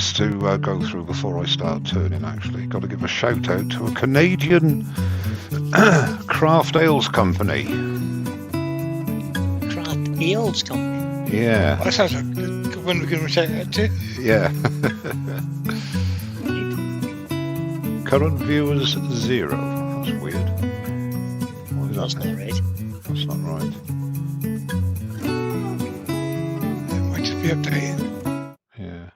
things to go through before I start turning, actually. Got to give a shout out to a Canadian craft ales company. Craft ales company? Yeah. That sounds like a good one we're going to shout out to. Yeah. Current viewers 0. That's weird. What is That's that? not right. That's not right. It might just be updated. Yeah.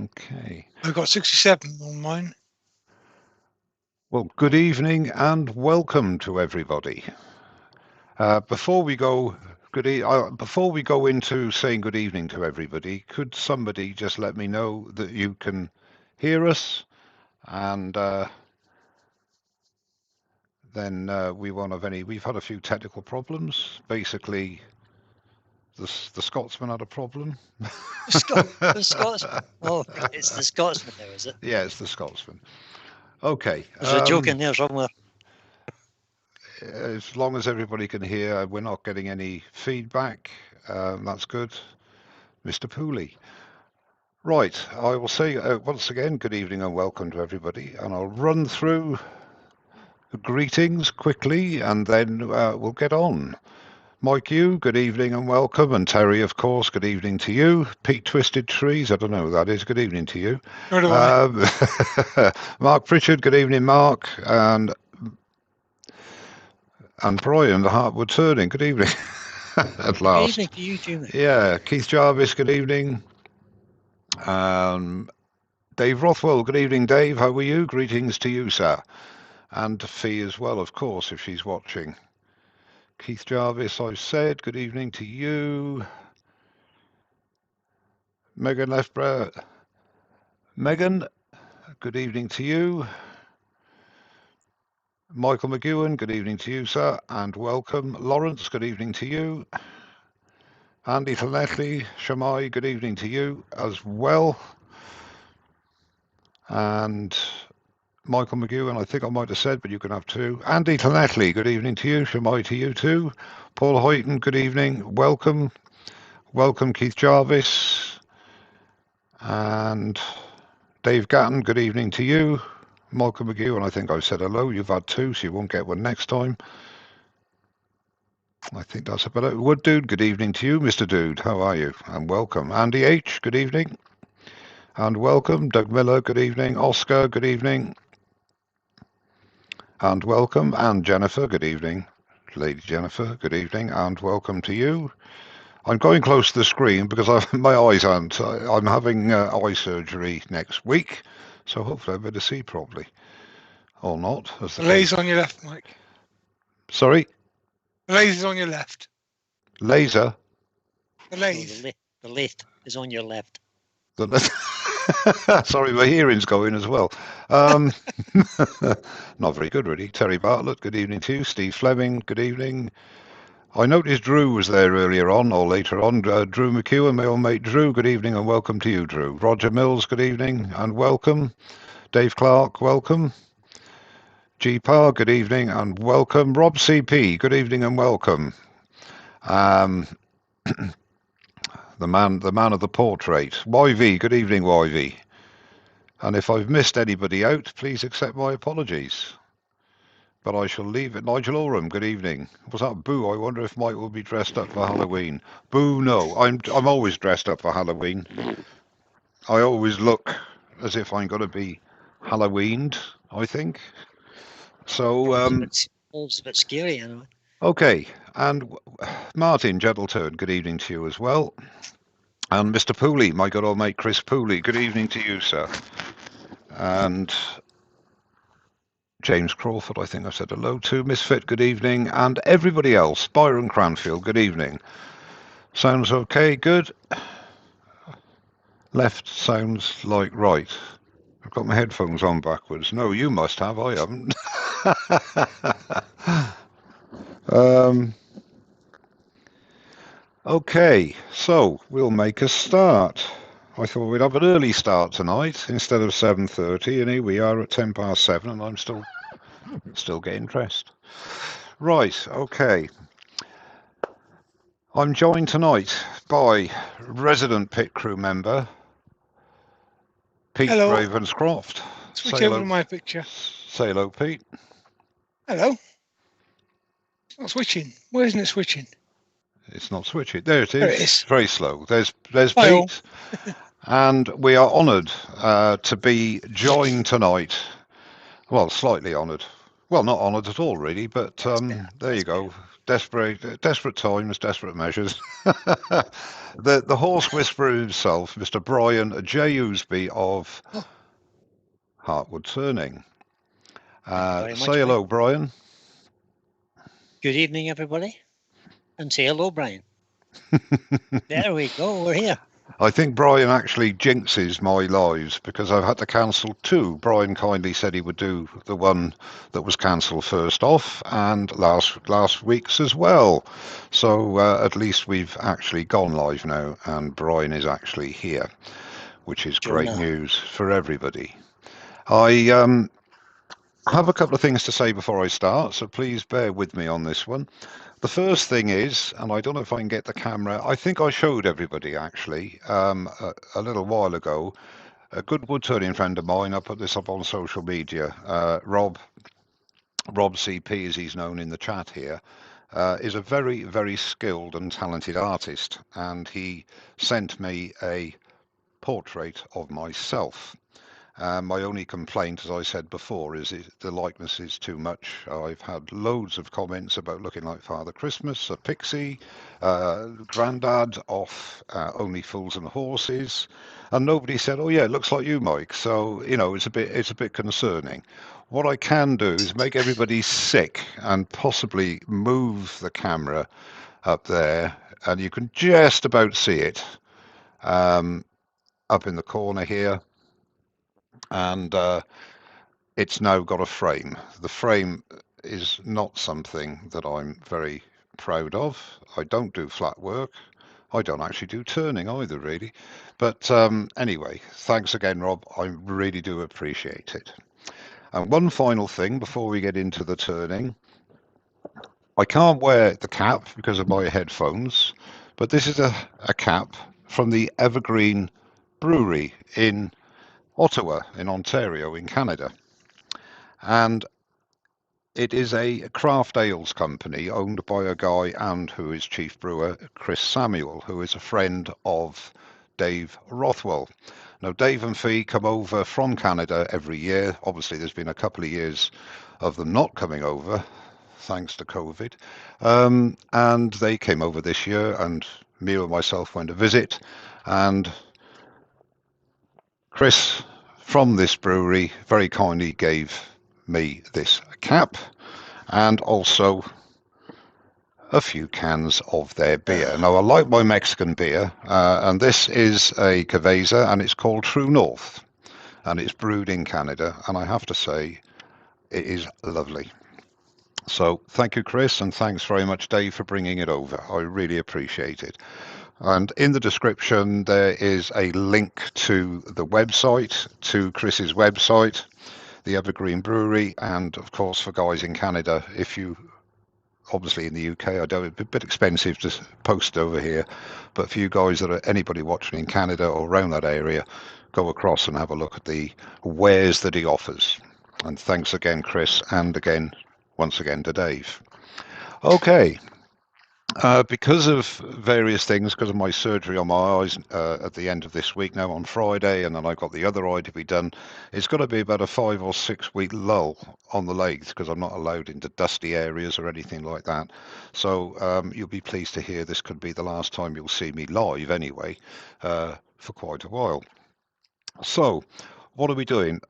Okay. I've got 67 on mine. Well, good evening and welcome to everybody. Before we go into saying good evening to everybody, could somebody just let me know that you can hear us, and then we won't have any. We've had a few technical problems. Basically, the Scotsman had a problem. The Scotsman. Oh, it's the Scotsman now, is it? Yeah, it's the Scotsman. Okay. There's a joke in there somewhere. As long as everybody can hear, we're not getting any feedback. That's good. Mr. Pooley. Right, I will say once again, good evening and welcome to everybody. And I'll run through the greetings quickly and then we'll get on. Mike, you, good evening and welcome. And Terry, of course, good evening to you. Pete Twisted Trees, I don't know who that is. Good evening to you. Mark Pritchard, good evening, Mark. And Brian, the Heartwood Turning, good evening. At last. Good evening to you, Jimmy. Yeah, Keith Jarvis, good evening. Dave Rothwell, good evening, Dave. How are you? Greetings to you, sir. And to Fee as well, of course, if she's watching. Keith Jarvis, I've said, good evening to you. Megan Lefborough. Megan, good evening to you. Michael McEwen, good evening to you, sir, and welcome. Lawrence, good evening to you. Andy Tlanetli, Shamai, good evening to you as well. And Michael McEwen, I think I might have said, but you can have two. Andy Tlanetli, good evening to you. Shamai to you too. Paul Hoyton, good evening. Welcome. Welcome, Keith Jarvis. And Dave Gatton, good evening to you. Michael McEwen, I think I've said hello. You've had two, so you won't get one next time. I think that's about it. Wood Dude, good evening to you. Mr. Dude, how are you? And welcome. Andy H, good evening. And welcome. Doug Miller, good evening. Oscar, good evening. And welcome. And Jennifer, good evening. Lady Jennifer, good evening. And welcome to you. I'm going close to the screen because my eyes aren't. I'm having eye surgery next week, so hopefully I'll be able to see properly. Or not. The laser on your left, Mike. Sorry? The laser's on your left. Laser? The laser. The left is on your left. Sorry, my hearing's going as well. Not very good, really. Terry Bartlett, good evening to you. Steve Fleming, good evening. I noticed Drew was there earlier on, or later on. Drew McEwen, my old mate Drew, good evening and welcome to you, Drew. Roger Mills, good evening and welcome. Dave Clark, welcome. G Parr, good evening and welcome. Rob CP, good evening and welcome. The man of the portrait. YV, good evening, YV. And if I've missed anybody out, please accept my apologies. But I shall leave it. Nigel Oram, good evening. Was that Boo? I wonder if Mike will be dressed up for Halloween. Boo, no. I'm always dressed up for Halloween. I always look as if I'm going to be Halloweened, I think. So It's a bit scary, anyway. Okay, and Martin Gentleton, good evening to you as well. And Mr. Pooley, my good old mate Chris Pooley, good evening to you, sir. And James Crawford, I think I've said hello to. Misfit, good evening. And everybody else, Byron Cranfield, good evening. Sounds okay, good. Left sounds like right. I've got my headphones on backwards. No, you must have, I haven't. Okay, so we'll make a start. I thought we'd have an early start tonight instead of 7:30, and here we are at 7:10, and I'm still getting dressed. Right, okay. I'm joined tonight by resident pit crew member Pete Hello. Ravenscroft. Switch over to my picture. Say hello, Pete. Hello. It's not switching. Why isn't it switching? It's not switching. There it is. There it is. Very slow. There's Hi all. Pete. And we are honoured to be joined tonight. Well, slightly honoured. Well, not honoured at all, really, but there you go. Desperate times, desperate measures. The horse whisperer himself, Mr. Brian J. Ousby of Hartwood Turning. Very much, say hello, Brian. Good evening, everybody. And say hello, Brian. There we go. We're here. I think Brian actually jinxes my lives because I've had to cancel 2. Brian kindly said he would do the one that was cancelled first off, and last week's as well. So at least we've actually gone live now, and Brian is actually here, which is great news for everybody. I have a couple of things to say before I start, so please bear with me on this one. The first thing is, and I don't know if I can get the camera, I think I showed everybody actually a little while ago, a good wood turning friend of mine, I put this up on social media, Rob CP as he's known in the chat here, is a very, very skilled and talented artist, and he sent me a portrait of myself. My only complaint, as I said before, is the likeness is too much. I've had loads of comments about looking like Father Christmas, a pixie, Grandad off Only Fools and Horses, and nobody said, "Oh yeah, it looks like you, Mike." So it's a bit concerning. What I can do is make everybody sick and possibly move the camera up there, and you can just about see it up in the corner here. And it's now got a frame. The frame is not something that I'm very proud of. I don't do flat work. I don't actually do turning either, really. But anyway, thanks again, Rob. I really do appreciate it. And one final thing before we get into the turning. I can't wear the cap because of my headphones, but this is a cap from the Evergreen Brewery in Ottawa, in Ontario, in Canada. And it is a craft ales company owned by a guy and who is chief brewer, Chris Samuel, who is a friend of Dave Rothwell. Now, Dave and Fee come over from Canada every year. Obviously, there's been a couple of years of them not coming over, thanks to COVID. And they came over this year, and me and myself went to visit. And Chris from this brewery very kindly gave me this cap and also a few cans of their beer. Now, I like my Mexican beer, and this is a Cabeza, and it's called True North, and it's brewed in Canada, and I have to say it is lovely. So thank you, Chris, and thanks very much, Dave, for bringing it over. I really appreciate it. And in the description, there is a link to the website, to Chris's website, the Evergreen Brewery, and of course for guys in Canada, if you obviously in the UK, I know it's a bit expensive to post over here, but for you guys that are anybody watching in Canada or around that area, go across and have a look at the wares that he offers. And thanks again, Chris, and again, once again to Dave. Okay. Because of various things, because of my surgery on my eyes at the end of this week now on Friday, and then I've got the other eye to be done, it's going to be about a 5 or 6 week lull on the lathe because I'm not allowed into dusty areas or anything like that. So you'll be pleased to hear this could be the last time you'll see me live anyway for quite a while. So what are we doing?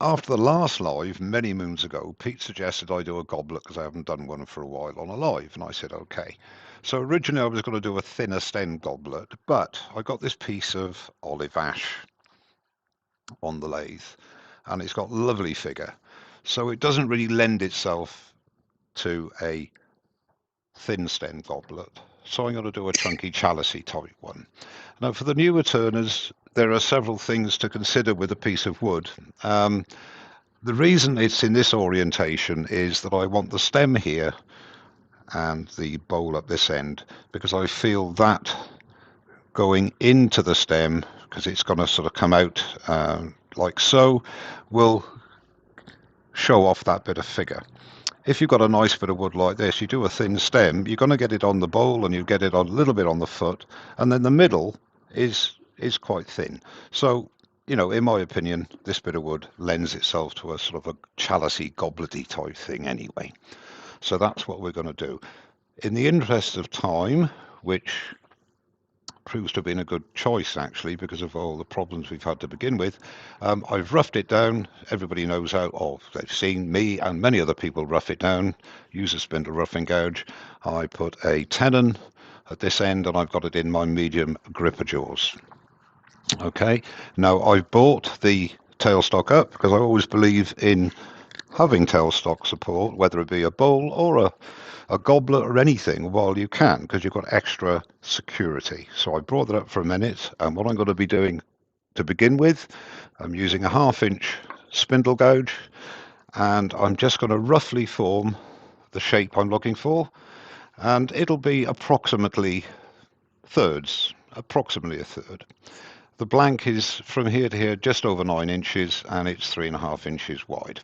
After the last live many moons ago, Pete suggested I do a goblet because I haven't done one for a while on a live, and I said okay. So originally I was going to do a thinner stem goblet, but I got this piece of olive ash on the lathe, and it's got lovely figure. So it doesn't really lend itself to a thin stem goblet. So I'm going to do a chunky chalice type one. Now for the newer turners, there are several things to consider with a piece of wood. The reason it's in this orientation is that I want the stem here and the bowl at this end, because I feel that going into the stem, because it's going to sort of come out like so, will show off that bit of figure. If you've got a nice bit of wood like this, you do a thin stem, you're going to get it on the bowl and you get it on a little bit on the foot, and then the middle is quite thin. So, you know, in my opinion, this bit of wood lends itself to a sort of a chalicey, goblety type thing anyway. So that's what we're going to do. In the interest of time, which proves to have been a good choice actually because of all the problems we've had to begin with. I've roughed it down. Everybody knows how, or they've seen me and many other people rough it down, use a spindle roughing gouge. I put a tenon at this end and I've got it in my medium gripper jaws. Okay, now I've brought the tailstock up because I always believe in having tailstock support, whether it be a bowl or a goblet or anything, while you can, because you've got extra security. So I brought that up for a minute, and what I'm going to be doing to begin with, I'm using a 1/2 inch spindle gouge, and I'm just going to roughly form the shape I'm looking for, and it'll be approximately thirds, approximately a third. The blank is from here to here just over 9 inches, and it's 3.5 inches wide.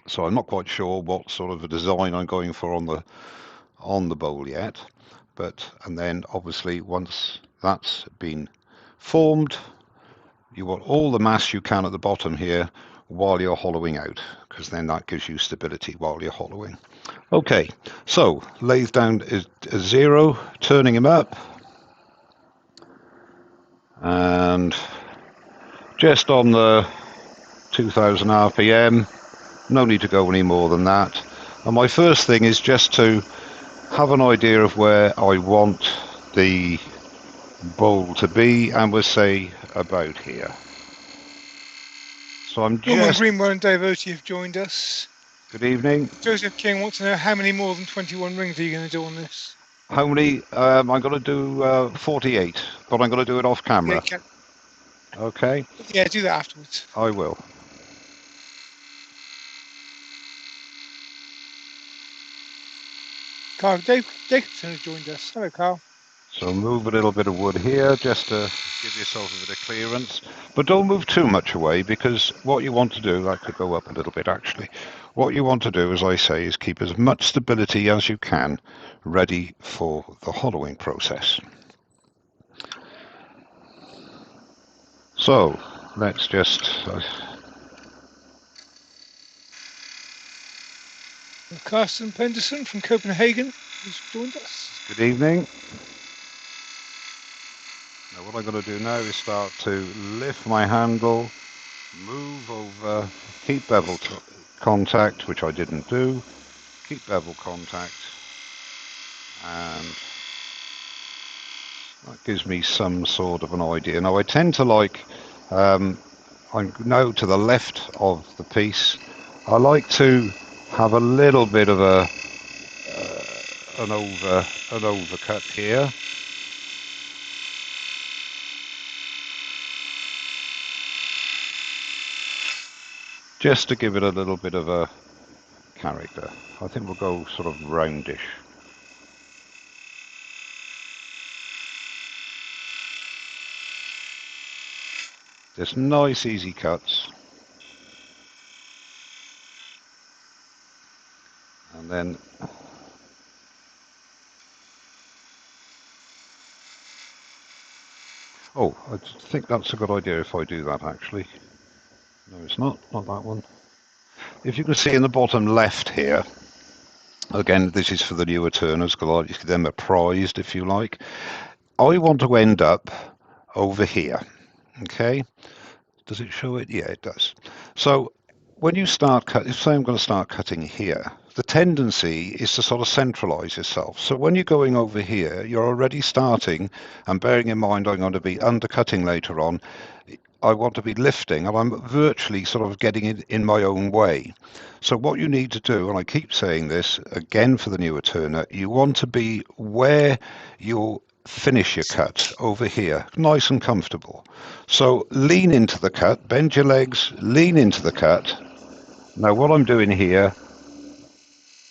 So I'm not quite sure what sort of a design I'm going for on the bowl yet, and then obviously once that's been formed, you want all the mass you can at the bottom here while you're hollowing out, because then that gives you stability while you're hollowing. Okay, so lathe down is 0, turning him up, and just on the 2000 RPM. No need to go any more than that. And my first thing is just to have an idea of where I want the bowl to be, and we'll say about here. So I'm Norman just... Greenwell and Dave Oatey have joined us. Good evening. Joseph King wants to know how many more than 21 rings are you going to do on this? How many? I'm going to do 48, but I'm going to do it off camera. Yeah, Okay? yeah, do that afterwards. I will. Carl Jacobson has joined us. Hello, Carl. So move a little bit of wood here just to give yourself a bit of clearance, but don't move too much away, because what you want to do, that could go up a little bit actually, what you want to do, as I say, is keep as much stability as you can ready for the hollowing process. So let's just... Carsten Penderson from Copenhagen has joined us. Good evening. Now what I'm going to do now is start to lift my handle, move over, keep bevel contact, which I didn't do, keep bevel contact, and that gives me some sort of an idea. Now I tend to like, I'm now to the left of the piece, I like to have a little bit of an overcut here. Just to give it a little bit of a character. I think we'll go sort of roundish. Just nice easy cuts. And then oh, I think that's a good idea if I do that actually. No, it's not that one. If you can see in the bottom left here, again, this is for the newer turners, because them are prized, if you like. I want to end up over here, okay? Does it show it? Yeah, it does. So when you start cutting, say I'm going to start cutting here, the tendency is to sort of centralize yourself. So when you're going over here, you're already starting, and bearing in mind I'm going to be undercutting later on, I want to be lifting, and I'm virtually sort of getting it in my own way. So what you need to do, and I keep saying this again for the newer turner, you want to be where you'll finish your cut over here, nice and comfortable. So lean into the cut, bend your legs, lean into the cut. Now what I'm doing here,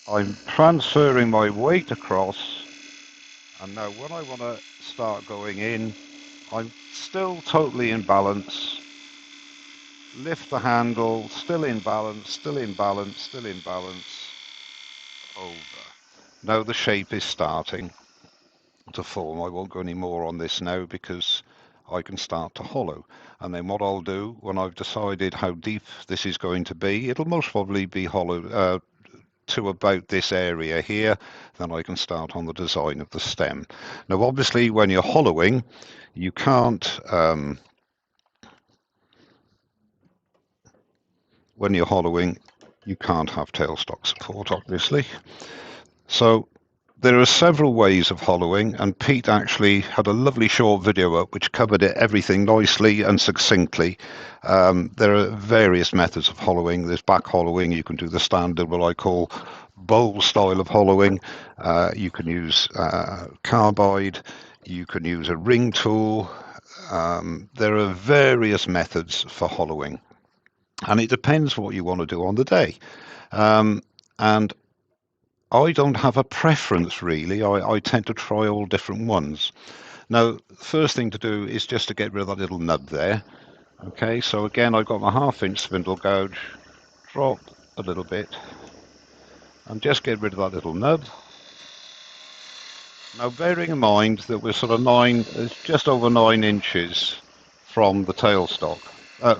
I'm transferring my weight across, and now when I want to start going in, I'm still totally in balance. lift the handle, still in balance, still in balance, still in balance, over. Now the shape is starting to form. I won't go any more on this now because I can start to hollow. And then what I'll do when I've decided how deep this is going to be, it'll most probably be hollow to about this area here, then I can start on the design of the stem. Now obviously when you're hollowing, you can't when you're hollowing, you can't have tailstock support, obviously. So there are several ways of hollowing, and Pete actually had a lovely short video up which covered everything nicely and succinctly. There are various methods of hollowing. There's back hollowing. You can do the standard, what I call bowl style of hollowing. You can use carbide. You can use a ring tool. There are various methods for hollowing. And it depends what you want to do on the day. And I don't have a preference really. I tend to try all different ones. Now, the first thing to do is just to get rid of that little nub there. Okay, so again, I've got my 1/2 inch spindle gouge, drop a little bit, and just get rid of that little nub. Now, bearing in mind that we're sort of just over 9 inches from the tailstock,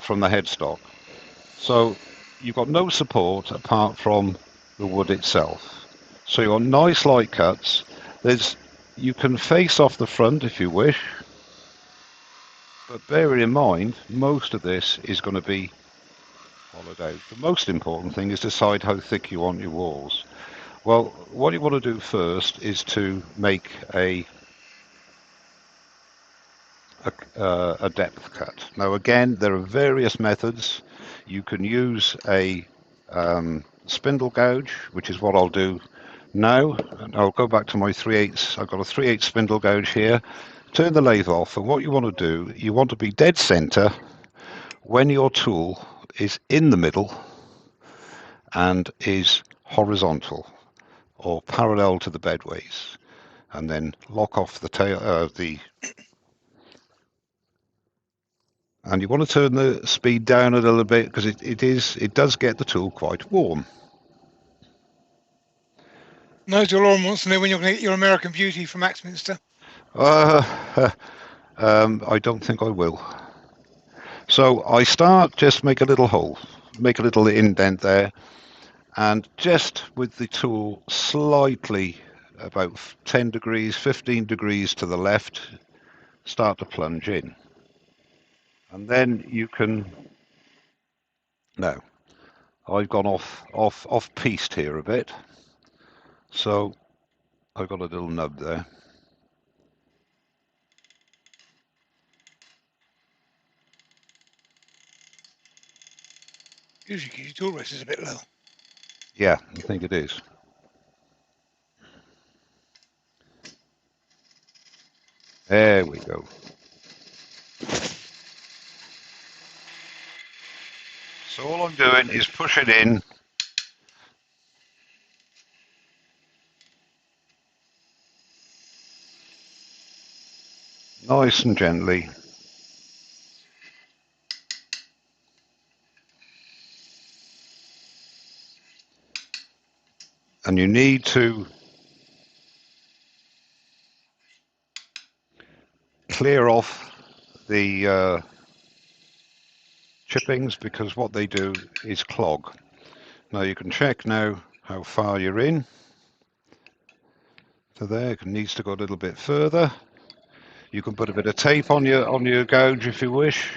from the headstock. So you've got no support apart from the wood itself. So you've got nice light cuts. You can face off the front if you wish, but bear in mind most of this is going to be hollowed out. The most important thing is decide how thick you want your walls. Well, what you want to do first is to make a depth cut. Now again, there are various methods. You can use a spindle gouge, which is what I'll do now. And I'll go back to my 3/8. I've got a 3/8 spindle gouge here. Turn the lathe off, and what you want to do, you want to be dead center when your tool is in the middle and is horizontal or parallel to the bedways, and then lock off the tail, and you want to turn the speed down a little bit because it does get the tool quite warm. Nigel Lauren wants to know when you're going to get your American Beauty from Axminster. I don't think I will. So I start, just make a little hole, make a little indent there, and just with the tool slightly about 10 degrees, 15 degrees to the left, start to plunge in. And then you can, now, I've gone off piste here a bit. So I've got a little nub there. Usually your tool rest is a bit low. Yeah, I think it is. There we go. So all I'm doing is push it in. Nice and gently. And you need to clear off the chippings because what they do is clog. Now you can check now how far you're in. So there, it needs to go a little bit further. You can put a bit of tape on your gouge if you wish.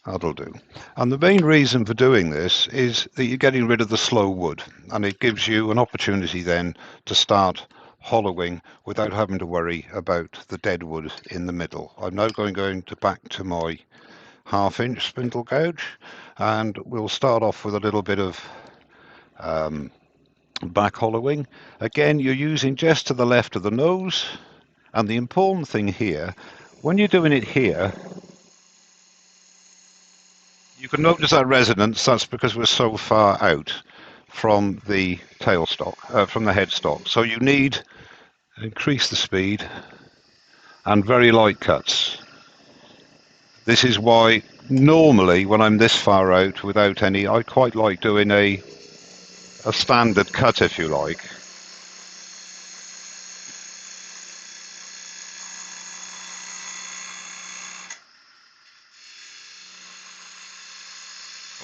That'll do. And the main reason for doing this is that you're getting rid of the slow wood, and it gives you an opportunity then to start hollowing without having to worry about the dead wood in the middle. I'm now going back to my 1/2 inch spindle gouge, and we'll start off with a little bit of back hollowing. Again, you're using just to the left of the nose, and the important thing here, when you're doing it here, you can notice that resonance. That's because we're so far out from the tailstock, from the headstock. So you need increase the speed, and very light cuts. This is why normally when I'm this far out without any, I quite like doing a standard cut, if you like.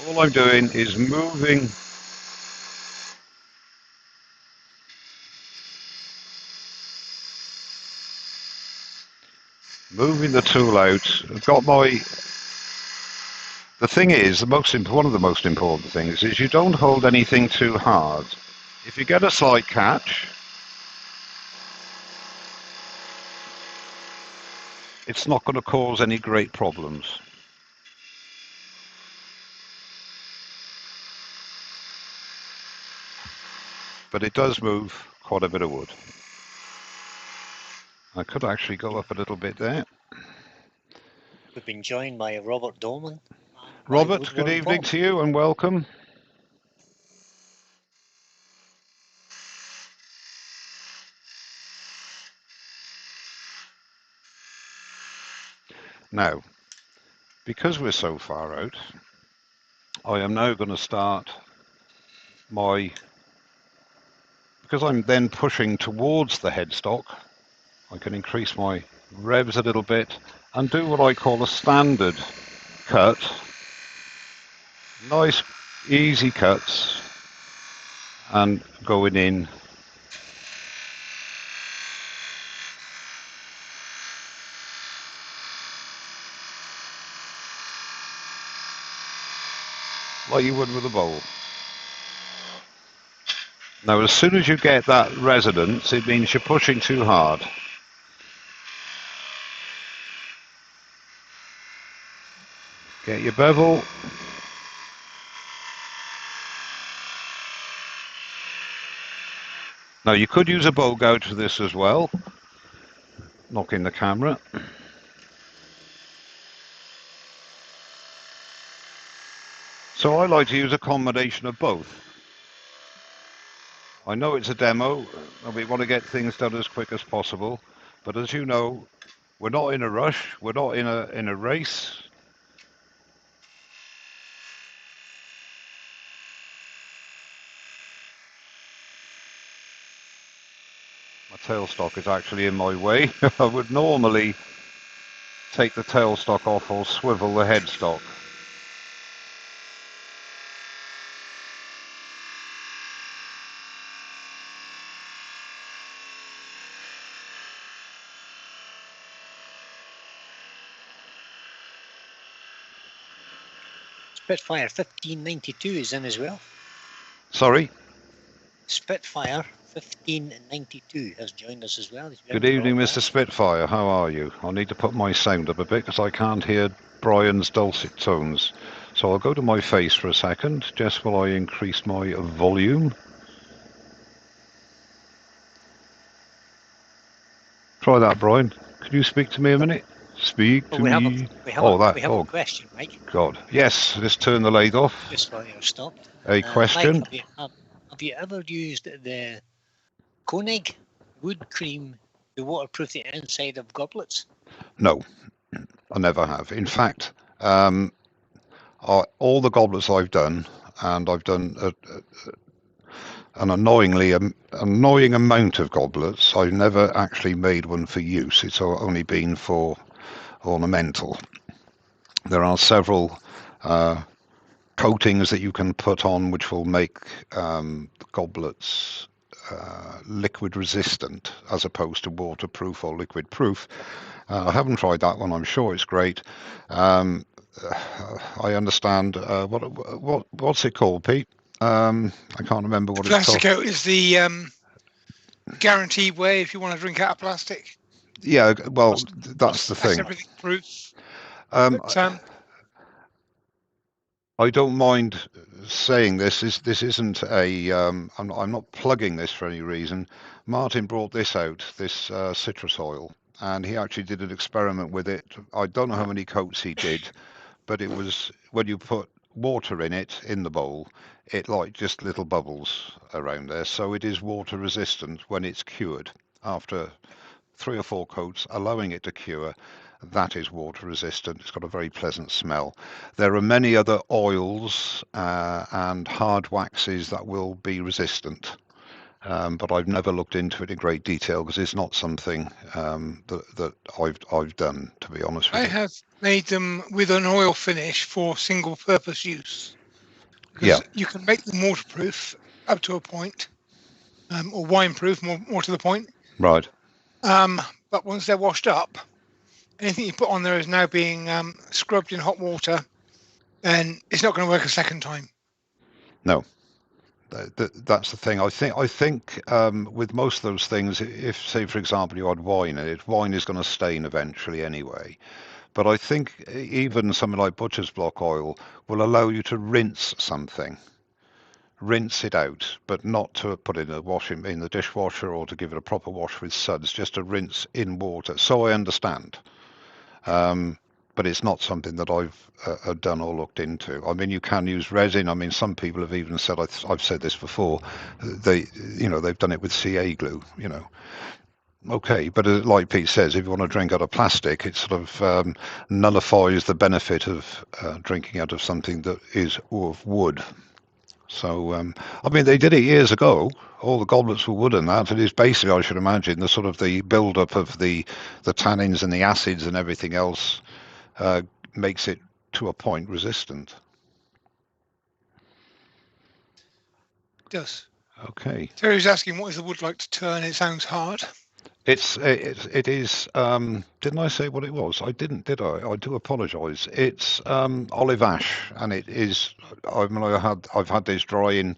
All I'm doing is moving the tool out. I've got my. The thing is, one of the most important things is you don't hold anything too hard. If you get a slight catch, it's not going to cause any great problems. But it does move quite a bit of wood. I could actually go up a little bit there. We've been joined by Robert Dolman. Robert, good evening to you and welcome. Now, because we're so far out, I am now going to start because I'm then pushing towards the headstock, I can increase my revs a little bit and do what I call a standard cut. Nice, easy cuts and going in. Like you would with a bowl. Now, as soon as you get that resonance, it means you're pushing too hard. Get your bevel. Now, you could use a bow gouge for this as well. Knocking the camera. So I like to use a combination of both. I know it's a demo and we want to get things done as quick as possible, but as you know, we're not in a rush, we're not in a race. My tailstock is actually in my way. I would normally take the tailstock off or swivel the headstock. Spitfire 1592 is in as well. Sorry? Spitfire 1592 has joined us as well. Good evening, Mr. Spitfire. How are you? I need to put my sound up a bit because I can't hear Brian's dulcet tones. So I'll go to my face for a second, just while I increase my volume. Try that, Brian. Could you speak to me a minute? Speak to me. We have a question, Mike. God. Yes, just turn the light off. Just while you're stopped. A question? Mike, have you ever used the Koenig wood cream to waterproof the inside of goblets? No, I never have. In fact, all the goblets I've done, and I've done an annoying amount of goblets, I've never actually made one for use. It's only been for ornamental. There are several coatings that you can put on which will make goblets liquid resistant as opposed to waterproof or liquid proof. I haven't tried that one. I'm sure it's great. I understand. What's it called, Pete? I can't remember what it's called. Plastic coat is the guaranteed way if you want to drink out of plastic. Yeah, well, that's the thing. Everything proof. I don't mind saying this. This isn't a. I'm not plugging this for any reason. Martin brought this out, this citrus oil, and he actually did an experiment with it. I don't know how many coats he did, but it was when you put water in it in the bowl, it like just little bubbles around there. So it is water resistant when it's cured. after 3 or 4 coats, allowing it to cure. That is water resistant. It's got a very pleasant smell. There are many other oils and hard waxes that will be resistant. But I've never looked into it in great detail because it's not something that I've done, to be honest with I you. have made them with an oil finish for single purpose use, Yeah, because you can make them waterproof up to a point, or wine-proof, more to the point. right. But once they're washed up, anything you put on there is now being scrubbed in hot water, and it's not going to work a second time. No, that's the thing. I think with most of those things, if say for example you had wine in it, wine is going to stain eventually anyway. But I think even something like butcher's block oil will allow you to rinse something, rinse it out, but not to put it in the dishwasher or to give it a proper wash with suds, just to rinse in water. So I understand. But it's not something that I've done or looked into. I mean, you can use resin. I mean, some people have even said, I've said this before, they've done it with CA glue, Okay, but like Pete says, if you want to drink out of plastic, it sort of nullifies the benefit of drinking out of something that is of wood. So, I mean, they did it years ago. All the goblets were wood and that. It is basically, I should imagine, the sort of the build-up of the tannins and the acids and everything else makes it, to a point, resistant. It does. Okay. Terry's asking, what is the wood like to turn? It sounds hard. It is. Didn't I say what it was? I didn't, did I? I do apologise. It's olive ash, and it is. I mean, I've had this drying.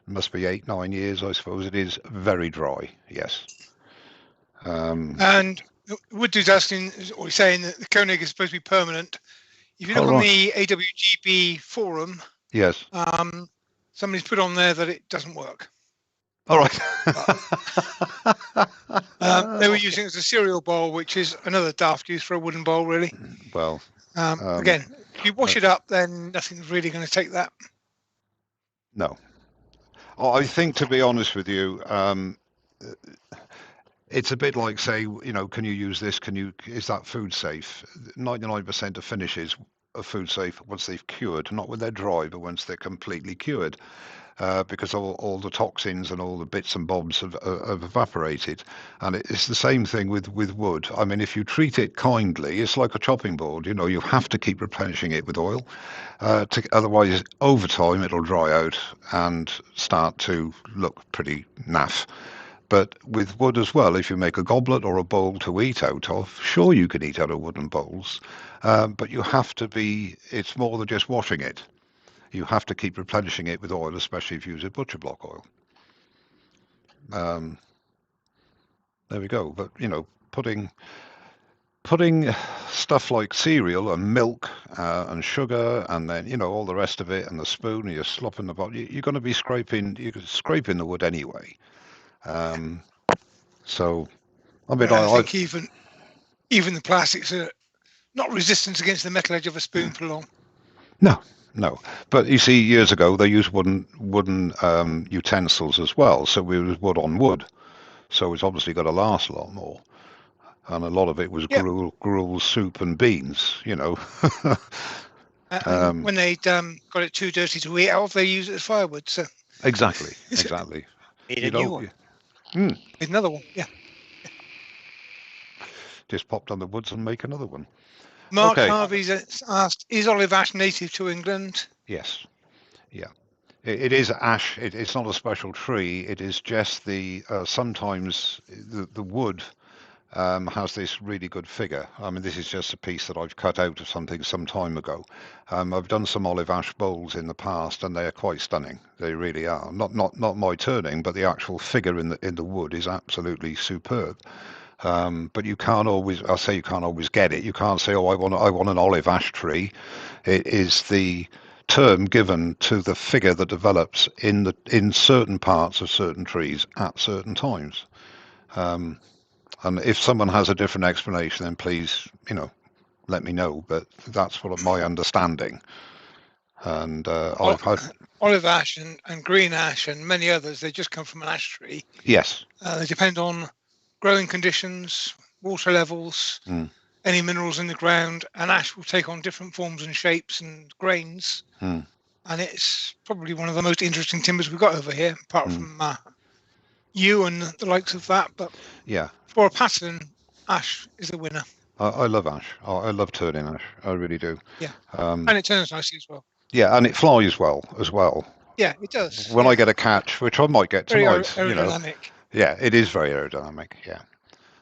Must be 8-9 years, I suppose. It is very dry. Yes. And Wood dude's asking, or he's saying that the Koenig is supposed to be permanent. If you look Oh, on right. the AWGB forum, Yes. somebody's put on there that it doesn't work. All right. They were using it as a cereal bowl, which is another daft use for a wooden bowl, really. Well, again, if you wash it up, then nothing's really going to take that. no. I think, to be honest with you, it's a bit like, say, can you use this? Is that food safe? 99% of finishes are food safe once they've cured, not when they're dry, but once they're completely cured. Because all the toxins and all the bits and bobs have evaporated. And it's the same thing with wood. I mean, if you treat it kindly, it's like a chopping board. You have to keep replenishing it with oil. Otherwise, over time, it'll dry out and start to look pretty naff. But with wood as well, if you make a goblet or a bowl to eat out of, sure, you can eat out of wooden bowls, but you have to it's more than just washing it. You have to keep replenishing it with oil, especially if you use a butcher block oil. There we go. But putting stuff like cereal and milk and sugar, and then all the rest of it, and the spoon, and you're slopping the bottom. You're going to be scraping the wood anyway. So, I mean, I think even the plastics are not resistant against the metal edge of a spoon for long. No. But you see, years ago they used wooden utensils as well, so it was wood on wood. So it's obviously got to last a lot more. And a lot of it was gruel, soup, and beans. And when they'd got it too dirty to eat out of, they use it as firewood. So exactly. Made a new one. Made another one. Yeah. Just pop down the woods and make another one. Mark Harvey's asked, is olive ash native to England? Yes. Yeah. It is ash. It's not a special tree. It is just sometimes the wood has this really good figure. I mean, this is just a piece that I've cut out of something some time ago. I've done some olive ash bowls in the past, and they are quite stunning. They really are. Not my turning, but the actual figure in the wood is absolutely superb. But you can't always. I say you can't always get it. You can't say, "Oh, I want an olive ash tree." It is the term given to the figure that develops in certain parts of certain trees at certain times. And if someone has a different explanation, then please, let me know. But that's what my understanding. And I've had olive ash and green ash and many others. They just come from an ash tree. yes. They depend on growing conditions, water levels, any minerals in the ground, and ash will take on different forms and shapes and grains. And it's probably one of the most interesting timbers we've got over here, apart from yew and the likes of that. But Yeah, for a pattern, ash is the winner. I love ash. I love turning ash. I really do. Yeah, and it turns nicely as well. Yeah, and it flies well as well. Yeah, it does. When I get a catch, which I might get Very tonight, aerodynamic. Yeah, it is very aerodynamic. Yeah,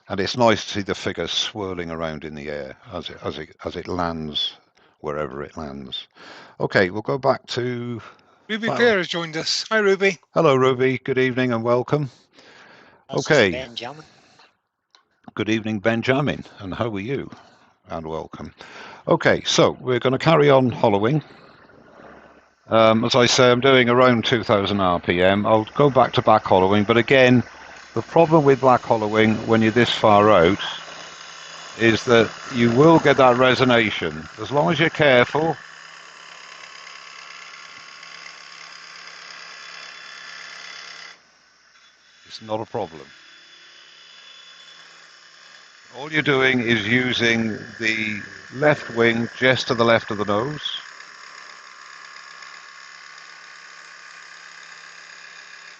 and it's nice to see the figure swirling around in the air as it lands wherever it lands. Okay, we'll go back to Ruby Clear has joined us. Hi, Ruby. Hello, Ruby. Good evening and welcome. Okay. Benjamin. Good evening, Benjamin, and how are you? And welcome. Okay, so we're going to carry on hollowing. As I say, I'm doing around 2000 RPM. I'll go back to back hollowing, but again, the problem with back hollowing when you're this far out is that you will get that resonation. As long as you're careful, it's not a problem. All you're doing is using the left wing just to the left of the nose.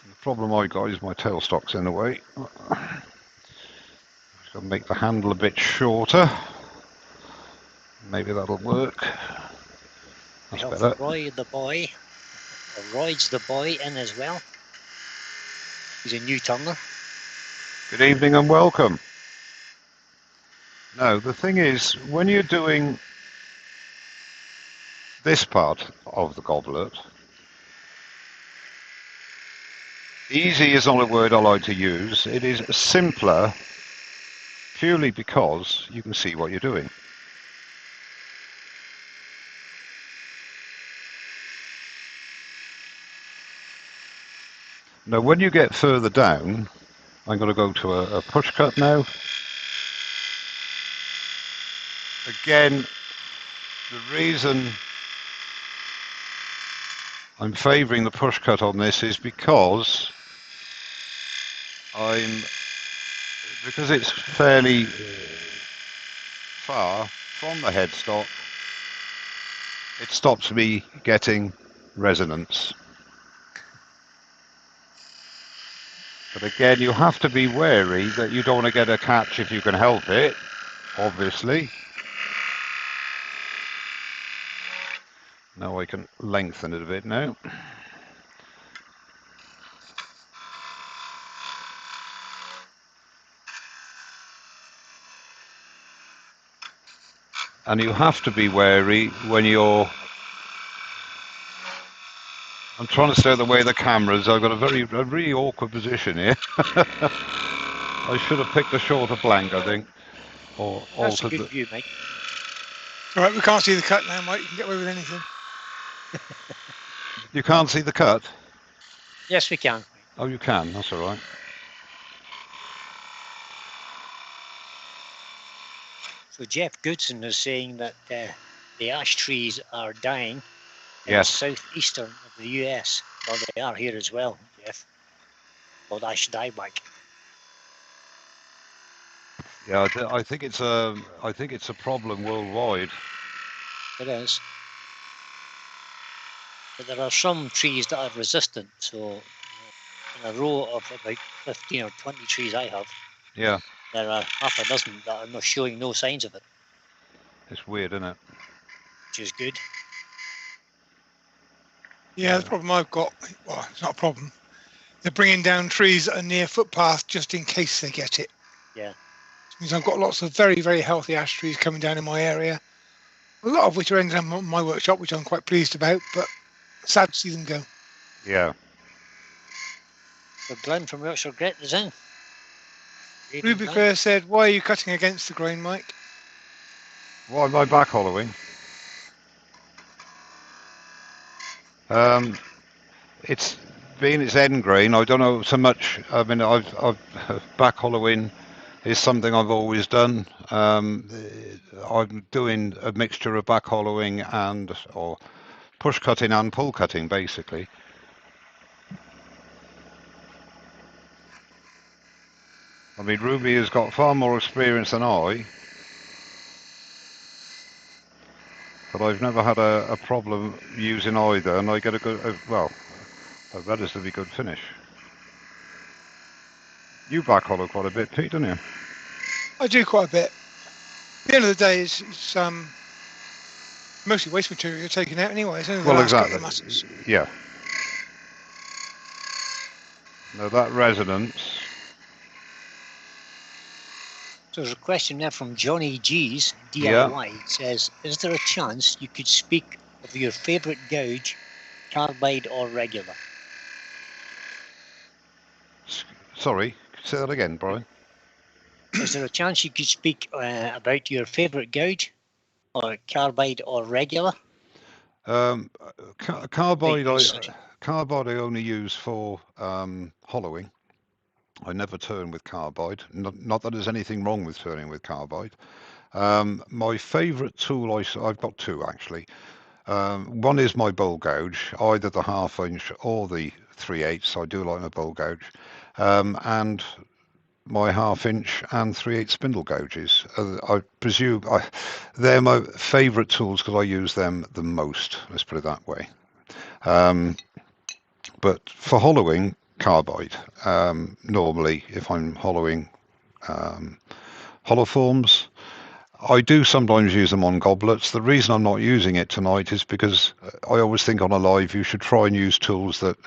The problem I got is my tailstock's in the way. Just got to make the handle a bit shorter. Maybe that'll work. That's better. Roy the boy, or Roy's the boy in as well. He's a new turner. Good evening and welcome. Now, the thing is, when you're doing this part of the goblet, easy is not a word I like to use. It is simpler purely because you can see what you're doing. Now, when you get further down, I'm going to go to a push cut now. Again, the reason I'm favouring the push cut on this is because it's fairly far from the headstock, it stops me getting resonance. But again, you have to be wary that you don't want to get a catch if you can help it, obviously. Now I can lengthen it a bit now. And you have to be wary when you're... I'm trying to stay out of the way of the cameras. I've got a really awkward position here. I should have picked a shorter blank, I think. Or That's a good view, mate. All right, we can't see the cut now, Mike. You can get away with anything. You can't see the cut? Yes, we can. Oh, you can. That's all right. So Jeff Goodson is saying that the ash trees are dying in Yes. the southeastern of the US. Well, they are here as well, Jeff. Called ash dieback. Yeah, I think it's a problem worldwide. It is. But there are some trees that are resistant. So in a row of about 15 or 20 trees I have, Yeah, there are half a dozen that are not showing no signs of it, it's weird, isn't it? which is good. Yeah, the problem I've got, well, it's not a problem. They're bringing down trees that are near footpath just in case they get it. Yeah. Which means I've got lots of very, very healthy ash trees coming down in my area. A lot of which are ending up in my workshop, which I'm quite pleased about, but sad to see them go. Yeah. So Glenn from Yorkshire Gret is in. Ruby Claire said, why are you cutting against the grain, Mike? Why am I back hollowing? It's end grain. I don't know so much. I mean, I've back hollowing is something I've always done. I'm doing a mixture of back hollowing or push cutting and pull cutting, basically. I mean, Ruby has got far more experience than I, but I've never had a problem using either, and I get a relatively good finish. You back hollow quite a bit, Pete, don't you? I do quite a bit. At the end of the day, it's mostly waste material you're taking out anyway. It's only the last couple of masses. Yeah. Now that resonance. So there's a question there from Johnny G's DIY. It says, is there a chance you could speak of your favourite gouge, carbide or regular? Sorry, say that again, Brian. Is there a chance you could speak about your favourite gouge, or carbide or regular? Carbide I only use for hollowing. I never turn with carbide. Not that there's anything wrong with turning with carbide. My favourite tool, I've got two actually. One is my bowl gouge, either the 1/2 inch or the 3/8. I do like my bowl gouge. And my 1/2 inch and 3/8 spindle gouges. I presume they're my favourite tools because I use them the most. Let's put it that way. But for hollowing, carbide. Normally, if I'm hollowing hollow forms, I do sometimes use them on goblets. The reason I'm not using it tonight is because I always think on a live you should try and use tools that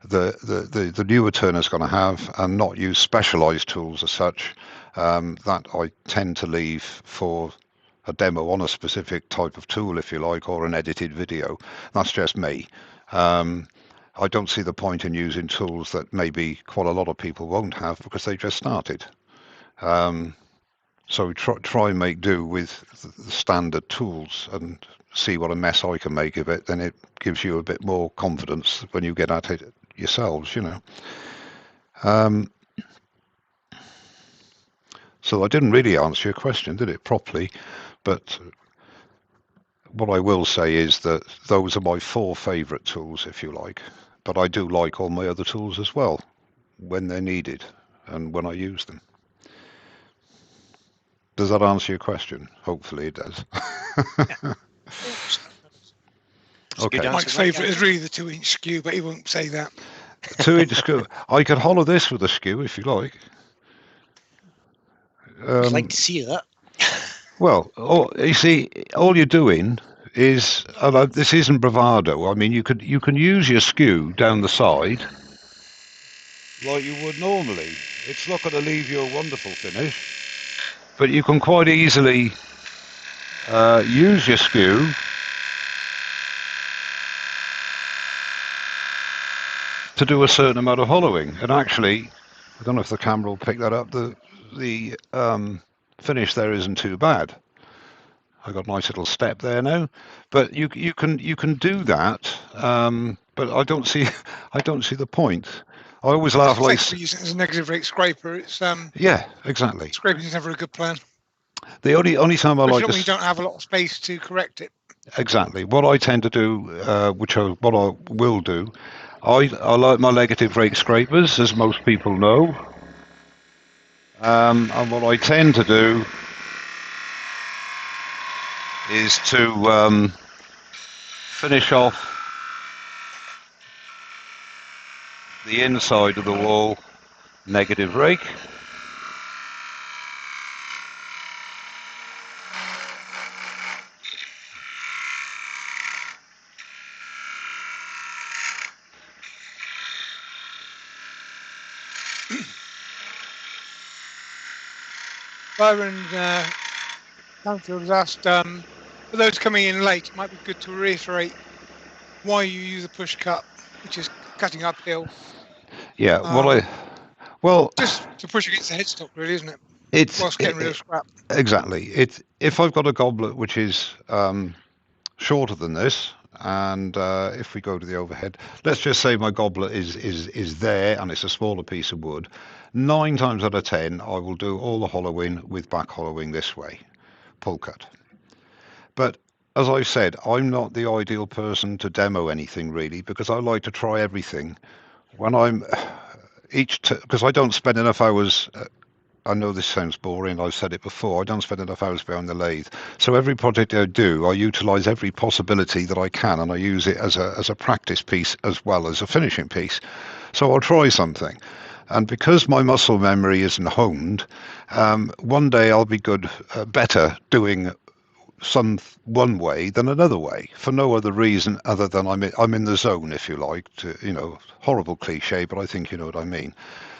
the newer turner's going to have, and not use specialized tools as such that I tend to leave for a demo on a specific type of tool, if you like, or an edited video. That's just me. I don't see the point in using tools that maybe quite a lot of people won't have because they just started. So try and make do with the standard tools and see what a mess I can make of it. Then it gives you a bit more confidence when you get at it yourselves, you know. So I didn't really answer your question, did it, properly? But what I will say is that those are my 4 favourite tools, if you like. But I do like all my other tools as well, when they're needed and when I use them. Does that answer your question? Hopefully it does. Okay. Mike's favourite is really the 2-inch skew, but he won't say that. 2-inch skew. I could hollow this with a skew if you like. I'd like to see that. Well, you see, all you're doing is this isn't bravado. I mean, you can use your skew down the side like you would normally. It's not going to leave you a wonderful finish, but you can quite easily use your skew to do a certain amount of hollowing. And actually, I don't know if the camera will pick that up. The finish there isn't too bad. I got a nice little step there now, but you can do that. But I don't see the point. I always laugh like using it as a negative rate scraper. It's yeah, exactly. Scraping is never a good plan. The only time I like when you don't have a lot of space to correct it. Exactly. What I tend to do, what I will do, I like my negative rate scrapers, as most people know. And what I tend to do is to finish off the inside of the wall negative rake. Byron Canfield has asked, for those coming in late, it might be good to reiterate why you use a push cut, which is cutting uphill. Yeah, just to push against the headstock, really, isn't it? Whilst getting rid of scrap. Exactly. If I've got a goblet which is shorter than this, and if we go to the overhead, let's just say my goblet is there and it's a smaller piece of wood. 9 times out of 10, I will do all the hollowing with back hollowing this way, pull cut. But as I said, I'm not the ideal person to demo anything really, because I like to try everything. When I'm because I don't spend enough hours I know this sounds boring, I've said it before, I don't spend enough hours behind the lathe. So every project I do, I utilise every possibility that I can, and I use it as a practice piece as well as a finishing piece. So I'll try something. And because my muscle memory isn't honed, one day I'll be better doing one way than another way, for no other reason other than I'm in the zone, if you like. Horrible cliche, but I think you know what I mean.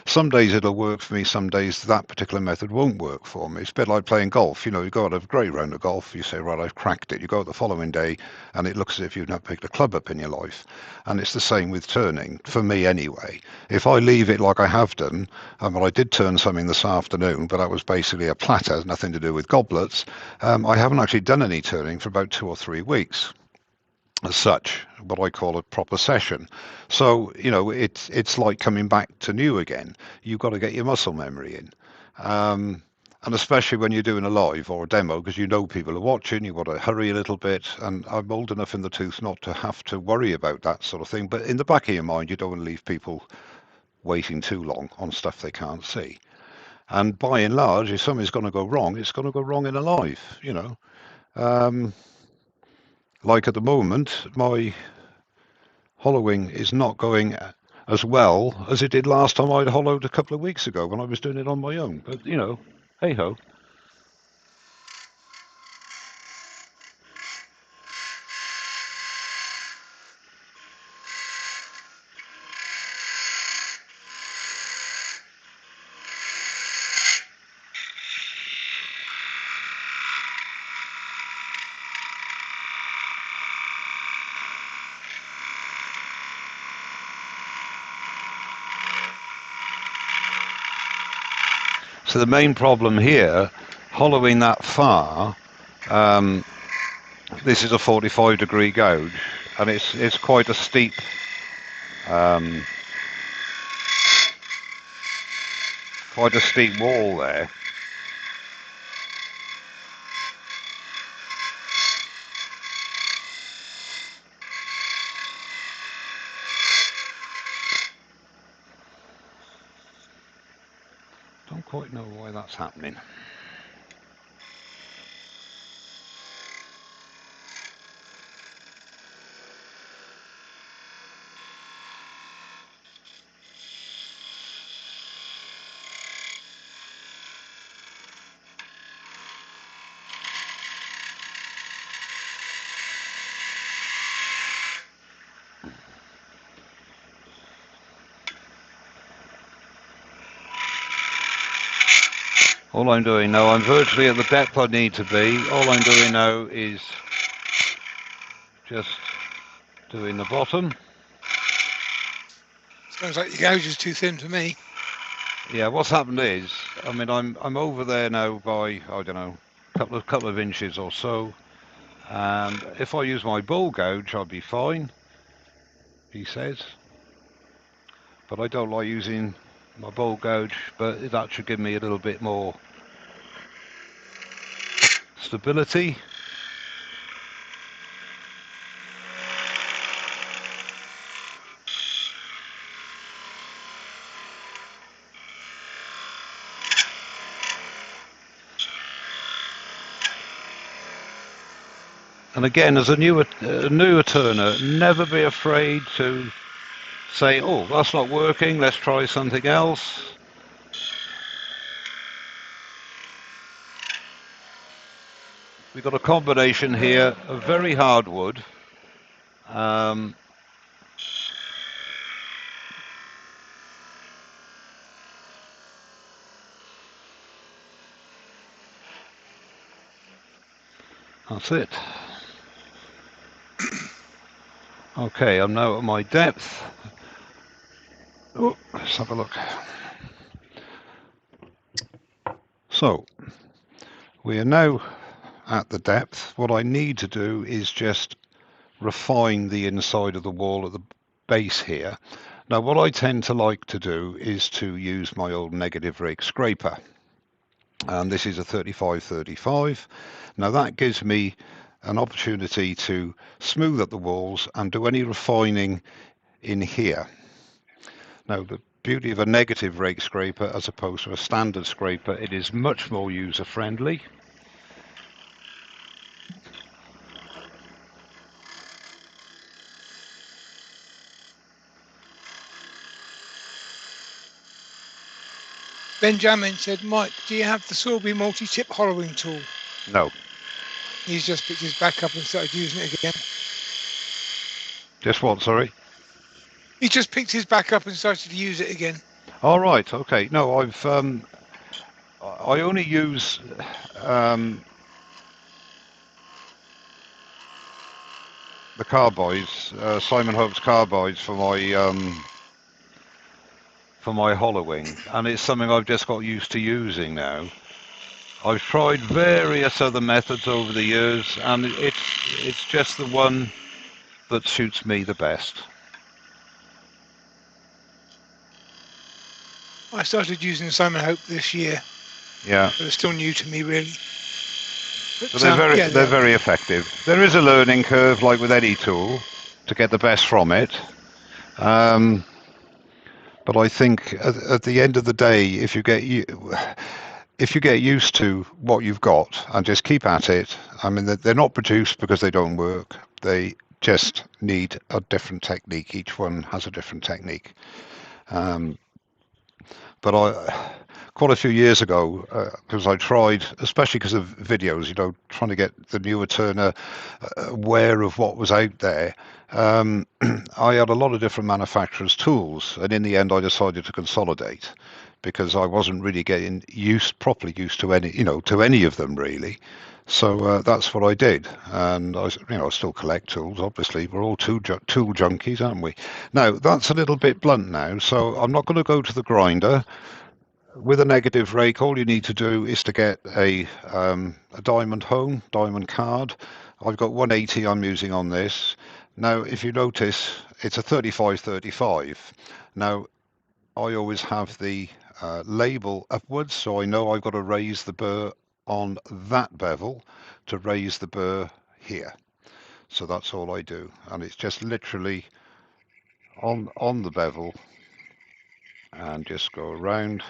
Some days it'll work for me, some days that particular method won't work for me. It's a bit like playing golf. You go out a great round of golf, you say, right, I've cracked it. You go out the following day and it looks as if you've not picked a club up in your life. And it's the same with turning, for me anyway. If I leave it like I have done, I did turn something this afternoon, but that was basically a platter, nothing to do with goblets. I haven't actually done any turning for about 2 or 3 weeks as such, what I call a proper session. So, it's like coming back to new again. You've got to get your muscle memory in. And especially when you're doing a live or a demo, because people are watching, you've got to hurry a little bit. And I'm old enough in the tooth not to have to worry about that sort of thing. But in the back of your mind, you don't want to leave people waiting too long on stuff they can't see. And by and large, if something's going to go wrong, it's going to go wrong in a live, Like at the moment, my hollowing is not going as well as it did last time I'd hollowed a couple of weeks ago when I was doing it on my own. But, hey ho. So the main problem here, hollowing that far, this is a 45-degree gouge, and it's quite a steep wall there. Don't quite know why that's happening. All I'm doing now, I'm virtually at the depth I need to be. All I'm doing now is just doing the bottom. Sounds like your gouge is too thin for me. Yeah, what's happened is, I'm over there now by, I don't know, couple of inches or so. And if I use my bowl gouge, I'll be fine, he says. But I don't like using my bowl gouge, but that should give me a little bit more stability. And again, as a newer turner, never be afraid to say, oh, that's not working, let's try something else. We've got a combination here of very hard wood. That's it. Okay, I'm now at my depth. Oh, let's have a look. So, we are now at the depth. What I need to do is just refine the inside of the wall at the base here. Now, what I tend to like to do is to use my old negative rake scraper. And this is a 35-35. Now, that gives me an opportunity to smooth up the walls and do any refining in here. Now, the beauty of a negative rake scraper as opposed to a standard scraper. It is much more user friendly. Benjamin said, Mike, do you have the Sorby multi-tip hollowing tool? No. He's just picked his back up and started using it again. Just what, sorry? He just picked his back up and started to use it again. All right, okay. No, I only use the carbides, Simon Hope's carbides for my hollowing, and it's something I've just got used to using now. I've tried various other methods over the years, and it's just the one that suits me the best. I started using Simon Hope this year. Yeah. But it's still new to me, really. But they're very effective. There is a learning curve, like with any tool, to get the best from it. But I think at the end of the day, if you get used to what you've got and just keep at it, I mean, they're not produced because they don't work. They just need a different technique. Each one has a different technique. But quite a few years ago, because I tried, especially because of videos, trying to get the newer turner aware of what was out there. I had a lot of different manufacturers' tools, and in the end, I decided to consolidate because I wasn't really getting properly used to any of them really. So that's what I did, and I still collect tools. Obviously, we're all tool junkies, aren't we? Now that's a little bit blunt now, so I'm not going to go to the grinder. With a negative rake, all you need to do is to get a diamond card. I've got 180 I'm using on this. Now, if you notice, it's a 35-35. Now, I always have the label upwards, so I know I've got to raise the burr on that bevel to raise the burr here. So that's all I do, and it's just literally on the bevel and just go around.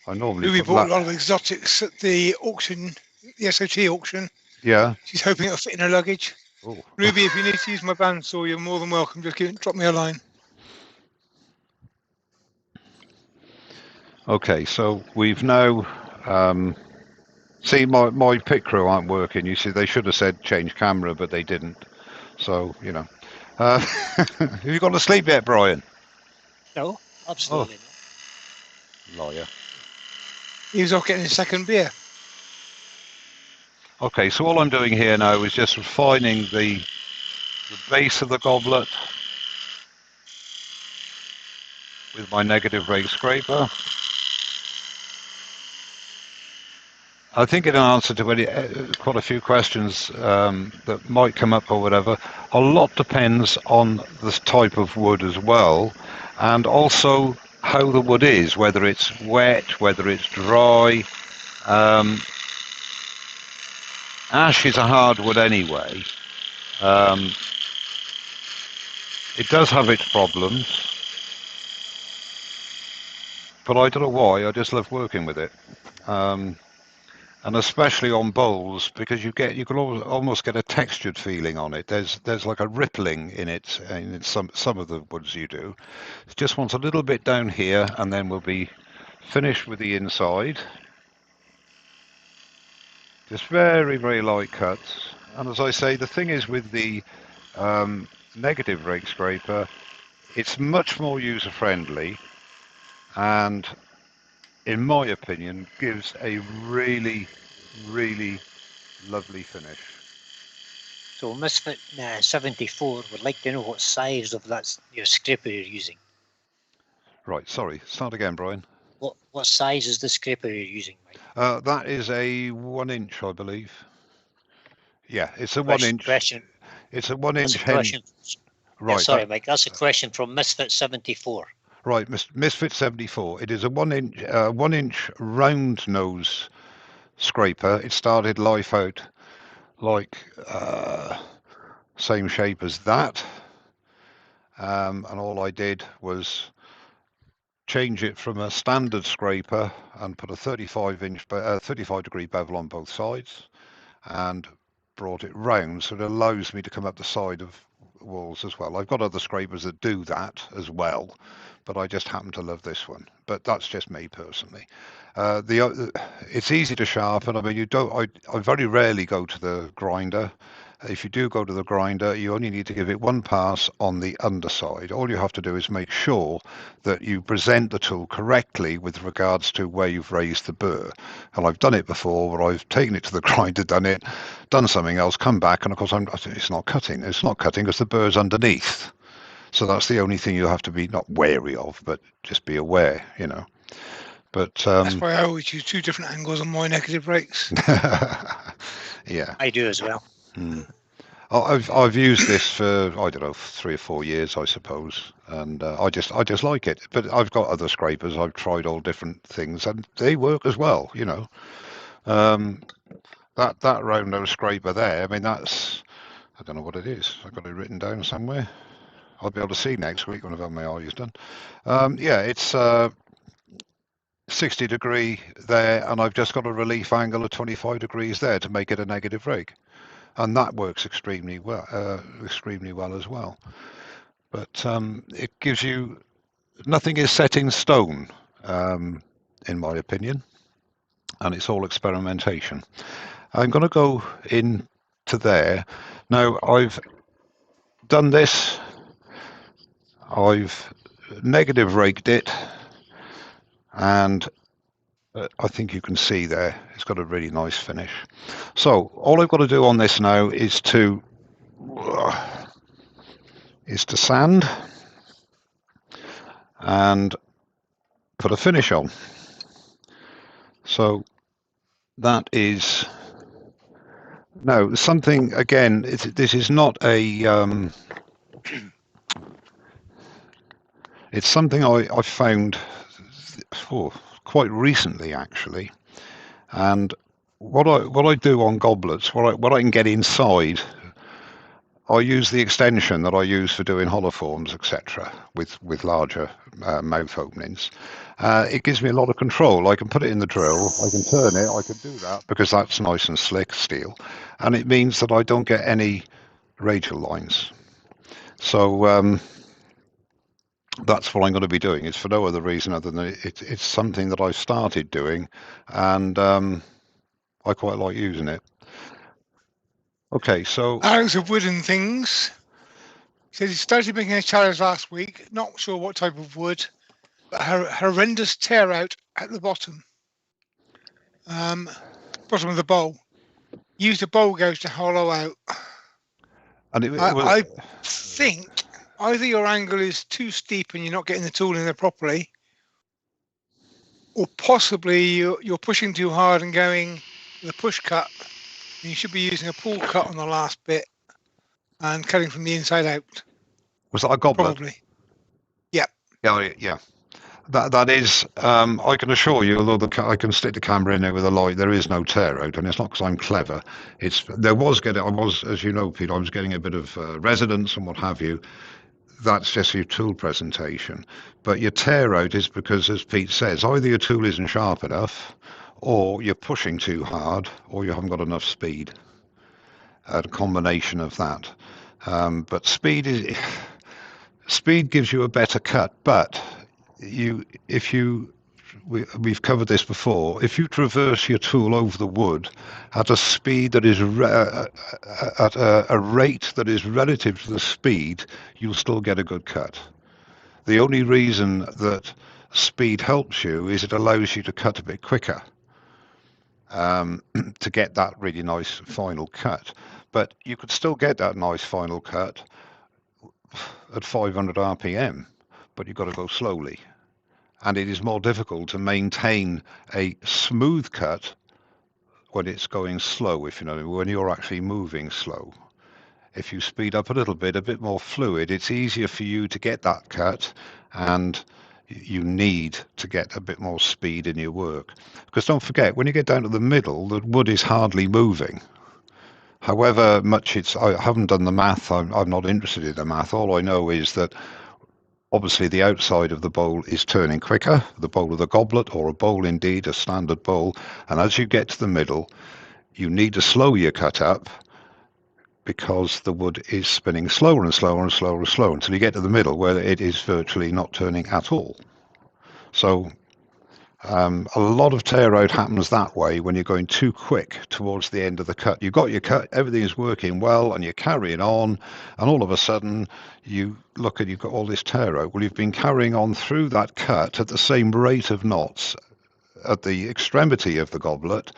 I normally Ruby bought a lot of exotics at the auction, the SOT auction. Yeah. She's hoping it'll fit in her luggage. Oh. Ruby, if you need to use my bandsaw, you're more than welcome. Just drop me a line. Okay, so we've now see my pit crew aren't working. You see, they should have said change camera, but they didn't. So have you gone to sleep yet, Brian? No, absolutely not. Liar. He was off getting his second beer. Okay, so all I'm doing here now is just refining the base of the goblet with my negative rake scraper. I think in answer to quite a few questions that might come up or whatever, a lot depends on the type of wood as well, and also how the wood is, whether it's wet, whether it's dry. Ash is a hardwood anyway. It does have its problems, but I don't know why. I just love working with it. And especially on bowls, because you can almost get a textured feeling on it. There's like a rippling in it, in some of the woods you do. It just wants a little bit down here, and then we'll be finished with the inside. Just very, very light cuts. And as I say, the thing is with the negative rake scraper, it's much more user-friendly, and in my opinion, gives a really, really lovely finish. So Misfit 74 would like to know what size of your scraper you're using. Right, sorry, start again, Brian. What size is the scraper you're using, Mike? That is a 1 inch, I believe. Yeah, it's a 1 inch. It's a 1 inch hen. Right. Yeah, sorry, Mike. That's a question from Misfit 74. Right, Misfit 74. It is a 1 inch round nose scraper. It started life out like same shape as that, and all I did was change it from a standard scraper and put a 35 degree bevel on both sides, and brought it round, so it allows me to come up the side of walls as well. I've got other scrapers that do that as well, but I just happen to love this one. But that's just me personally. It's easy to sharpen. I mean, you don't. I very rarely go to the grinder. If you do go to the grinder, you only need to give it one pass on the underside. All you have to do is make sure that you present the tool correctly with regards to where you've raised the burr. And I've done it before, where I've taken it to the grinder, done something else, come back, and of course it's not cutting. It's not cutting because the burr's underneath. So that's the only thing you have to be not wary of, but just be aware, you know. But that's why I always use 2 different angles on my negative rakes. Yeah, I do as well. I've used this for, I don't know, 3 or 4 years, I suppose, and I just like it. But I've got other scrapers. I've tried all different things, and they work as well, you know. That round nose scraper there, I mean, that's, I don't know what it is. I've got it written down somewhere. I'll be able to see next week when I've had my eyes done. Yeah, it's 60 degree there, and I've just got a relief angle of 25 degrees there to make it a negative rake, and that works extremely well as well. But it gives you, nothing is set in stone, in my opinion, and it's all experimentation. I'm going to go into there now. I've done this. I've negative raked it, and I think you can see there it's got a really nice finish. So all I've got to do on this now is to sand and put a finish on. So that is now something, again, this is not a it's something I found quite recently, actually. And what I do on goblets, what I can get inside, I use the extension that I use for doing hollow forms, etc., with larger mouth openings. It gives me a lot of control. I can put it in the drill, I can turn it, I can do that because that's nice and slick steel, and it means that I don't get any radial lines. So that's what I'm going to be doing. It's for no other reason other than it's something that I started doing, and I quite like using it. Okay, so Alex of Wood and Things says he started making a chalice last week. Not sure what type of wood, but horrendous tear out at the bottom. Bottom of the bowl. Use the bowl gouge to hollow out. And I think either your angle is too steep and you're not getting the tool in there properly, or possibly you're pushing too hard and going with a push cut. And you should be using a pull cut on the last bit and cutting from the inside out. Was that a goblet? Probably. Yeah. Yeah. That is. I can assure you, although I can stick the camera in there with a light, there is no tear out, and it's not because I'm clever. I was, as you know, Pete, I was getting a bit of resonance and what have you. That's just your tool presentation. But your tear out is because, as Pete says, either your tool isn't sharp enough, or you're pushing too hard, or you haven't got enough speed. A combination of that. But speed gives you a better cut. But we've covered this before. If you traverse your tool over the wood at a speed that is at a rate that is relative to the speed, you'll still get a good cut. The only reason that speed helps you is it allows you to cut a bit quicker, to get that really nice final cut. But you could still get that nice final cut at 500 RPM, but you've got to go slowly. And it is more difficult to maintain a smooth cut when it's going slow, if you know, when you're actually moving slow. If you speed up a bit more fluid, it's easier for you to get that cut, and you need to get a bit more speed in your work. Because don't forget, when you get down to the middle, the wood is hardly moving. However much I haven't done the math. I'm not interested in the math. All I know is that obviously the outside of the bowl is turning quicker, the bowl of the goblet, or a bowl indeed, a standard bowl. And as you get to the middle, you need to slow your cut up because the wood is spinning slower and slower and slower and slower until you get to the middle where it is virtually not turning at all. So a lot of tear out happens that way when you're going too quick towards the end of the cut. You've got your cut, everything is working well, and you're carrying on, and all of a sudden you look and you've got all this tear out. Well, you've been carrying on through that cut at the same rate of knots at the extremity of the goblet,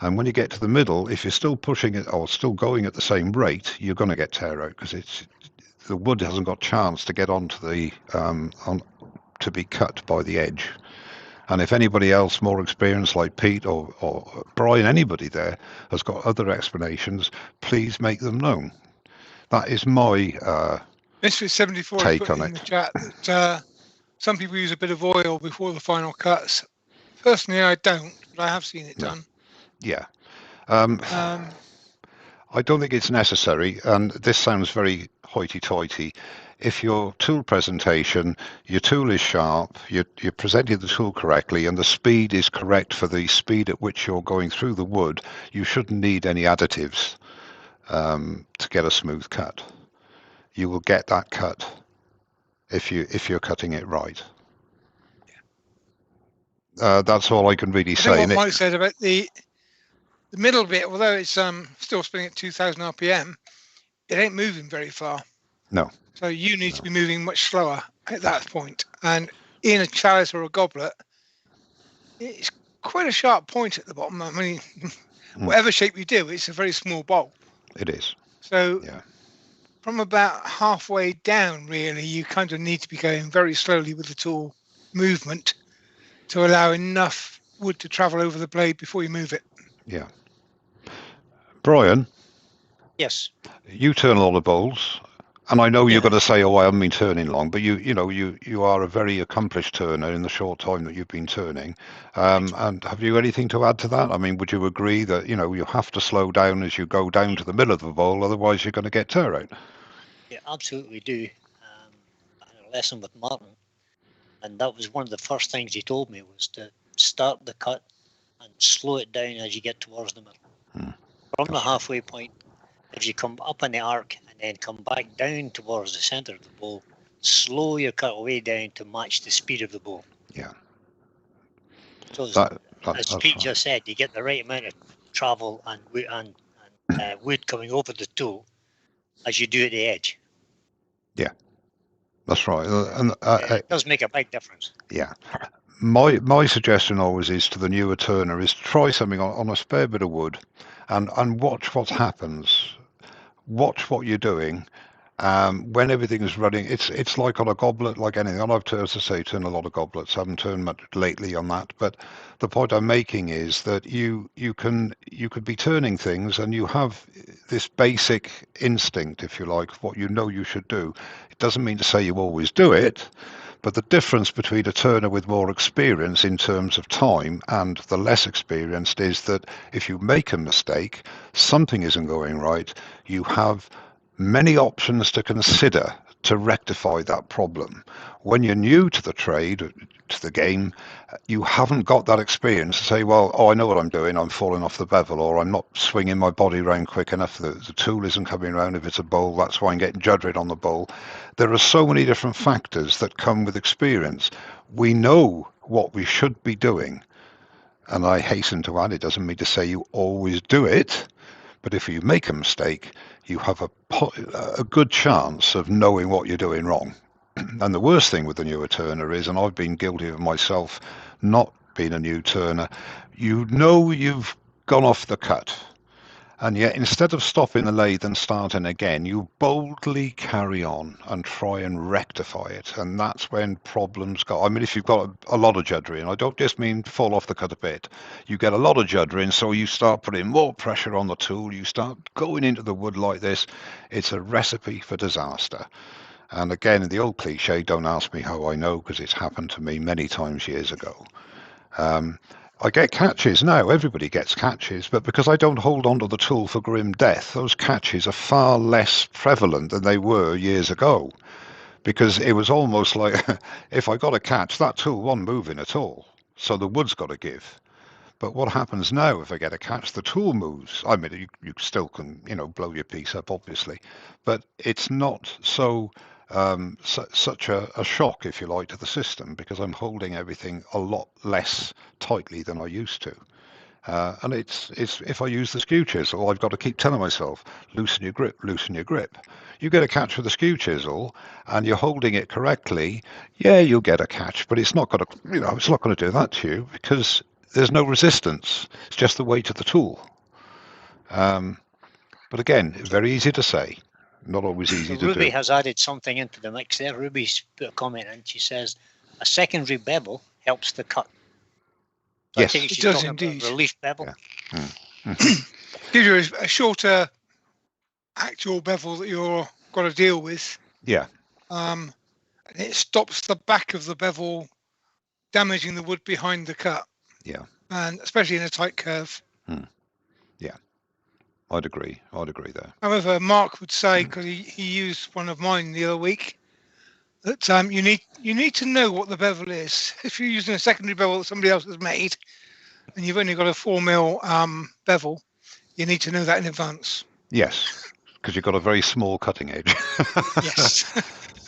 and when you get to the middle, if you're still pushing it or still going at the same rate, you're going to get tear out because the wood hasn't got a chance to get onto the to be cut by the edge. And if anybody else more experienced like Pete or Brian, anybody there has got other explanations, please make them known. That is my Misfit 74 take put on in it. the chat that some people use a bit of oil before the final cuts. Personally, I don't, but I have seen it done. Yeah. I don't think it's necessary, and this sounds very hoity-toity. If your tool presentation, your tool is sharp, you're presenting the tool correctly, and the speed is correct for the speed at which you're going through the wood, you shouldn't need any additives to get a smooth cut. You will get that cut if you're cutting it right. That's all I can really say. I think what Mike said about the middle bit, although it's still spinning at 2,000 RPM, it ain't moving very far. No. So you need to be moving much slower at that point. And in a chalice or a goblet, it's quite a sharp point at the bottom. I mean, whatever shape you do, it's a very small bowl. It is. So from about halfway down, really, you kind of need to be going very slowly with the tool movement to allow enough wood to travel over the blade before you move it. Yeah. Brian? Yes. You turn a lot of bowls, and I know you're going to say, oh, I haven't been turning long, but you are a very accomplished turner in the short time that you've been turning. And have you anything to add to that? I mean, would you agree that, you have to slow down as you go down to the middle of the bowl, otherwise you're going to get tear out? Yeah, absolutely do. I had a lesson with Martin, and that was one of the first things he told me was to start the cut and slow it down as you get towards the middle. From the halfway point, if you come up in the arc and then come back down towards the center of the bowl, slow your cut way down to match the speed of the bowl. Yeah. So as Pete just said, you get the right amount of travel and wood coming over the tool as you do at the edge. Yeah, that's right. And it does make a big difference. Yeah. My suggestion always is to the newer turner is to try something on a spare bit of wood and watch what happens. Watch what you're doing. When everything is running, it's like on a goblet, like anything. And I've, as I say, turned a lot of goblets. I haven't turned much lately on that. But the point I'm making is that you could be turning things and you have this basic instinct, if you like, of what you know you should do. It doesn't mean to say you always do it. But the difference between a turner with more experience in terms of time and the less experienced is that if you make a mistake, something isn't going right, you have many options to consider to rectify that problem. When you're new to the trade, to the game, you haven't got that experience to say, well, I know what I'm doing, I'm falling off the bevel, or I'm not swinging my body around quick enough, the tool isn't coming around if it's a bowl, that's why I'm getting judgered on the bowl. There are so many different factors that come with experience. We know what we should be doing, and I hasten to add, it doesn't mean to say you always do it, but if you make a mistake, you have a good chance of knowing what you're doing wrong. And the worst thing with the newer turner is, and I've been guilty of myself not being a new turner, you know you've gone off the cut. And yet, instead of stopping the lathe and starting again, you boldly carry on and try and rectify it. And that's when problems go. I mean, if you've got a lot of juddering, I don't just mean fall off the cut a bit. You get a lot of juddering, so you start putting more pressure on the tool. You start going into the wood like this. It's a recipe for disaster. And again, the old cliche, don't ask me how I know, because it's happened to me many times years ago. I get catches now. Everybody gets catches, but because I don't hold onto the tool for grim death, those catches are far less prevalent than they were years ago. Because it was almost like if I got a catch, that tool wasn't moving at all. So the wood's got to give. But what happens now if I get a catch? The tool moves. I mean, you still can, blow your piece up, obviously, but it's not such a shock, if you like, to the system because I'm holding everything a lot less tightly than I used to. And it's if I use the skew chisel, I've got to keep telling myself, loosen your grip, loosen your grip. You get a catch with a skew chisel and you're holding it correctly, yeah, you'll get a catch, but it's not going to, it's not going to do that to you because there's no resistance. It's just the weight of the tool. But again, very easy to say, not always easy to do. Ruby has added something into the mix there. Ruby's put a comment in. She says a secondary bevel helps the cut. So yes, it does indeed. Relief bevel. Yeah. Gives you a shorter actual bevel that you're got to deal with. Yeah. And it stops the back of the bevel damaging the wood behind the cut. Yeah. And especially in a tight curve. Yeah. I'd agree there. However, Mark would say, because he used one of mine the other week, that you need to know what the bevel is. If you're using a secondary bevel that somebody else has made, and you've only got a 4mm bevel, you need to know that in advance. Yes, because you've got a very small cutting edge. Yes.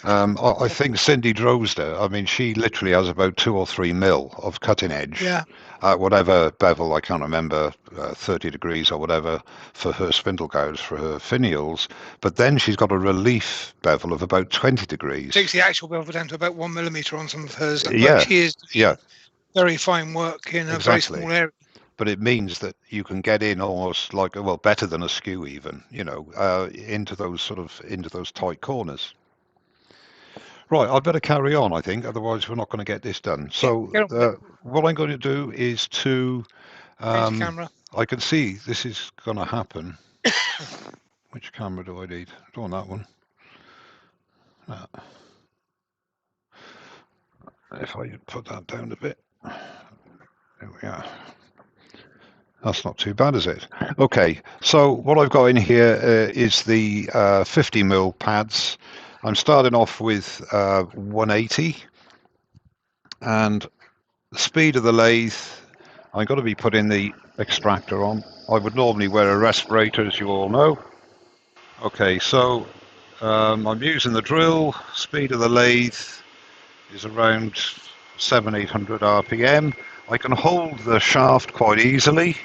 I think Cindy Drozder, I mean, she literally has about 2 or 3 mil of cutting edge. Yeah. Whatever bevel, I can't remember, 30 degrees or whatever for her spindle gouge, for her finials. But then she's got a relief bevel of about 20 degrees. Takes the actual bevel down to about 1mm on some of hers. But yeah. She is very fine work in a very small area. But it means that you can get in almost like, well, better than a skew even, into those tight corners. Right, I better carry on, I think, otherwise we're not going to get this done. So what I'm going to do is to... camera. I can see this is going to happen. Which camera do I need? I don't want that one. No. If I put that down a bit. There we are. That's not too bad, is it? Okay, so what I've got in here is the 50mm pads. I'm starting off with 180, and the speed of the lathe, I've got to be putting the extractor on. I would normally wear a respirator, as you all know. Okay, so I'm using the drill. Speed of the lathe is around 700-800 RPM. I can hold the shaft quite easily.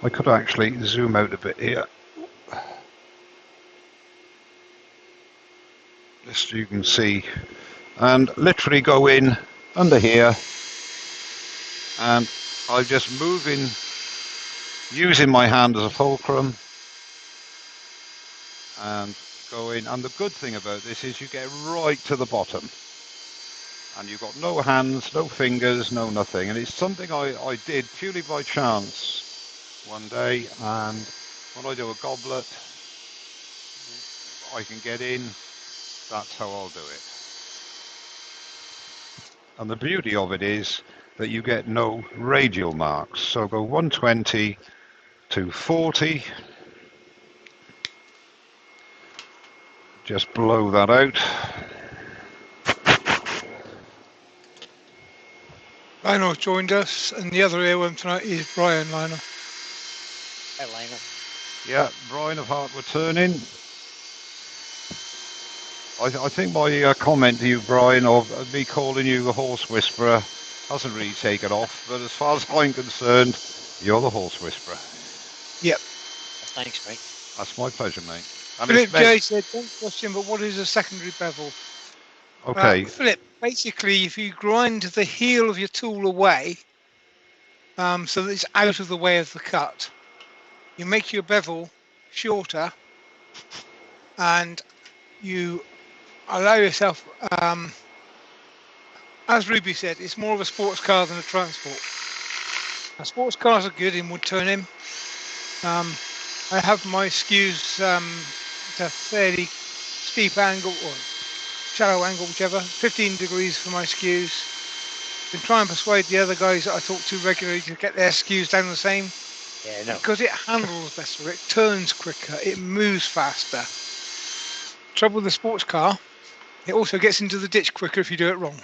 I could actually zoom out a bit here. Just so you can see. And literally go in under here. And I'm just moving, using my hand as a fulcrum. And go in. And the good thing about this is you get right to the bottom. And you've got no hands, no fingers, no nothing. And it's something I did purely by chance one day. And when I do a goblet, I can get in. That's how I'll do it. And the beauty of it is that you get no radial marks. So go 120 to 40. Just blow that out. Lionel joined us, and the other earworm tonight is Brian. Lionel. Hi, Lionel. Yeah, Brian of Heartwood Turning. I think my comment to you, Brian, of me calling you the horse whisperer hasn't really taken off, but as far as I'm concerned, you're the horse whisperer. Yep. Thanks, mate. That's my pleasure, mate. And Philip J said, don't question, but what is a secondary bevel? Okay. Philip, basically, if you grind the heel of your tool away, so that it's out of the way of the cut, you make your bevel shorter, and you allow yourself, as Ruby said, it's more of a sports car than a transport. Now, sports cars are good in wood turning. I have my skews at a fairly steep angle or shallow angle, whichever, 15 degrees for my skews. been trying to persuade the other guys that I talk to regularly to get their skews down the same. Yeah, no. Because it handles better, it turns quicker, it moves faster. Trouble with the sports car, it also gets into the ditch quicker if you do it wrong.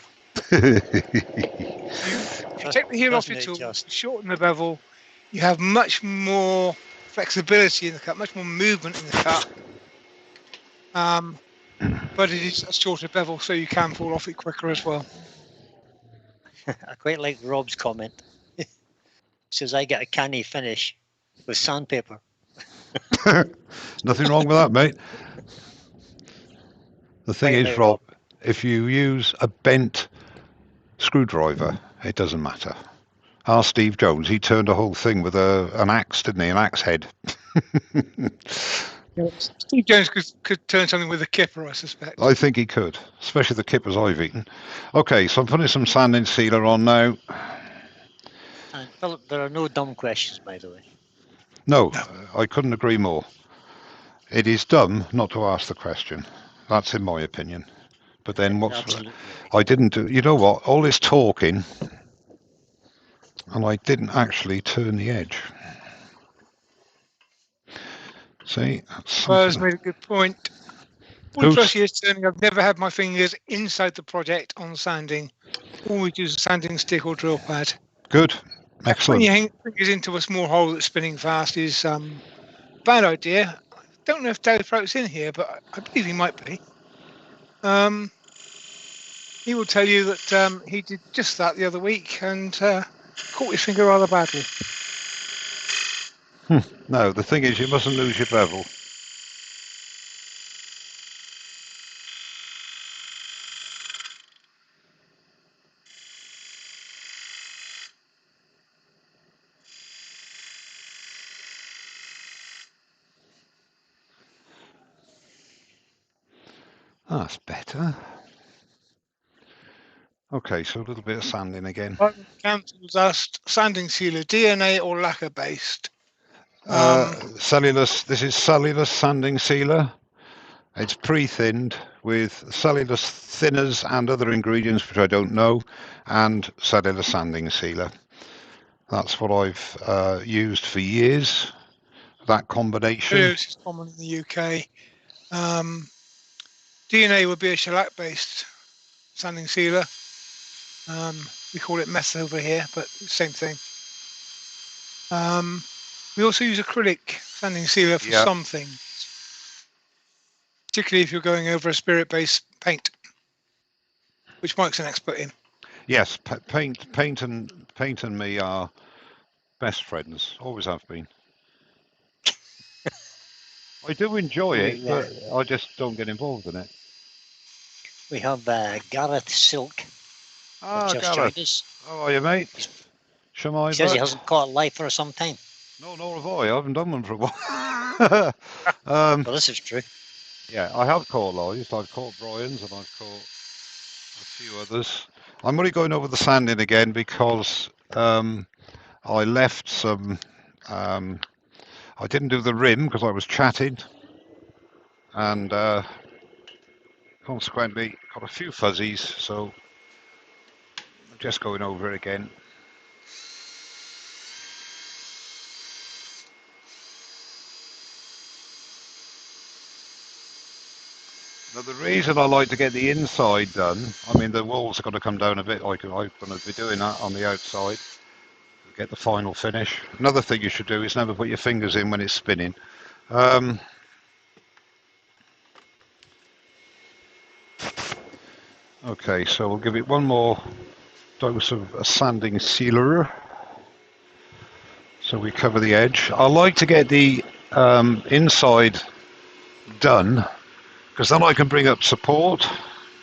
If you take the heel off your tool, shorten the bevel, you have much more flexibility in the cut, much more movement in the cut. But it is a shorter bevel, so you can fall off it quicker as well. I quite like Rob's comment. He says, I get a canny finish with sandpaper. Nothing wrong with that, mate. The thing Right, is, Rob, if you use a bent screwdriver, it doesn't matter. Our Steve Jones, he turned the whole thing with an axe, didn't he? An axe head. Steve Jones could turn something with a kipper, I suspect. I think he could, especially the kippers I've eaten. Okay, so I'm putting some sanding sealer on now. And Philip, there are no dumb questions, by the way. No, I couldn't agree more. It is dumb not to ask the question. That's in my opinion. But then I didn't do, you know what, all this talking, and I didn't actually turn the edge. See? Buzz made a good point. 40+ years turning, I've never had my fingers inside the project on sanding. Always use a sanding stick or drill pad. Good. Excellent. When you hang fingers into a small hole that's spinning fast is a bad idea. I don't know if Dave Prout's in here, but I believe he might be. He will tell you that he did just that the other week and caught his finger rather badly. No, the thing is, you mustn't lose your bevel. That's better. Okay, so a little bit of sanding again. Council was asked, sanding sealer, DNA or lacquer based? Cellulose. This is cellulose sanding sealer. It's pre-thinned with cellulose thinners and other ingredients which I don't know, and cellulose sanding sealer. That's what I've used for years. That combination. This is common in the UK. DNA would be a shellac-based sanding sealer. We call it meth over here, but same thing. We also use acrylic sanding sealer for some things, particularly if you're going over a spirit-based paint, which Mike's an expert in. Yes, paint and me are best friends. Always have been. I do enjoy it, but I just don't get involved in it. We have Gareth Silk. Gareth. How are you, mate? He says he hasn't caught a live for some time. No, nor have I. I haven't done one for a while. Well, this is true. Yeah, I have caught lives. I've caught Brian's and I've caught a few others. I'm only going over the sanding again because I left some... I didn't do the rim because I was chatting, and consequently got a few fuzzies, so I'm just going over it again. Now the reason I like to get the inside done, I mean the walls are going to come down a bit, I'm going to be doing that on the outside. Get the final finish. Another thing you should do is never put your fingers in when it's spinning. Okay, so we'll give it one more dose of a sanding sealer. So we cover the edge. I like to get the inside done because then I can bring up support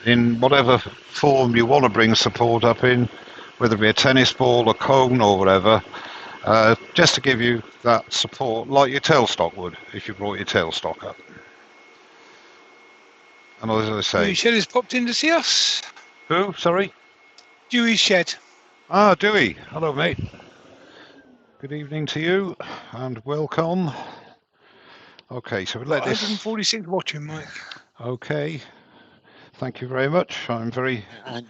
in whatever form you want to bring support up in, whether it be a tennis ball, a cone or whatever, just to give you that support like your tailstock would if you brought your tailstock up. And as I say... Dewey Shed has popped in to see us. Who? Sorry? Dewey Shed. Ah, Dewey. Hello, mate. Good evening to you and welcome. Okay, so let this... 146 watching, Mike. Okay. Thank you very much. I'm very... And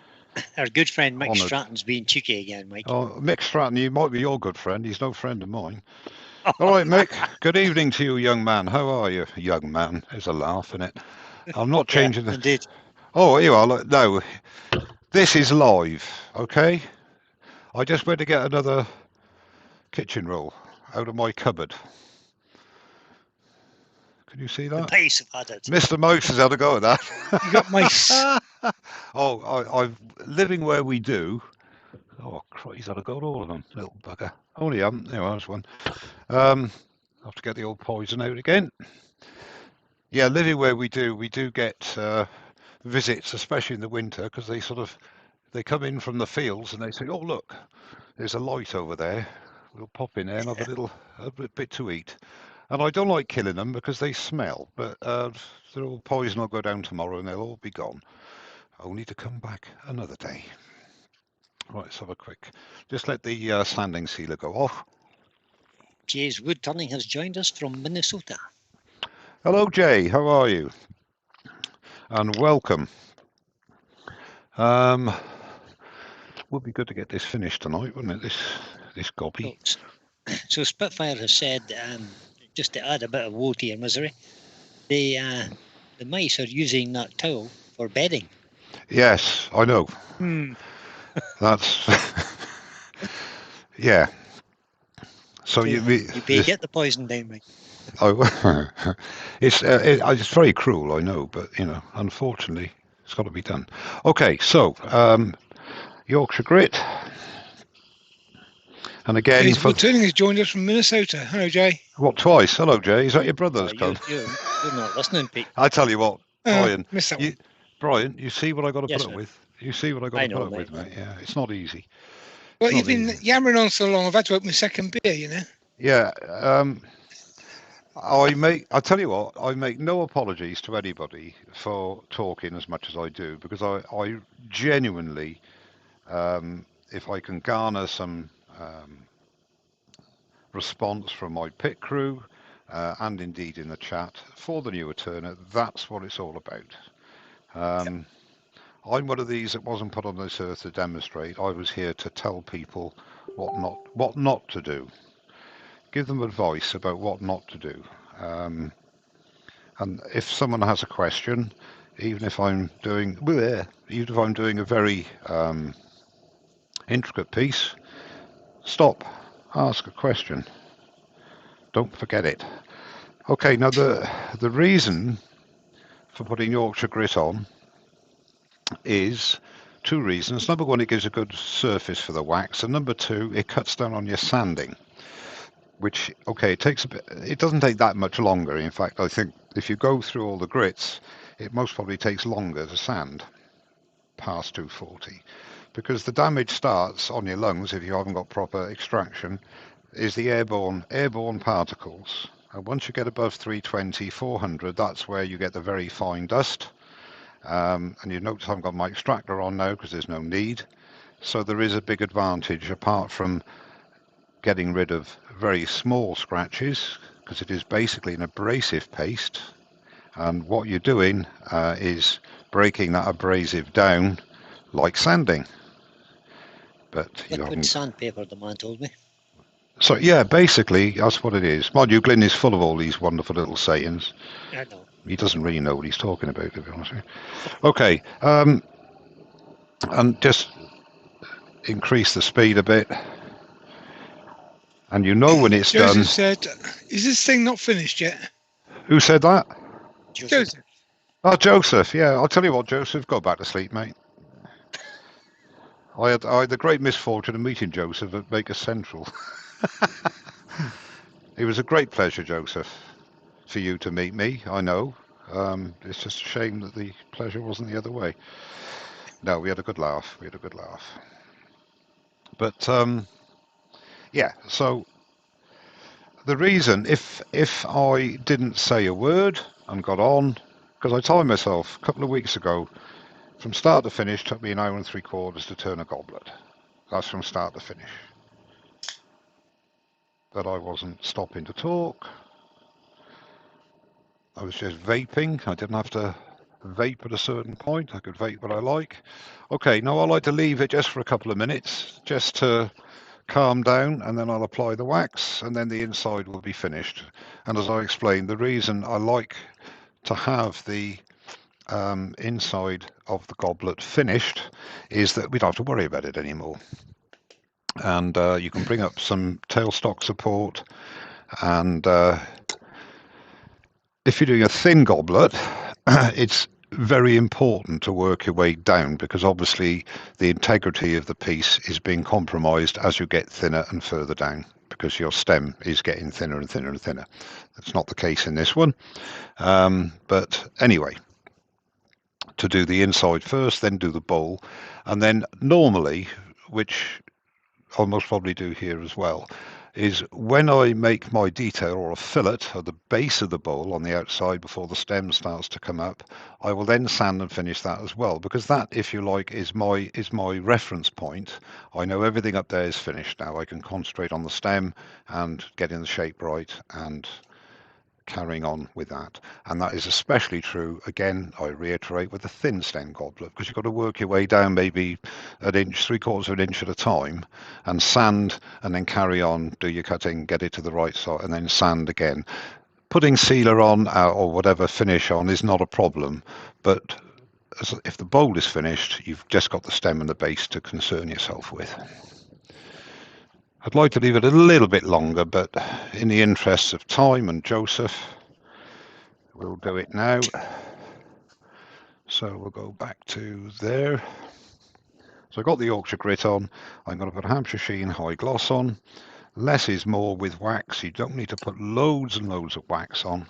Our good friend Mick Honoured. Stratton's being cheeky again, Mike. Oh, Mick Stratton, he might be your good friend. He's no friend of mine. All right, Mick. Good evening to you, young man. How are you, young man? There's a laugh in it. I'm not changing Yeah, the. indeed. Oh, here you are. Look, no, this is live. Okay. I just went to get another kitchen roll out of my cupboard. Can you see The that? mice have had it. Mr. Mouse has had a go at that. You got mice. I'm living where we do. Oh, Christ, he's had a go at all of them, little bugger. Only there's one. I'll have to get the old poison out again. Yeah, living where we do get visits, especially in the winter, because they come in from the fields and they say, "Oh, look, there's a light over there. We'll pop in there and have a bit to eat." And I don't like killing them because they smell, but the old poison will go down tomorrow and they'll all be gone, only to come back another day. Right, let's have a quick. Just let the standing sealer go off. Jay's Wood Turning has joined us from Minnesota. Hello, Jay. How are you? And welcome. Would be good to get this finished tonight, wouldn't it? This gobby. So Spitfire has said, just to add a bit of woe to your misery, the mice are using that towel for bedding. Yes, I know. That's yeah. So you get the poison down, Mike. Oh, it's very cruel, I know, but unfortunately, it's got to be done. Okay, so Yorkshire Grit, and again, Jay's Wood Turning has joined us from Minnesota. Hello, Jay. What, twice? Hello, Jay. Is that your brother that's come? You're not listening, Pete. I tell you what, Brian. Missed that one. Brian, you see what I got to Yes, put up mate. with. You see what I got to put up mate, with, mate. Yeah, it's not easy. Well, you've been yammering on so long. I've had to open my second beer. Yeah. I tell you what, I make no apologies to anybody for talking as much as I do, because I genuinely, if I can garner some response from my pit crew and indeed in the chat for the newer turner, that's what it's all about. I'm one of these that wasn't put on this earth to demonstrate. I was here to tell people what not to do. Give them advice about what not to do. And if someone has a question, even if I'm doing a very intricate piece, stop, ask a question. Don't forget it. Okay, now the reason for putting Yorkshire Grit on is two reasons. Number one, it gives a good surface for the wax, and number two, it cuts down on your sanding, which, okay, it doesn't take that much longer. In fact, I think if you go through all the grits, it most probably takes longer to sand past 240, because the damage starts on your lungs if you haven't got proper extraction, is the airborne particles. And once you get above 320, 400, that's where you get the very fine dust. And you notice I haven't got my extractor on now because there's no need. So there is a big advantage, apart from getting rid of very small scratches, because it is basically an abrasive paste. And what you're doing is breaking that abrasive down like sanding. But you Liquid haven't. sandpaper, the man told me. So yeah, basically that's what it is. Mind you, Glyn is full of all these wonderful little sayings. I know. He doesn't really know what he's talking about, to be honest with you. Okay, and just increase the speed a bit. And when it's Joseph done. said, "Is this thing not finished yet?" Who said that? Joseph. Oh, Joseph. Yeah, I'll tell you what, Joseph, go back to sleep, mate. I had the great misfortune of meeting Joseph at Baker Central. It was a great pleasure, Joseph, for you to meet me. I know. It's just a shame that the pleasure wasn't the other way. No, we had a good laugh. But yeah, so the reason, if I didn't say a word and got on, because I told myself a couple of weeks ago, from start to finish, took me an hour and 3/4 to turn a goblet. That's from start to finish. But I wasn't stopping to talk. I was just vaping. I didn't have to vape at a certain point. I could vape what I like. Okay, now I like to leave it just for a couple of minutes, just to calm down, and then I'll apply the wax, and then the inside will be finished. And as I explained, the reason I like to have the inside of the goblet finished is that we don't have to worry about it anymore. And you can bring up some tailstock support, and if you're doing a thin goblet, it's very important to work your way down, because obviously the integrity of the piece is being compromised as you get thinner and further down, because your stem is getting thinner and thinner and thinner. That's not the case in this one. But anyway, to do the inside first, then do the bowl, and then normally, which I'll most probably do here as well, is when I make my detail or a fillet at the base of the bowl on the outside before the stem starts to come up, I will then sand and finish that as well, because that, if you like, is my reference point. I know everything up there is finished now. I can concentrate on the stem and getting the shape right and carrying on with that. And that is especially true, again, I reiterate, with a thin stem goblet, because you've got to work your way down maybe an inch, 3/4 of an inch at a time, and sand, and then carry on, do your cutting, get it to the right side, and then sand again. Putting sealer on or whatever finish on is not a problem, but if the bowl is finished, you've just got the stem and the base to concern yourself with. I'd like to leave it a little bit longer, but in the interests of time and Joseph, we'll do it now. So we'll go back to there. So I got the Yorkshire grit on. I'm going to put Hampshire Sheen high gloss on. Less is more with wax. You don't need to put loads and loads of wax on.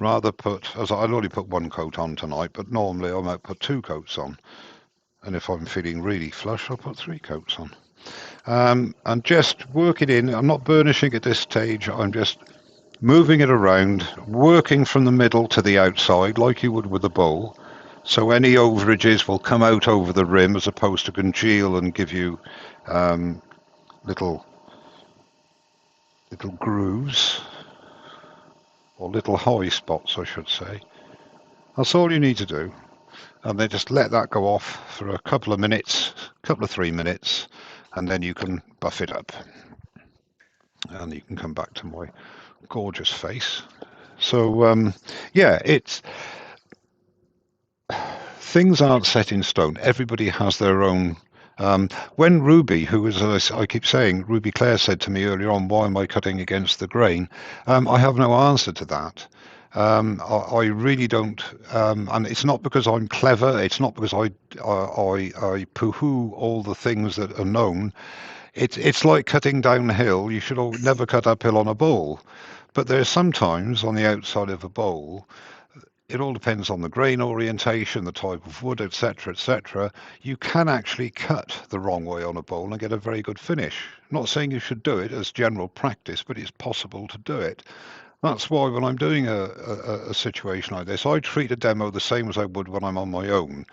Rather put, as I'll only put one coat on tonight, but normally I might put 2 coats on. And if I'm feeling really flush, I'll put 3 coats on. And just work it in. I'm not burnishing at this stage. I'm just moving it around, working from the middle to the outside like you would with a bowl. So any overages will come out over the rim as opposed to congeal and give you little grooves, or little high spots, I should say. That's all you need to do. And then just let that go off for a couple of minutes, 3 minutes, and then you can buff it up. And you can come back to my gorgeous face. So yeah, it's things aren't set in stone. Everybody has their own. When Ruby, who was, I keep saying, Ruby Clare said to me earlier on, why am I cutting against the grain? I have no answer to that. I really don't, and it's not because I'm clever. It's not because I poo-hoo all the things that are known. It's like cutting downhill. You should never cut uphill on a bowl. But there's sometimes on the outside of a bowl, it all depends on the grain orientation, the type of wood, etc., etc. You can actually cut the wrong way on a bowl and get a very good finish. I'm not saying you should do it as general practice, but it's possible to do it. That's why when I'm doing a situation like this, I treat a demo the same as I would when I'm on my own.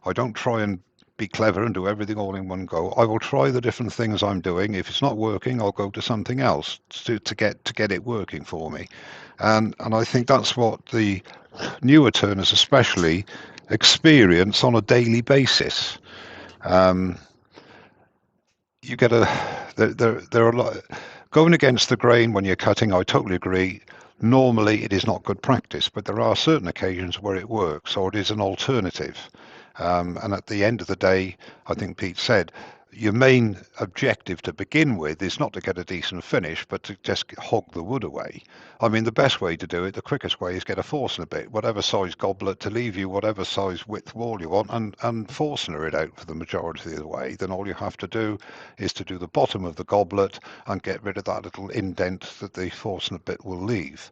I don't try and be clever and do everything all in one go. I will try the different things I'm doing. If it's not working, I'll go to something else to get it working for me. And I think that's what the newer turners especially experience on a daily basis. You get there are a lot going against the grain when you're cutting. I totally agree. Normally it is not good practice, but there are certain occasions where it works, or it is an alternative. And at the end of the day, I think Pete said, your main objective to begin with is not to get a decent finish, but to just hog the wood away. I mean, the best way to do it, the quickest way, is get a Forstner bit, whatever size goblet, to leave you whatever size width wall you want, and Forstner it out for the majority of the way. Then all you have to do is to do the bottom of the goblet and get rid of that little indent that the Forstner bit will leave.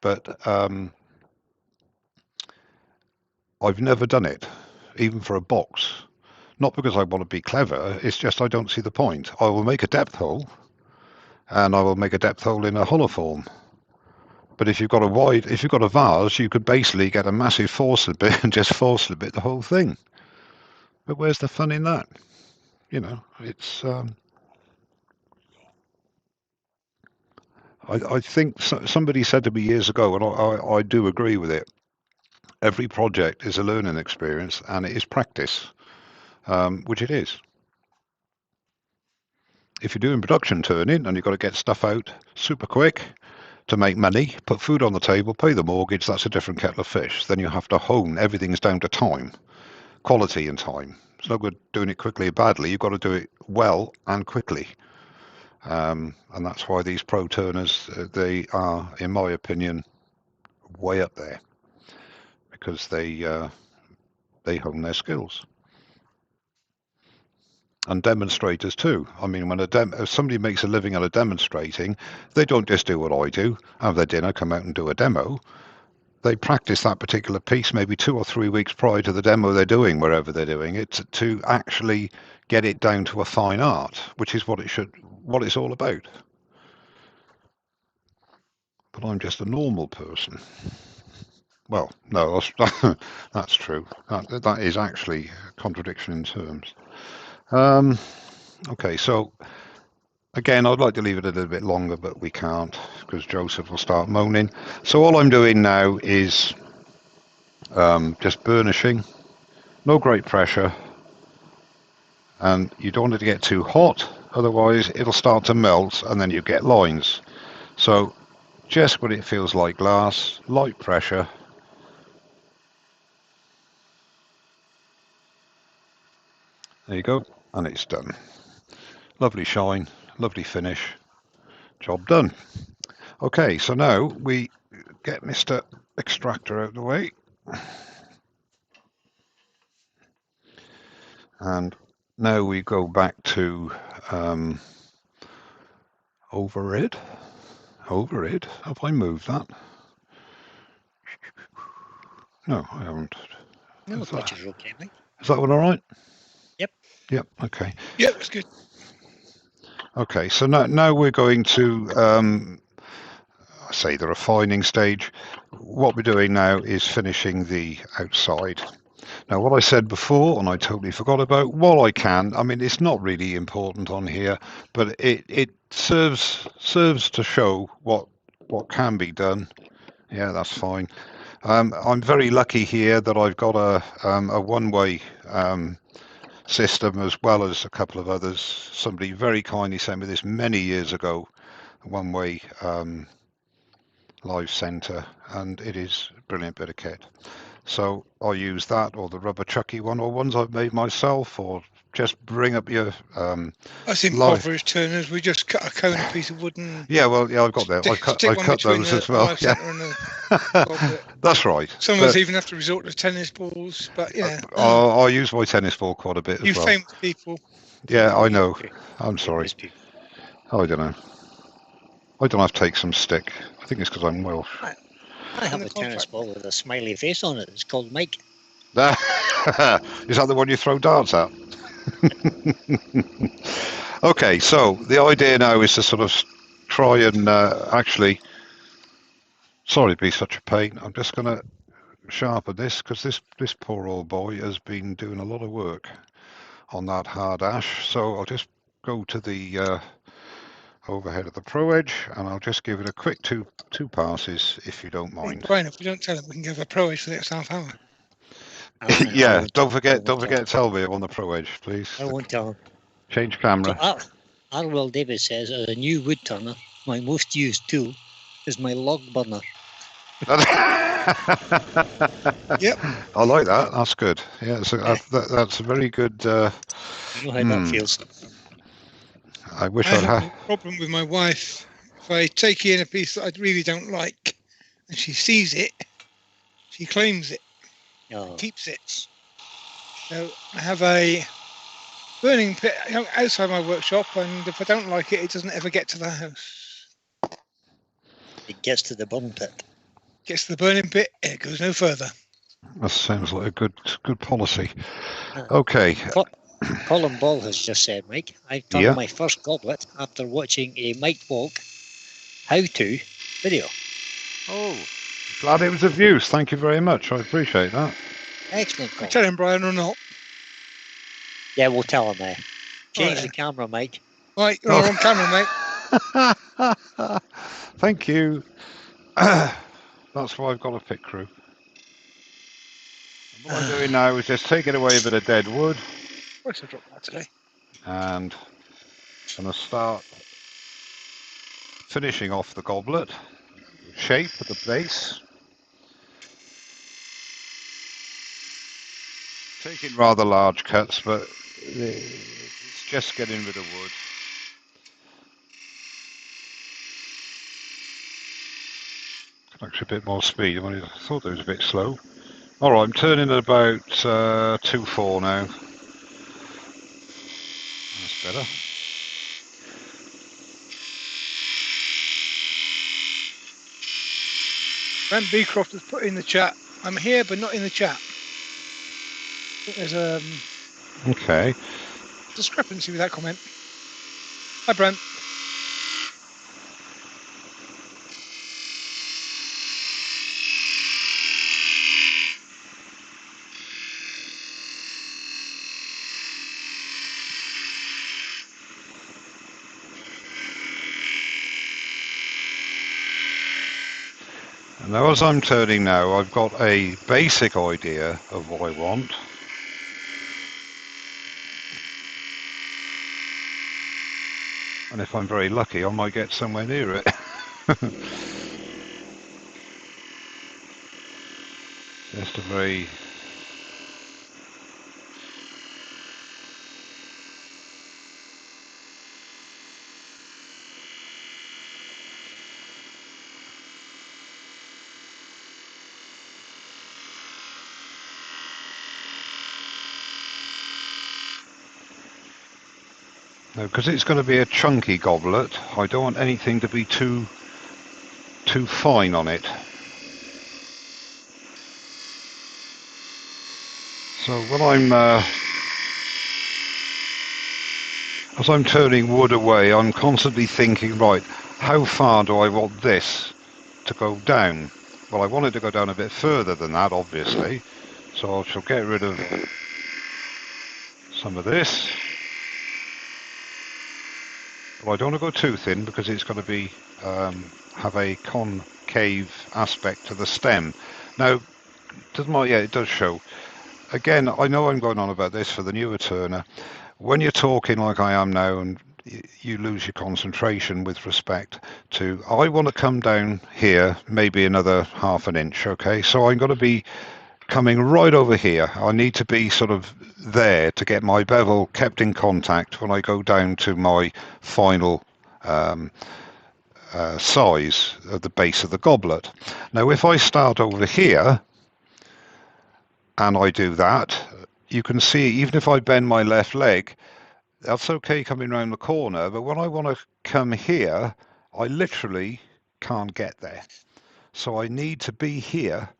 But I've never done it, even for a box. Not because I want to be clever, it's just I don't see the point. I will make a depth hole, and I will make a depth hole in a hollow form. But if you've got a vase, you could basically get a massive Forstner bit and just Forstner bit the whole thing. But where's the fun in that? You know, it's. I think somebody said to me years ago, and I do agree with it. Every project is a learning experience, and it is practice, which it is. If you're doing production turning and you've got to get stuff out super quick to make money, put food on the table, pay the mortgage, that's a different kettle of fish. Then you have to hone. Everything's down to time, quality and time. It's no good doing it quickly or badly. You've got to do it well and quickly. And that's why these pro turners, they are, in my opinion, way up there, because they hone their skills. And demonstrators too. I mean, when if somebody makes a living out of demonstrating, they don't just do what I do, have their dinner, come out and do a demo. They practice that particular piece maybe 2 or 3 weeks prior to the demo they're doing, wherever they're doing it, to actually get it down to a fine art, which is what it's all about. But I'm just a normal person. Well, no, that's true. That is actually a contradiction in terms. Okay, so again, I'd like to leave it a little bit longer, but we can't because Joseph will start moaning. So all I'm doing now is just burnishing, no great pressure, and you don't want it to get too hot, otherwise it'll start to melt and then you get lines. So just when it feels like glass, light pressure. There you go, and it's done. Lovely shine, lovely finish, job done. Okay, so now we get Mr. Extractor out of the way. And now we go back to overrid. Overrid. Have I moved that? No, I haven't. No, the picture's okay, mate. Is that one all right? Yep. Yep. Okay. Yep, it's good. Okay, so now we're going to say the refining stage. What we're doing now is finishing the outside. Now, what I said before, and I totally forgot about, while I can, I mean, it's not really important on here, but it serves to show what can be done. Yeah, that's fine. I'm very lucky here that I've got a one-way system as well as a couple of others. Somebody very kindly sent me this many years ago, a one-way live center, and it is a brilliant bit of kit. So I use that, or the rubber chucky one, or ones I've made myself, or just bring up your That's impoverished turners. We just cut a cone, a piece of wood, and yeah, well, yeah, I've got that. I've cut those as well. Yeah. That's right. Some of us even have to resort to tennis balls, but yeah. I use my tennis ball quite a bit as you well. famous people. Yeah, I know. I'm sorry. I don't know. I don't have to take some stick. I think it's because I'm Welsh. I have a tennis ball with a smiley face on it. It's called Mike. Is that the one you throw darts at? Okay, so the idea now is to sort of try and actually... Sorry to be such a pain. I'm just going to sharpen this because this poor old boy has been doing a lot of work on that hard ash. So I'll just go to the overhead of the Pro Edge and I'll just give it a quick two passes if you don't mind. Brian, if we don't tell him, we can give a Pro Edge for the next half hour. Yeah, don't forget to tell me I'm on the Pro Edge, please. I won't tell him. Change camera. So Arwell David says, as a new wood turner, my most used tool is my log burner. Yep. I like that. That's good. Yeah, that's a very good. You know how that feels. I wish I I'd have had. a problem with my wife. If I take in a piece that I really don't like, and she sees it, she claims it, keeps it. So I have a burning pit outside my workshop, and if I don't like it, it doesn't ever get to the house. It gets to the burn pit. Gets to the burning pit, it goes no further. That sounds like a good policy. Okay. Colin Ball has just said, Mike, I've turned my first goblet after watching a Mike Walk how-to video. Oh, glad it was of use. Thank you very much. I appreciate that. Excellent, Colin. Tell him, Brian, or not? Yeah, we'll tell him there. Change the camera, Mike. Right, you're on camera, mate. Thank you. That's why I've got a pit crew. What I'm doing now is just taking away a bit of dead wood. Where's the drop that today? And I'm going to start finishing off the goblet shape at the base. Taking rather large cuts, but it's just getting rid of wood. Actually a bit more speed. I thought it was a bit slow. Alright, I'm turning at about 2.4 now. That's better. Brent Beecroft has put in the chat, I'm here but not in the chat. I think there's a Okay. discrepancy with that comment. Hi Brent. And now as I'm turning now, I've got a basic idea of what I want. And if I'm very lucky, I might get somewhere near it. Just a very... No, because it's going to be a chunky goblet, I don't want anything to be too fine on it. So when as I'm turning wood away, I'm constantly thinking, right, how far do I want this to go down? Well, I want it to go down a bit further than that, obviously. So I shall get rid of some of this. But I don't want to go too thin because it's going to be have a concave aspect to the stem. Now, it does show. Again, I know I'm going on about this for the newer turner. When you're talking like I am now and you lose your concentration with respect to, I want to come down here maybe another ½ an inch, okay? So I'm going to be coming right over here. I need to be sort of there to get my bevel kept in contact when I go down to my final size at the base of the goblet. Now if I start over here and I do that, you can see even if I bend my left leg, that's okay coming around the corner, but when I want to come here, I literally can't get there. So I need to be here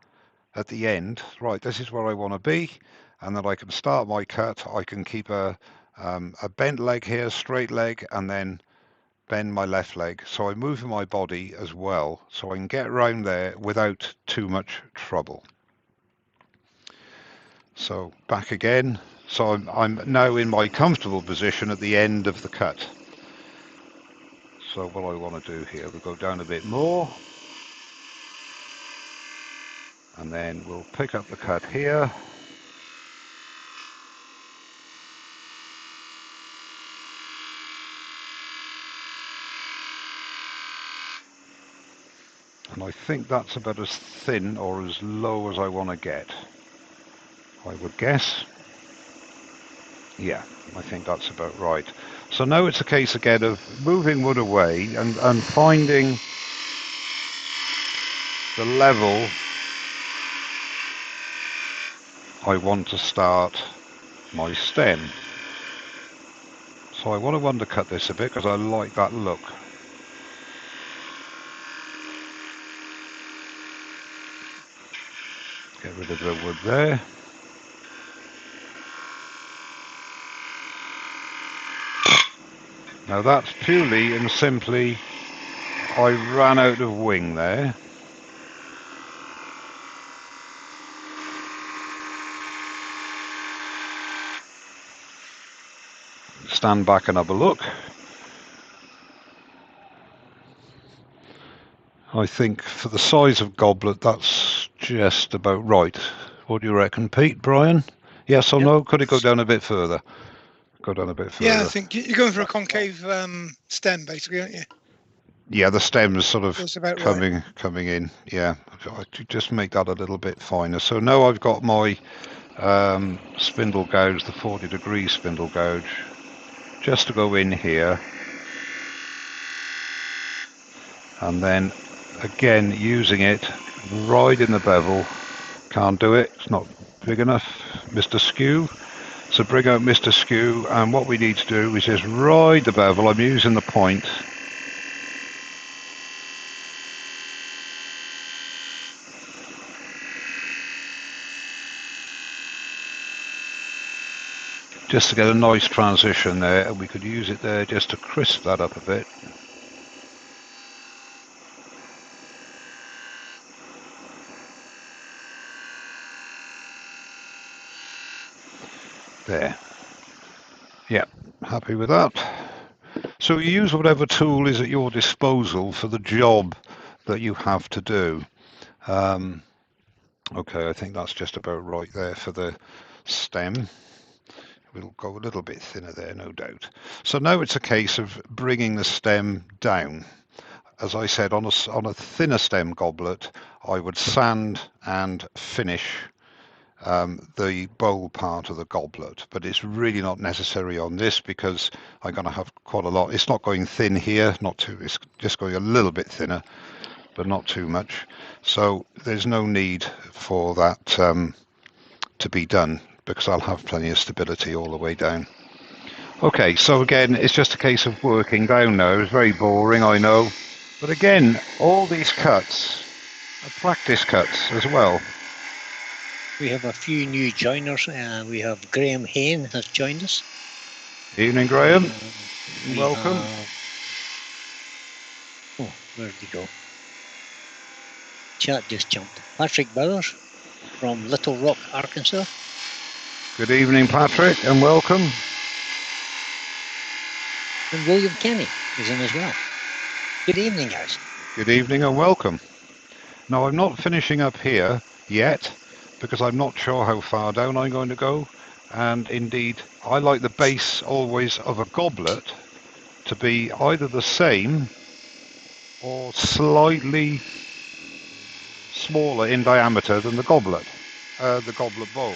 at the end. Right, this is where I want to be, and then I can start my cut. I can keep a bent leg here, straight leg, and then bend my left leg. So I'm moving my body as well, so I can get around there without too much trouble. So back again. So I'm now in my comfortable position at the end of the cut. So what I want to do here, we'll go down a bit more. And then we'll pick up the cut here. And I think that's about as thin or as low as I want to get, I would guess. Yeah, I think that's about right. So now it's a case again of moving wood away and finding the level I want to start my stem. So I want to undercut this a bit because I like that look. Get rid of the wood there. Now that's purely and simply, I ran out of wing there. Stand back and have a look. I think for the size of goblet, that's just about right. What do you reckon, Pete, Brian? Yes or Yep. no? Could it go down a bit further? Go down a bit further. Yeah, I think you're going for a concave stem, basically, aren't you? Yeah, the stem's sort of That's about coming in. Yeah, I just make that a little bit finer. So now I've got my spindle gouge, the 40-degree spindle gouge, just to go in here. And then again using it right in the bevel. Can't do it, it's not big enough. Mr. Skew. So bring out Mr. Skew, and what we need to do is just ride the bevel. I'm using the point. Just to get a nice transition there, and we could use it there just to crisp that up a bit. There. Yeah, happy with that. So you use whatever tool is at your disposal for the job that you have to do. Okay, I think that's just about right there for the stem. We'll go a little bit thinner there, no doubt. So now it's a case of bringing the stem down. As I said, on a thinner stem goblet, I would sand and finish the bowl part of the goblet, but it's really not necessary on this because I'm going to have quite a lot. It's not going thin here, not too. It's just going a little bit thinner, but not too much. So there's no need for that to be done because I'll have plenty of stability all the way down. Okay, so again, it's just a case of working down now. It's very boring, I know. But again, all these cuts are practice cuts as well. We have a few new joiners. We have Graham Hain has joined us. Evening, Graham. Welcome. Oh, where did he go? Chat just jumped. Patrick Bowers from Little Rock, Arkansas. Good evening, Patrick, and welcome. And William Kenny is in as well. Good evening, guys. Good evening and welcome. Now, I'm not finishing up here yet because I'm not sure how far down I'm going to go. And indeed, I like the base always of a goblet to be either the same or slightly smaller in diameter than the goblet bowl.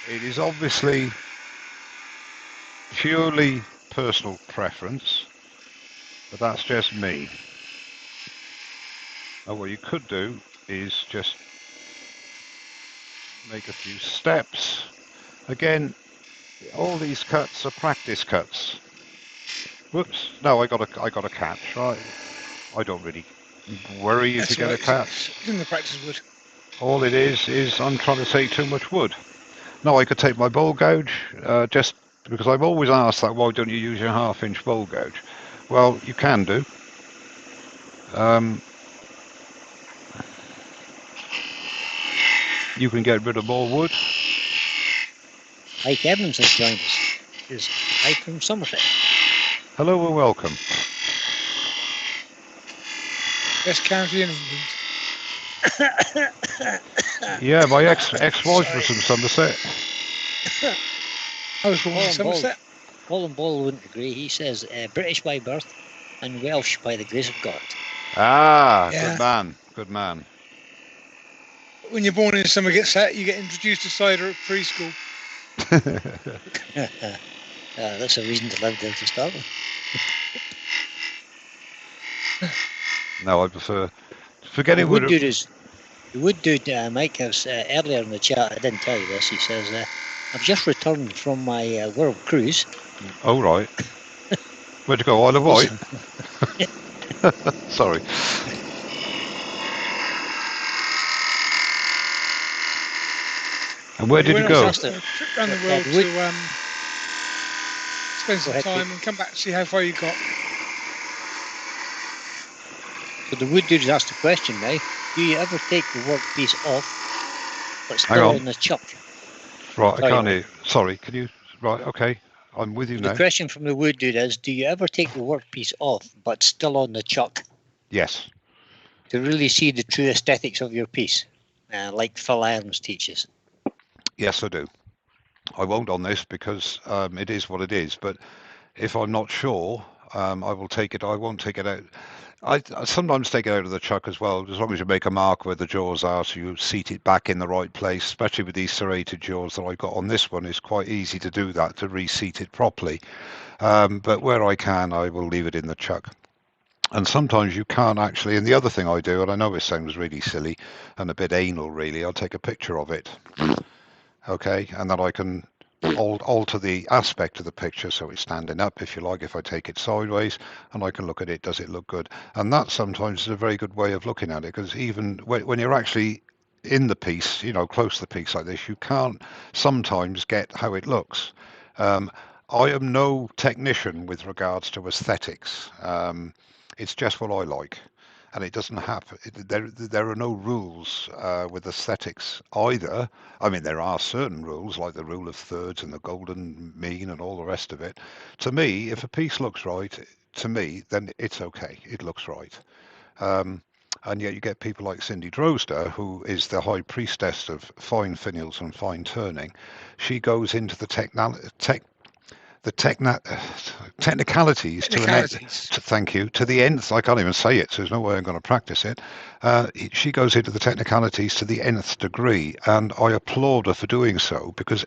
It is obviously purely personal preference, but that's just me. Now what you could do is just make a few steps. Again, all these cuts are practice cuts. Whoops! No, I got a catch. Right, I don't really worry if you get a catch. In the practice wood. All it is I'm trying to take too much wood. No, I could take my bowl gouge, just because I've always asked that, why don't you use your 1/2-inch bowl gouge? Well, you can do. You can get rid of more wood. Mike Evans has joined us. Is Mike from Somerset. Hello and welcome. Best county in England. Yeah, my ex-wife was from Somerset. I was born in Somerset. Colin Ball wouldn't agree. He says British by birth and Welsh by the grace of God. Ah, yeah. Good man. When you're born in Somerset, you get introduced to cider at preschool. That's a reason to live there to start with. No, I prefer forgetting the wood dude Mike has earlier in the chat. I didn't tell you this. He says I've just returned from my world cruise. Oh right. Where'd you go? Isle of Wight? Sorry. And where did you go? Around the world to spend some time and come back to see how far you got. So the wood dude's asked a question now. Do you ever take the workpiece off, but still on the chuck? Right, I can't hear. Sorry, can you? Right, okay. I'm with you now. The question from the wood dude is, do you ever take the workpiece off, but still on the chuck? Yes. To really see the true aesthetics of your piece? like Phil Irons teaches? Yes, I do. I won't on this because it is what it is. But if I'm not sure, I will take it. I won't take it out. I sometimes take it out of the chuck as well, as long as you make a mark where the jaws are, so you seat it back in the right place. Especially with these serrated jaws that I got on this one, it's quite easy to do that, to reseat it properly. But where I can, I will leave it in the chuck. And sometimes you can't actually. And the other thing I do, and I know it sounds really silly and a bit anal, really, I'll take a picture of it. Okay, and then I can alter the aspect of the picture so it's standing up, if you like, if I take it sideways, and I can look at it, does it look good? And that sometimes is a very good way of looking at it, because even when you're actually in the piece, close to the piece like this, you can't sometimes get how it looks. I am no technician with regards to aesthetics. It's just what I like. And it doesn't have, there are no rules with aesthetics either. I mean, there are certain rules, like the rule of thirds and the golden mean and all the rest of it. To me, if a piece looks right, to me, then it's okay. It looks right. And yet you get people like Cindy Drozder, who is the high priestess of fine finials and fine turning. She goes into the technicalities to an end. Thank you. To the nth, I can't even say it, so there's no way I'm going to practice it. She goes into the technicalities to the nth degree, and I applaud her for doing so, because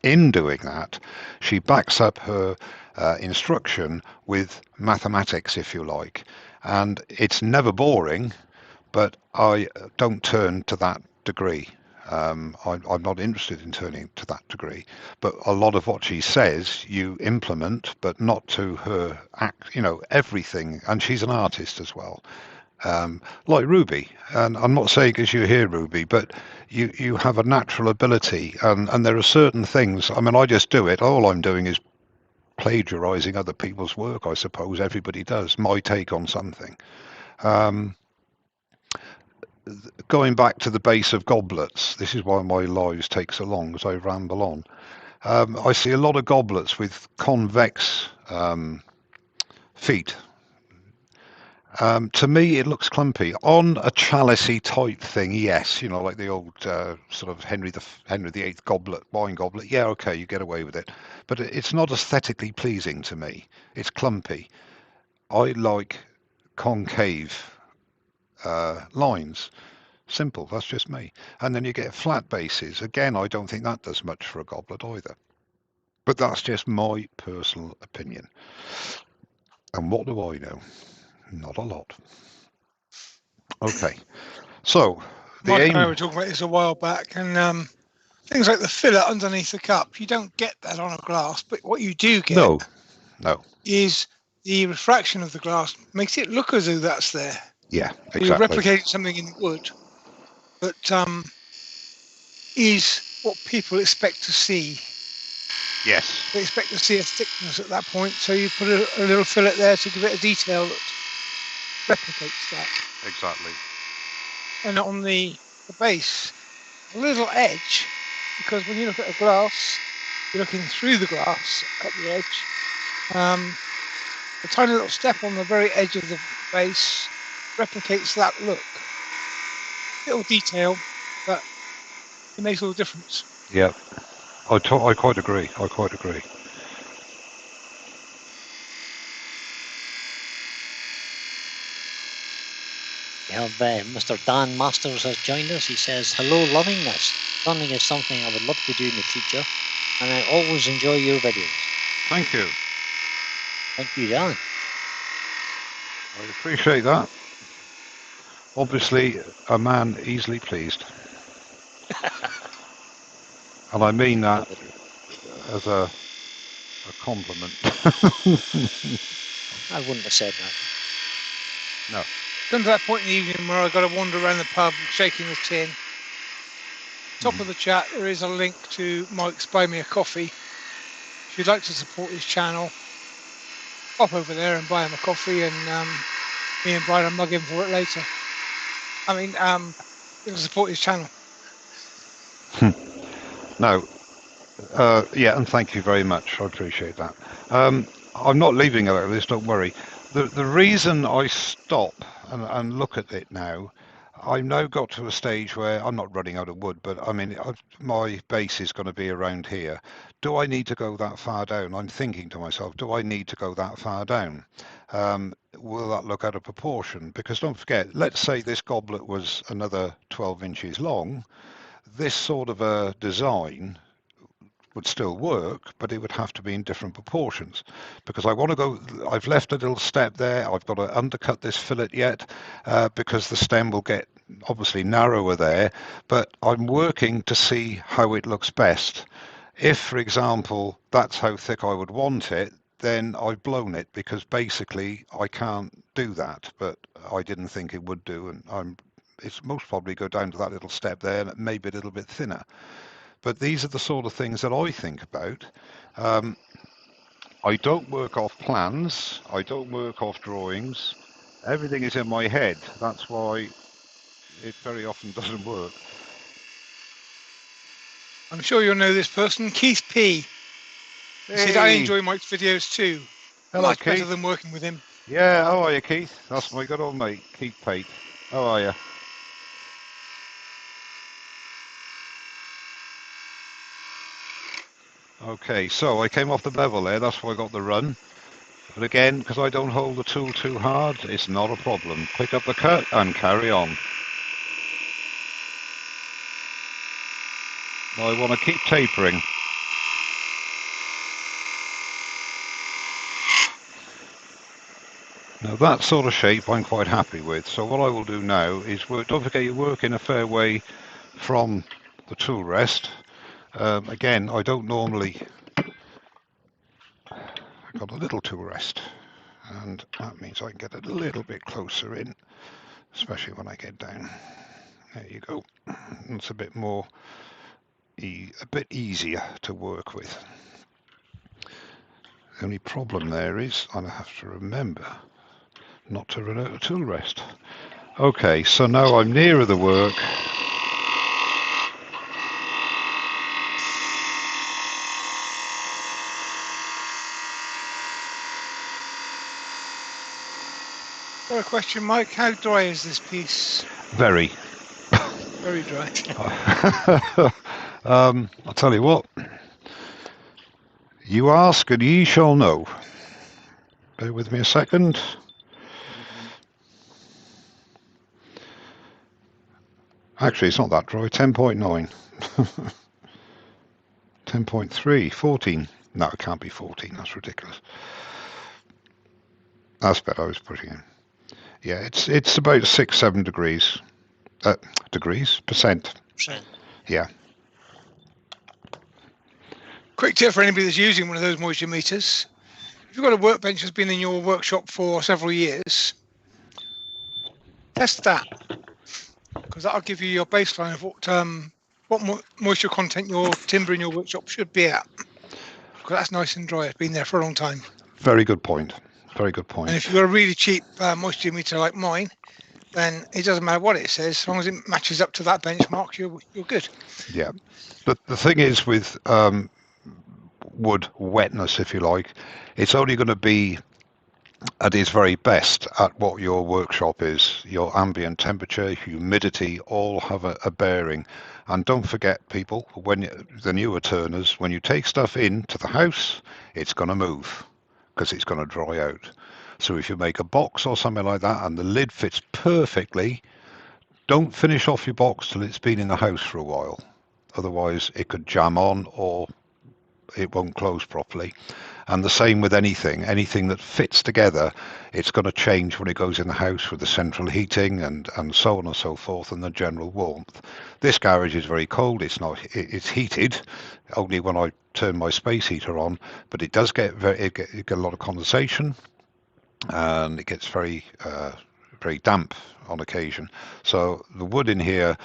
in doing that, she backs up her instruction with mathematics, if you like. And it's never boring, but I don't turn to that degree. I'm not interested in turning to that degree, but a lot of what she says you implement, but not to her act, everything. And she's an artist as well, like Ruby. And I'm not saying because you hear Ruby, but you have a natural ability, and there are certain things. I mean, I just do it. All I'm doing is plagiarizing other people's work, I suppose. Everybody does. My take on something. Going back to the base of goblets, this is why my lives take so long, as I ramble on. I see a lot of goblets with convex feet. To me, it looks clumpy. On a chalice-y type thing, yes, like the old sort of Henry VIII goblet, wine goblet. Yeah, okay, you get away with it. But it's not aesthetically pleasing to me. It's clumpy. I like concave lines. Simple, that's just me. And then you get flat bases. Again, I don't think that does much for a goblet either. But that's just my personal opinion. And what do I know? Not a lot. Okay, so Mike and I were talking about this a while back, and things like the filler underneath the cup, you don't get that on a glass, but what you do get no, is the refraction of the glass makes it look as though that's there. Yeah, exactly. You're replicating something in wood, but is what people expect to see. Yes. They expect to see a thickness at that point, so you put a little fillet there to give it a detail that replicates that. Exactly. And on the base, a little edge, because when you look at a glass, you're looking through the glass at the edge. A tiny little step on the very edge of the base replicates that look. Little detail, but it makes all the difference. Yeah, I quite agree. I quite agree. We have Mr. Dan Masters has joined us. He says, "Hello, loving this. Turning is something I would love to do in the future, and I always enjoy your videos." Thank you. Thank you, Dan. I appreciate that. Obviously, a man easily pleased. And I mean that as a compliment. I wouldn't have said that. No. Come to that point in the evening where I've got to wander around the pub shaking the tin. Top of the chat, there is a link to Mike's Buy Me a Coffee. If you'd like to support his channel, pop over there and buy him a coffee, and me and Brian will mug him for it later. I mean, it'll support his channel. No. Yeah, and thank you very much. I appreciate that. I'm not leaving it like this, don't worry. The reason I stop and look at it now, I've now got to a stage where I'm not running out of wood, but I mean, my base is going to be around here. Do I need to go that far down? I'm thinking to myself, do I need to go that far down? Will that look out of proportion? Because don't forget, let's say this goblet was another 12 inches long. This sort of a design would still work, but it would have to be in different proportions, because I want to go. I've left a little step there. I've got to undercut this fillet yet, because the stem will get obviously narrower there, but I'm working to see how it looks best. If, for example, that's how thick I would want it, then I've blown it, because basically I can't do that, but I didn't think it would do, and it's most probably go down to that little step there, and maybe a little bit thinner. But these are the sort of things that I think about. I don't work off plans. I don't work off drawings. Everything is in my head. That's why it very often doesn't work. I'm sure you'll know this person, Keith P. He said, I enjoy Mike's videos too. Hello, Much better Keith. than working with him. Yeah, how are you, Keith? That's my good old mate, Keith Pate. How are you? Okay, so I came off the bevel there. That's why I got the run. But again, because I don't hold the tool too hard, it's not a problem. Pick up the cut and carry on. I want to keep tapering. Now that sort of shape I'm quite happy with. So what I will do now is work. Don't forget you work in a fair way from the tool rest. Again, I don't normally. I've got a little tool rest, and that means I can get a little bit closer in, especially when I get down. There you go. It's a bit more, a bit easier to work with. The only problem there is I have to remember not to run out of tool rest. Okay, so now I'm nearer the work. Got a question, Mike. How dry is this piece? Very. Very dry. I'll tell you what. You ask and ye shall know. Bear with me a second. Actually, it's not that dry. 10.9. 10.3. 14. No, it can't be 14. That's ridiculous. That's better. I was pushing in. Yeah, it's about 6-7 degrees. Percent. Yeah. Quick tip for anybody that's using one of those moisture meters. If you've got a workbench that's been in your workshop for several years, test that, because that'll give you your baseline of what moisture content your timber in your workshop should be at. Because that's nice and dry. It's been there for a long time. Very good point. Very good point. And if you've got a really cheap moisture meter like mine, then it doesn't matter what it says. As long as it matches up to that benchmark, you're good. Yeah. But the thing is with wood wetness, if you like, it's only going to be at its very best at what your workshop is. Your ambient temperature, humidity, all have a bearing. And don't forget, people, when the newer turners, when you take stuff into the house, it's going to move because it's going to dry out. So if you make a box or something like that and the lid fits perfectly, don't finish off your box till it's been in the house for a while. Otherwise, it could jam on or it won't close properly. And the same with anything that fits together, it's going to change when it goes in the house with the central heating and so on and so forth, and the general warmth. This garage is very cold. It's heated only when I turn my space heater on, but it does get a lot of condensation, and it gets very damp on occasion. So the wood in here,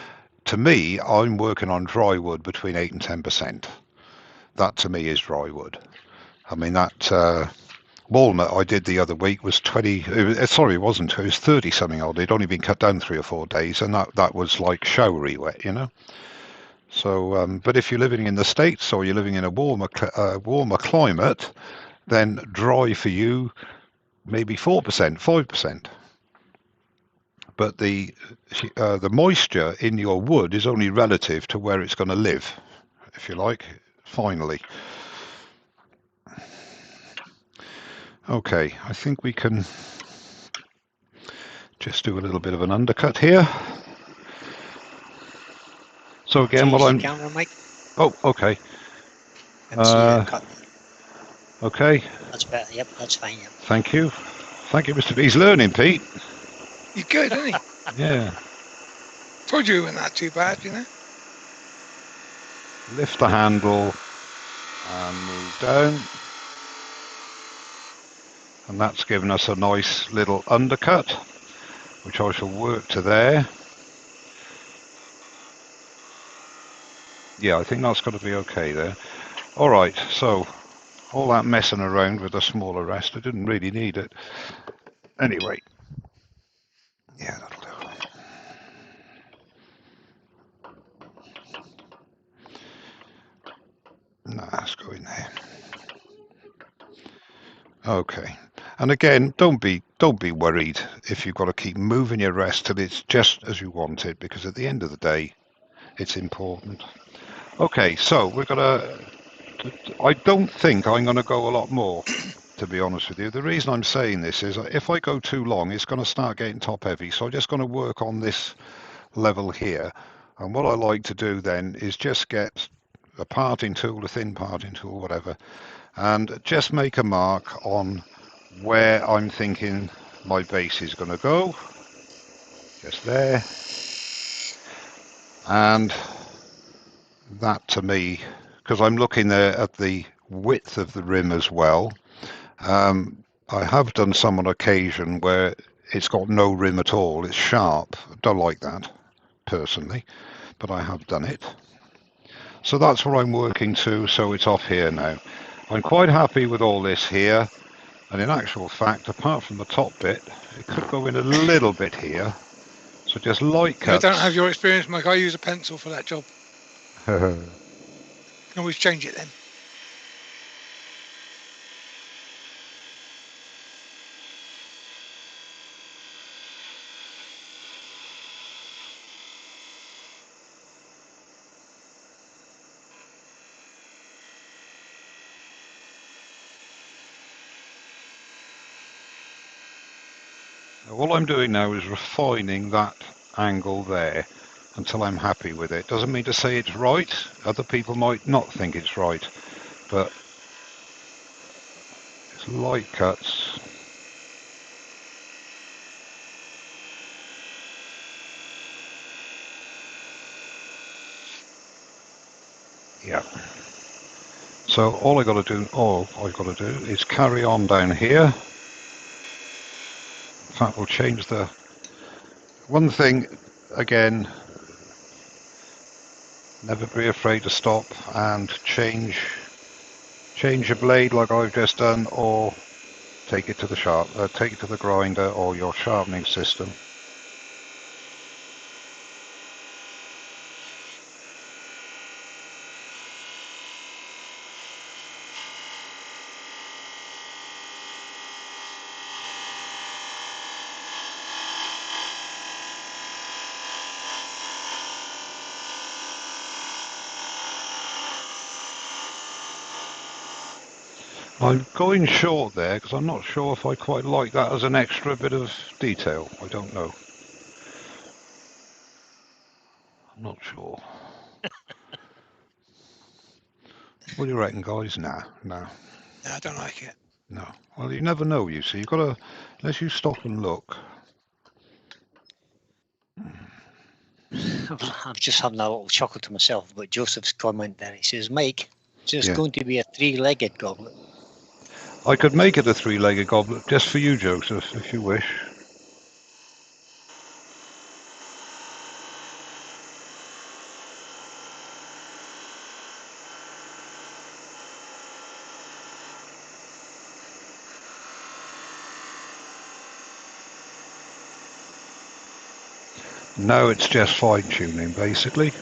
to me, I'm working on dry wood between 8 and 10%. That to me is dry wood. I mean, that walnut I did the other week was 20. It wasn't. It was 30 something odd. It'd only been cut down 3 or 4 days, and that was like showery wet, you know. So, but if you're living in the States or you're living in a warmer climate, then dry for you maybe 4%, 5%. but the moisture in your wood is only relative to where it's going to live, if you like, finally. Okay, I think we can just do a little bit of an undercut here. So again, Change the camera, Mike. Oh, okay. Can see your cut. Okay. That's better. Yep, that's fine. Yep. Thank you. Thank you, Mr. B. He's learning, Pete. He's good, isn't he? Yeah. Told you it wasn't that too bad, you know. Lift the handle and move down. And that's given us a nice little undercut, which I shall work to there. Yeah, I think that's got to be okay there. All right, so all that messing around with the smaller rest, I didn't really need it. Anyway, yeah, that'll do. No, let's go in there. Okay, and again, don't be worried if you've got to keep moving your rest till it's just as you want it, because at the end of the day, it's important. Okay, so we're gonna. I don't think I'm going to go a lot more, to be honest with you. The reason I'm saying this is if I go too long, it's going to start getting top heavy. So I'm just going to work on this level here. And what I like to do then is just get a parting tool, a thin parting tool, whatever, and just make a mark on where I'm thinking my base is going to go. Just there. And that to me, because I'm looking there at the width of the rim as well. I have done some on occasion where it's got no rim at all. It's sharp. Don't like that, personally, but I have done it. So that's where I'm working to, so it's off here now. I'm quite happy with all this here, and in actual fact, apart from the top bit, it could go in a little bit here. So just light cuts. I don't have your experience, Mike. I use a pencil for that job. Can always change it then. All I'm doing now is refining that angle there until I'm happy with it. Doesn't mean to say it's right. Other people might not think it's right, but it's light cuts. Yeah. So all I've got to do is carry on down here. In fact, we'll change the one thing again. Never be afraid to stop and change your blade like I've just done, or take it to the grinder or your sharpening system. I'm going short there because I'm not sure if I quite like that as an extra bit of detail. I don't know. I'm not sure. What do you reckon, guys? No. No, I don't like it. No. Well, you never know, you see. You've got to, unless you stop and look. I'm just having a little chuckle to myself about Joseph's comment there. He says, Mike, it's just going to be a three-legged goblet. I could make it a three-legged goblet just for you, Joseph, if you wish. No, it's just fine-tuning, basically.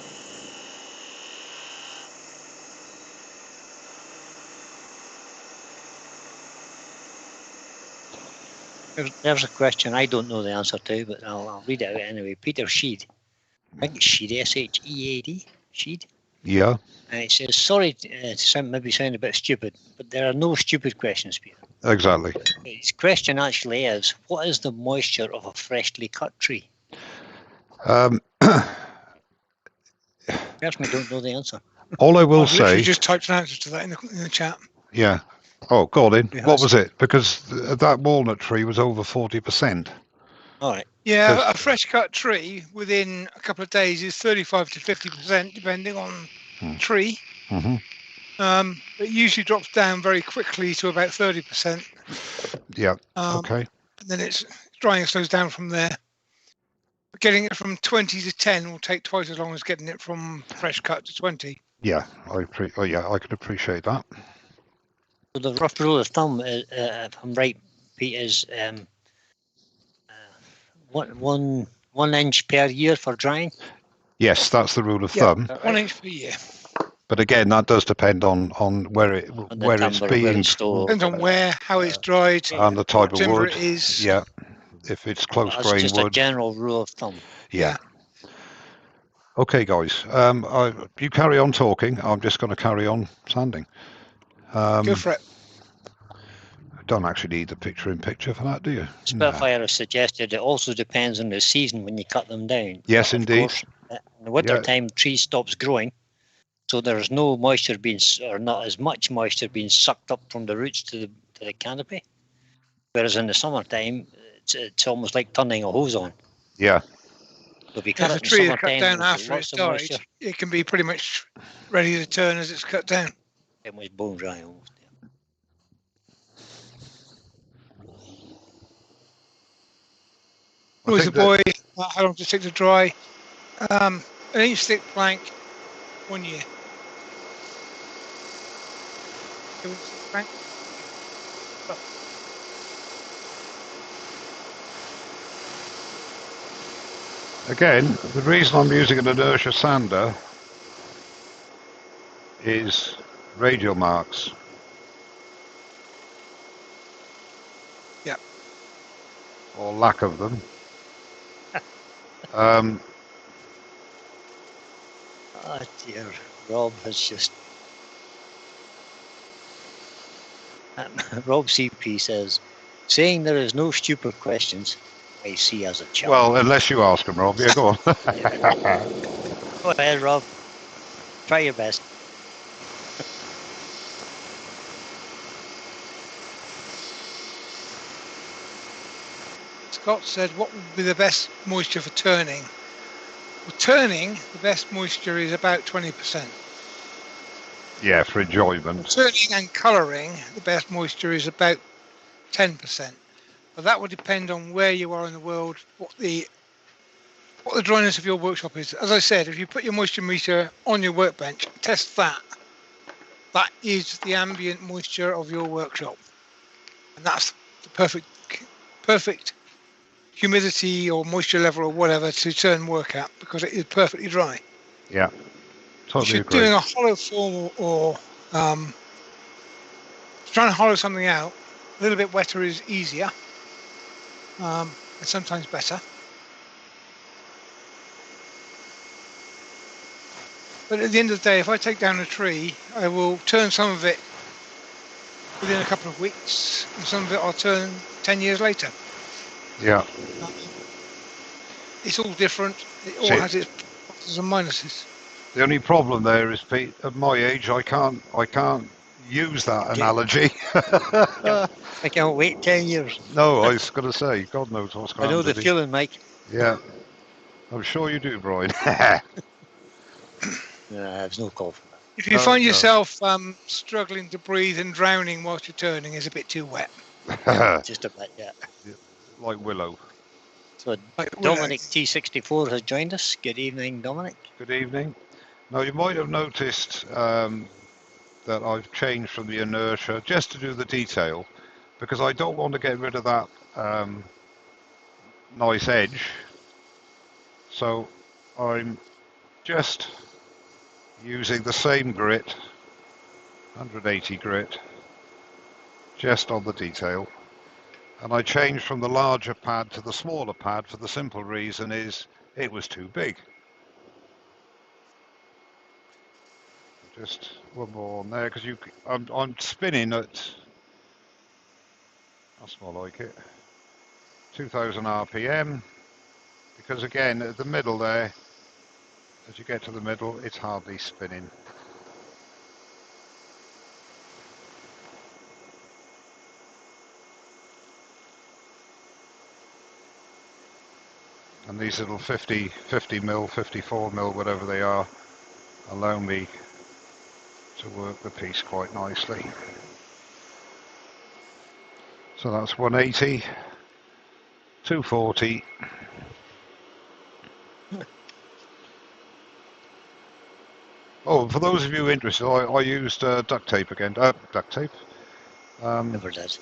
There's a question I don't know the answer to, but I'll read it out anyway. Peter Sheed, I think it's Sheed, S-H-E-A-D, Sheed. Yeah. And it says, sorry to maybe sound a bit stupid, but there are no stupid questions, Peter. Exactly. His question actually is, what is the moisture of a freshly cut tree? Personally, don't know the answer. All I will I've literally say, just typed an answer to that in the chat. yeah. Oh, go on in. Who What has? was it? Because that walnut tree was over 40%. All right. Yeah, Just- a fresh cut tree within a couple of days is 35 to 50%, depending on tree. Mhm. It usually drops down very quickly to about 30%. Yeah. Okay. And then it's drying slows down from there. But getting it from 20 to 10 will take twice as long as getting it from fresh cut to 20. Yeah. I can appreciate that. So the rough rule of thumb, if I'm right, Pete, is 1 inch per year for drying. Yes, that's the rule of thumb. 1 inch per year. But again, that does depend on where it's timber, being, where it's stored. Depends on where, how it's dried, and the type what of timber wood. it is. Yeah. If it's close That's grain just wood. a general rule of thumb. Yeah. Okay, guys. You carry on talking. I'm just going to carry on sanding. Go for it. Don't actually need the picture-in-picture for that, do you? Spitfire has suggested it also depends on the season when you cut them down. Yes, Of indeed. course, in the winter time, tree stops growing, so there's no moisture being, or not as much moisture being sucked up from the roots to the canopy. Whereas in the summertime, it's almost like turning a hose on. Yeah. So if you cut If it a in tree is cut summertime, down there's after lots it's of died, moisture. it can be pretty much ready to turn as it's cut down. It was bone dry almost. Yeah. Always a boy, how long does it take to dry? An inch thick plank, 1 year. Plank. Again, the reason I'm using an inertia sander is radial marks. Yeah. Or lack of them. Oh dear, Rob has just. Rob CP says, saying there is no stupid questions, I see as a challenge. Well, unless you ask them, Rob. Yeah, go on. Go ahead, Rob. Try your best. Scott said, what would be the best moisture for turning? Well, turning, the best moisture is about 20%. Yeah, for enjoyment. Turning and colouring, the best moisture is about 10%. But that would depend on where you are in the world, what the dryness of your workshop is. As I said, if you put your moisture meter on your workbench, test that. That is the ambient moisture of your workshop. And that's the perfect humidity or moisture level or whatever to turn work at, because it is perfectly dry. Yeah, totally If you're agree. doing a hollow form or trying to hollow something out, a little bit wetter is easier and sometimes better. But at the end of the day, if I take down a tree, I will turn some of it within a couple of weeks, and some of it I'll turn 10 years later. Yeah. It's all different. It all has its pluses and minuses. The only problem there is, Pete, at my age, I can't use that analogy. I can't wait 10 years. No, I was going to say, God knows what's going I to know happen. the feeling, Mike. Yeah. I'm sure you do, Brian. There's no call for that. If you find yourself struggling to breathe and drowning whilst you're turning, it's a bit too wet. Just a bit, yeah. Like Willow. So Dominic T64 has joined us. Good evening, Dominic. Good evening. Now, you might have noticed that I've changed from the inertia just to do the detail, because I don't want to get rid of that nice edge. So I'm just using the same grit, 180 grit, just on the detail. And I changed from the larger pad to the smaller pad for the simple reason is it was too big. Just one more on there because I'm spinning at, that's more like it, 2000 RPM, because again at the middle there, as you get to the middle, it's hardly spinning. And these little 50 mil, 54 mil, whatever they are, allow me to work the piece quite nicely. So that's 180, 240. Oh, for those of you interested, I used duct tape again. Duct tape. Never did.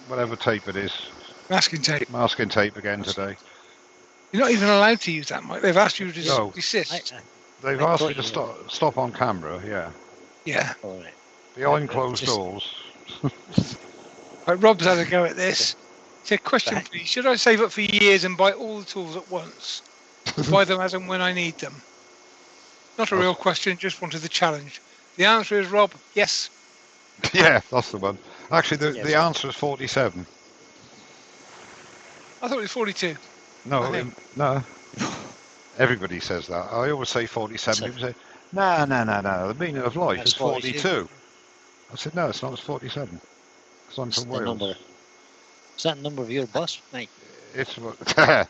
Whatever tape it is. Masking tape. Masking tape again today. You're not even allowed to use that, Mike. They've asked you to No. desist. They've asked me to stop on camera, yeah. Yeah. All right. Behind closed doors. Right, Rob's had a go at this. It's a question, please. Should I save up for years and buy all the tools at once? Or buy them as and when I need them? Not a real question, just wanted the challenge. The answer is, Rob, yes. Yeah, that's the one. Actually, the answer is 47. I thought it was 42. No, no. Everybody says that. I always say 47. People say, no. The meaning of life is 42. I said, no, it's not. It's 47. Because I'm from Wales. Is that the number of your bus, mate? It's 47.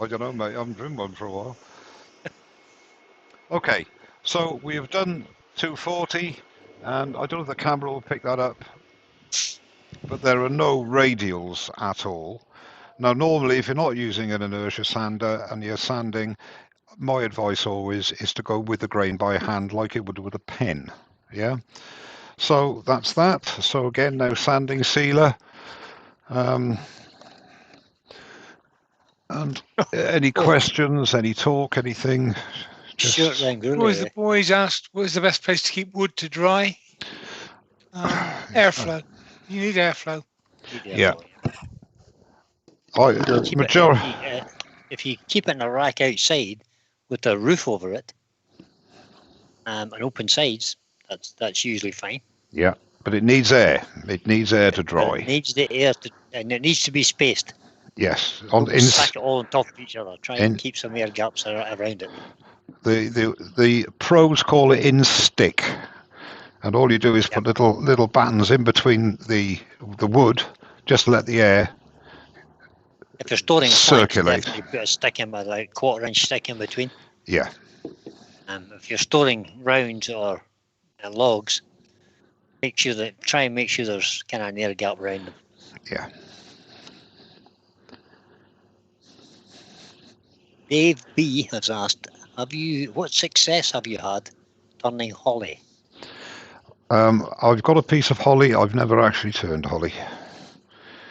I don't know, mate. I haven't driven one for a while. Okay, so we have done 240, and I don't know if the camera will pick that up, but there are no radials at all. Now, normally, if you're not using an inertia sander and you're sanding, my advice always is to go with the grain by hand like it would with a pen. Yeah. So that's that. So again, now sanding sealer. And any questions, any talk, anything? Just the boys asked, where's the best place to keep wood to dry? Airflow. You need airflow. Yeah. If you keep it in a rack outside with a roof over it and open sides, that's usually fine. Yeah, but it needs air. It needs air to dry. It needs the air and it needs to be spaced. Yes. Stack it all on top of each other. Try and keep some air gaps around it. The pros call it in stick, and all you do is put little battens in between the wood just to let the air. If you're storing circulate, definitely put a stick in with a 1/4-inch stick in between. Yeah. If you're storing rounds or logs, try and make sure there's kind of an air gap around them. Yeah. Dave B has asked, what success have you had turning holly? I've got a piece of holly. I've never actually turned holly.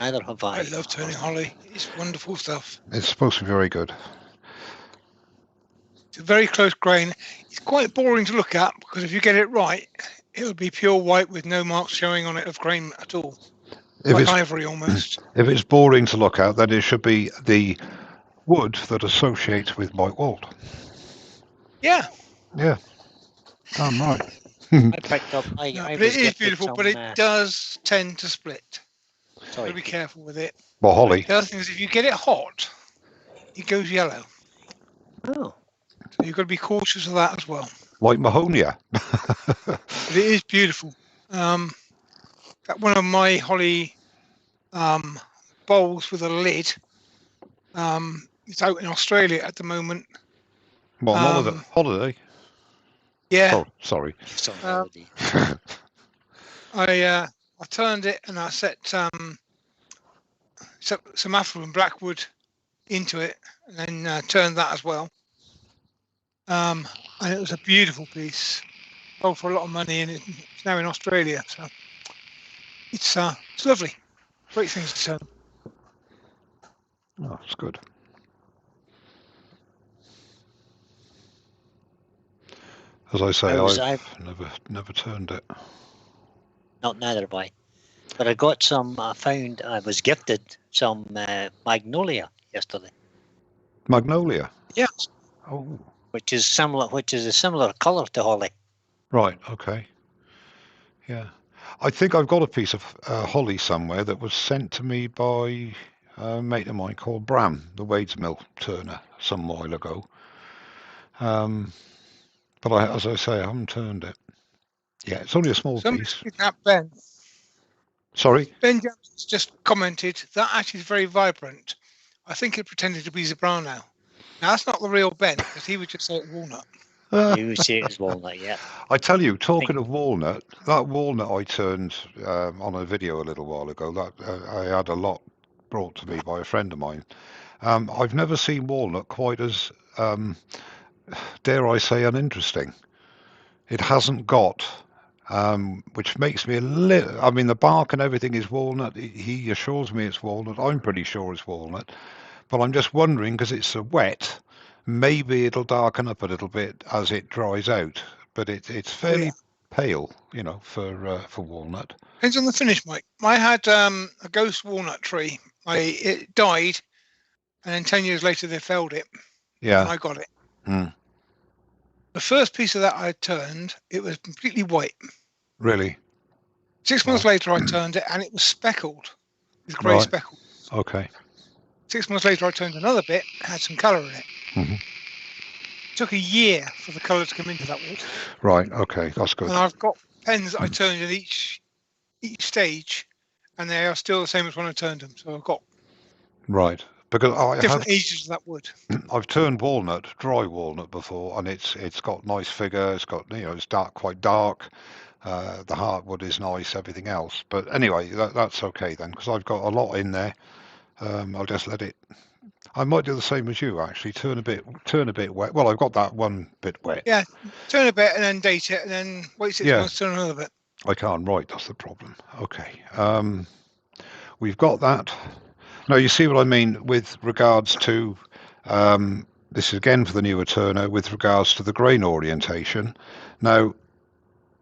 Neither have I. I love turning holly. It's wonderful stuff. It's supposed to be very good. It's a very close grain. It's quite boring to look at because if you get it right, it'll be pure white with no marks showing on it of grain at all. Like ivory almost. If it's boring to look at, then it should be the wood that associates with white walled. Yeah. Yeah. Damn right. I picked up. But it is beautiful, but it does tend to split. So be careful with it. Well, holly. The other thing is, if you get it hot, it goes yellow. Oh. So you've got to be cautious of that as well. Like Mahonia. But it is beautiful. One of my holly bowls with a lid. It's out in Australia at the moment. Well, holiday. Yeah. Oh, sorry. I turned it and I set some affluent blackwood into it, and then turned that as well. And it was a beautiful piece. Sold for a lot of money, and it's now in Australia. So it's lovely. Great things to turn. Oh, it's good. As I say, I've never turned it. Neither have I. But I got some. I was gifted some magnolia yesterday. Magnolia. Yes. Oh. Which is a similar colour to holly. Right. Okay. Yeah. I think I've got a piece of holly somewhere that was sent to me by a mate of mine called Bram, the Wades Mill turner, some while ago. But as I say, I haven't turned it. Yeah, it's only a small piece. Ben. Sorry? Ben James just commented that actually is very vibrant. I think it pretended to be Zebrano. Now that's not the real Ben, because he would just say walnut. You would say it's walnut, yeah. I tell you, talking of walnut, that walnut I turned on a video a little while ago, that I had a lot brought to me by a friend of mine. I've never seen walnut quite as, dare I say, uninteresting. It hasn't got, which makes me a little, I mean, the bark and everything is walnut. He assures me it's walnut. I'm pretty sure it's walnut. But I'm just wondering, because it's so wet, maybe it'll darken up a little bit as it dries out. But it's fairly pale, you know, for walnut. Depends on the finish, Mike. I had a ghost walnut tree. It died, and then 10 years later they felled it. Yeah. And I got it. Mm. The first piece of that I turned, it was completely white. Really? 6 months later I turned it, and it was speckled with grey speckles. Okay. 6 months later I turned another bit, had some colour in it. Mm-hmm. It took a year for the colour to come into that wood. Right. Okay, that's good. And I've got pens that I turned in each stage, and they are still the same as when I turned them. So I've got right, because I different ages of that wood. I've turned walnut, dry walnut before, and it's got nice figure. It's got, you know, it's quite dark. The heartwood is nice, everything else. But anyway, that's okay then, because I've got a lot in there. I'll just let it. I might do the same as you, actually. Turn a bit wet. Well, I've got that one bit wet. Yeah, turn a bit and then date it, and then wait 6 months, turn another bit. I can't write. That's the problem. Okay. We've got that. Now, you see what I mean with regards to. This is again for the newer turner with regards to the grain orientation. Now,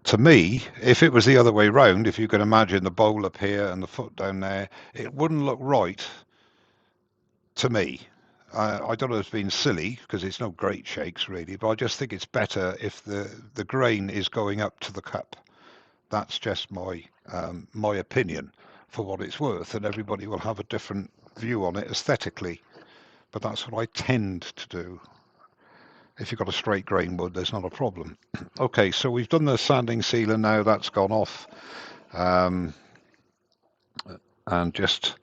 to me, if it was the other way round, if you can imagine the bowl up here and the foot down there, it wouldn't look right to me. I don't know if it's been silly, because it's no great shakes really, but I just think it's better if the grain is going up to the cup. That's just my opinion, for what it's worth, and everybody will have a different view on it aesthetically. But that's what I tend to do. If you've got a straight grain wood, there's not a problem. Okay, so we've done the sanding sealer now. That's gone off. And just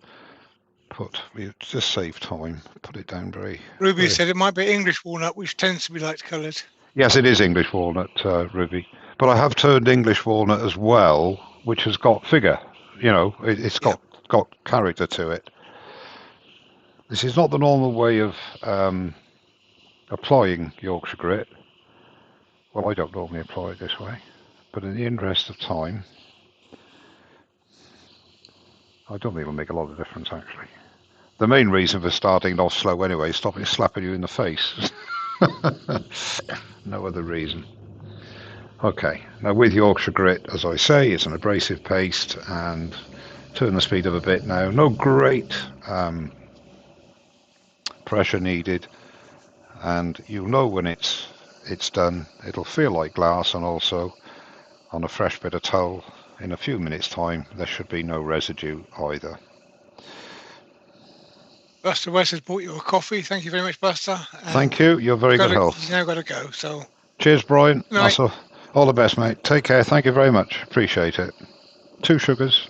save time. Put it down very. Ruby said it might be English walnut, which tends to be light coloured. Yes, it is English walnut, Ruby. But I have turned English walnut as well, which has got figure. You know, it's got character to it. This is not the normal way of applying Yorkshire grit. Well, I don't normally apply it this way, but in the interest of time, I don't think it'll make a lot of difference, actually. The main reason for starting off slow anyway is stopping slapping you in the face. No other reason. Okay, now with Yorkshire grit, as I say, it's an abrasive paste, and turn the speed up a bit now. No great pressure needed, and you'll know when it's done. It'll feel like glass, and also on a fresh bit of towel in a few minutes time there should be no residue either. Buster West has bought you a coffee. Thank you very much, Buster. Thank you. You're very good health. He's now got to go. So cheers, Brian. All the best, mate. Take care. Thank you very much. Appreciate it. 2 sugars.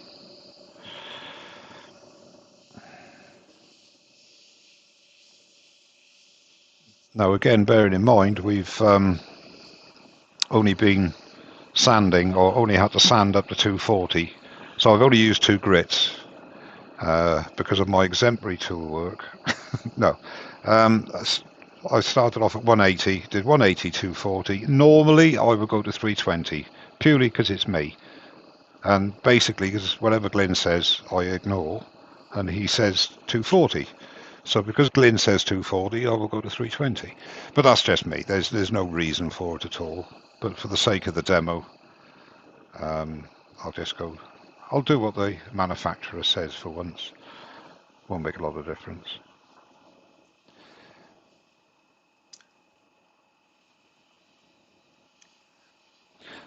Now, again, bearing in mind, we've only been sanding, or only had to sand up to 240. So I've only used 2 grits because of my exemplary tool work. No. I started off at 180, did 180, 240. Normally, I would go to 320, purely because it's me. And basically, because whatever Glyn says, I ignore, and he says 240. So because Glyn says 240, I will go to 320. But that's just me. There's no reason for it at all. But for the sake of the demo, I'll just go I'll do what the manufacturer says for once. Won't make a lot of difference.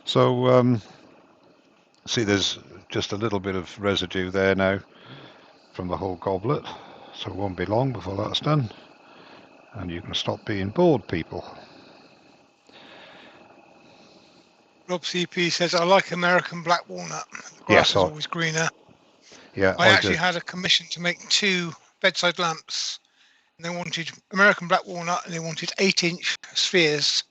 So, see, there's just a little bit of residue there now from the whole goblet, so it won't be long before that's done. And you can stop being bored, people. Rob CP says, I like American black walnut. The grass Yes, is always greener. Yeah, I actually had a commission to make 2 bedside lamps. And they wanted American black walnut and they wanted 8-inch spheres.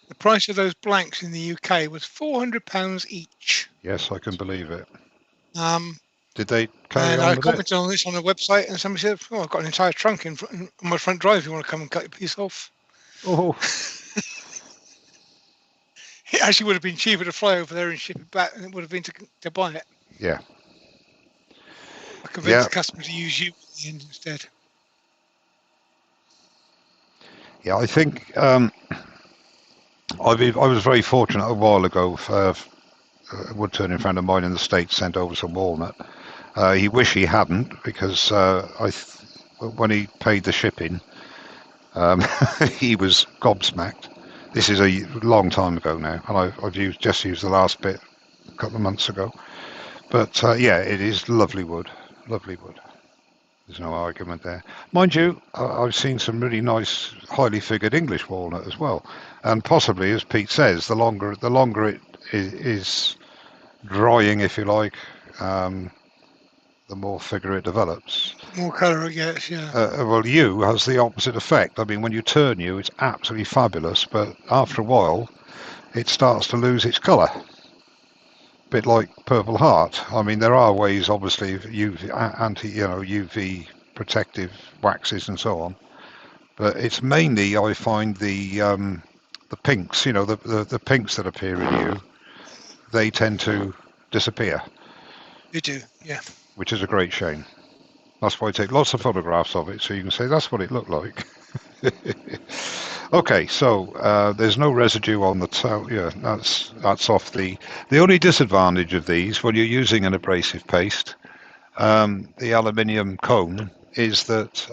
The price of those blanks in the UK was £400 each. Yes, I can believe it. Did they carry and on I with commented on this on the website, and somebody said, "Oh, I've got an entire trunk on my front drive. If you want to come and cut your piece off?" Oh. It actually would have been cheaper to fly over there and ship it back than it would have been to buy it. Yeah. I convinced the customer to use you in the end instead. Yeah, I think I was very fortunate a while ago. A wood-turning friend of mine in the States sent over some walnut. He wished he hadn't, because when he paid the shipping, he was gobsmacked. This is a long time ago now, and I've just used the last bit a couple of months ago. But yeah, it is lovely wood. Lovely wood. There's no argument there. Mind you, I've seen some really nice, highly figured English walnut as well. And possibly, as Pete says, the longer it is drying, if you like, the more figure it develops. More colour it gets, yeah. Well, yew has the opposite effect. I mean, when you turn yew, it's absolutely fabulous, but after a while, it starts to lose its colour. A bit like Purple Heart. I mean, there are ways, obviously, UV protective waxes and so on, but it's mainly, I find, the pinks. The pinks that appear in yew, they tend to disappear. They do, yeah. Which is a great shame. That's why I take lots of photographs of it, so you can say that's what it looked like. Okay, so there's no residue on the toe. Yeah, that's off the. The only disadvantage of these, when you're using an abrasive paste, the aluminium cone, is that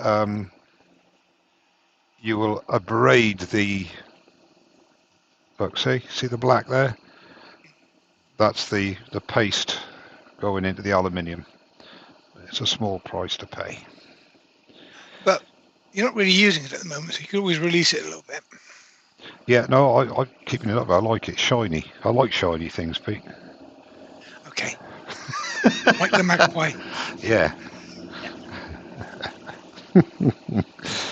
you will abrade the. Look, see the black there? That's the paste going into the aluminium. It's a small price to pay. But you're not really using it at the moment, so you could always release it a little bit. Yeah, no, I'm keeping it up. I like it shiny. I like shiny things, Pete. Okay. Like the magpie. Yeah.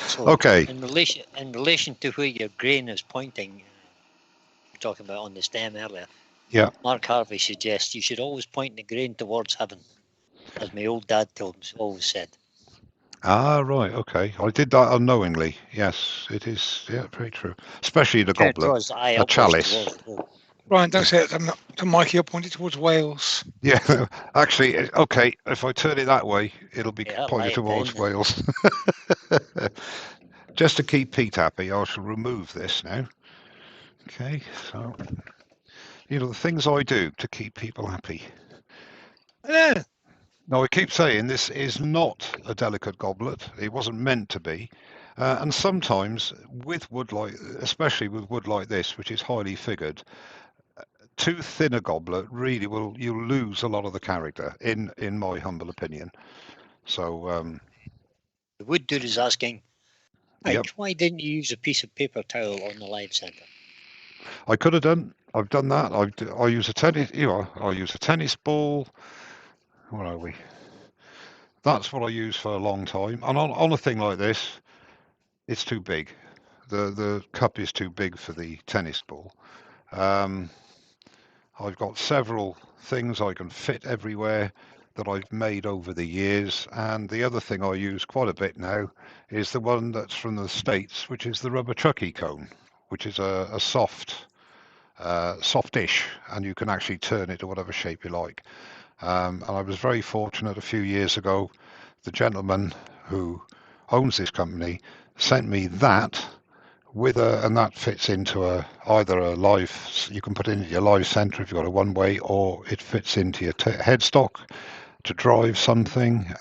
So okay. In relation to where your grain is pointing, we're talking about on the stem earlier. Yeah. Mark Harvey suggests you should always point the grain towards heaven, as my old dad always said. Ah, right, okay. I did that unknowingly. Yes, it is. Yeah, very true. Especially the goblet, a chalice. Brian, don't say it to Mikey. I'll point it towards Wales. Yeah, actually, okay. If I turn it that way, it'll be pointed towards Wales. Just to keep Pete happy, I shall remove this now. Okay, so the things I do to keep people happy. Yeah. Now, I keep saying this is not a delicate goblet. It wasn't meant to be. And sometimes with wood especially with wood like this, which is highly figured, too thin a goblet really you'll lose a lot of the character, in my humble opinion. So the wood dude is asking, yep. Why didn't you use a piece of paper towel on the live center? I could have done. I've done that. I use a tennis. I use a tennis ball. Where are we? That's what I use for a long time. And on a thing like this, it's too big. The cup is too big for the tennis ball. I've got several things I can fit everywhere that I've made over the years. And the other thing I use quite a bit now is the one that's from the States, which is the rubber chucky cone, which is a soft-ish, and you can actually turn it to whatever shape you like. And I was very fortunate a few years ago. The gentleman who owns this company sent me that and that fits into either a live. You can put it into your live center if you've got a one-way, or it fits into your headstock to drive something.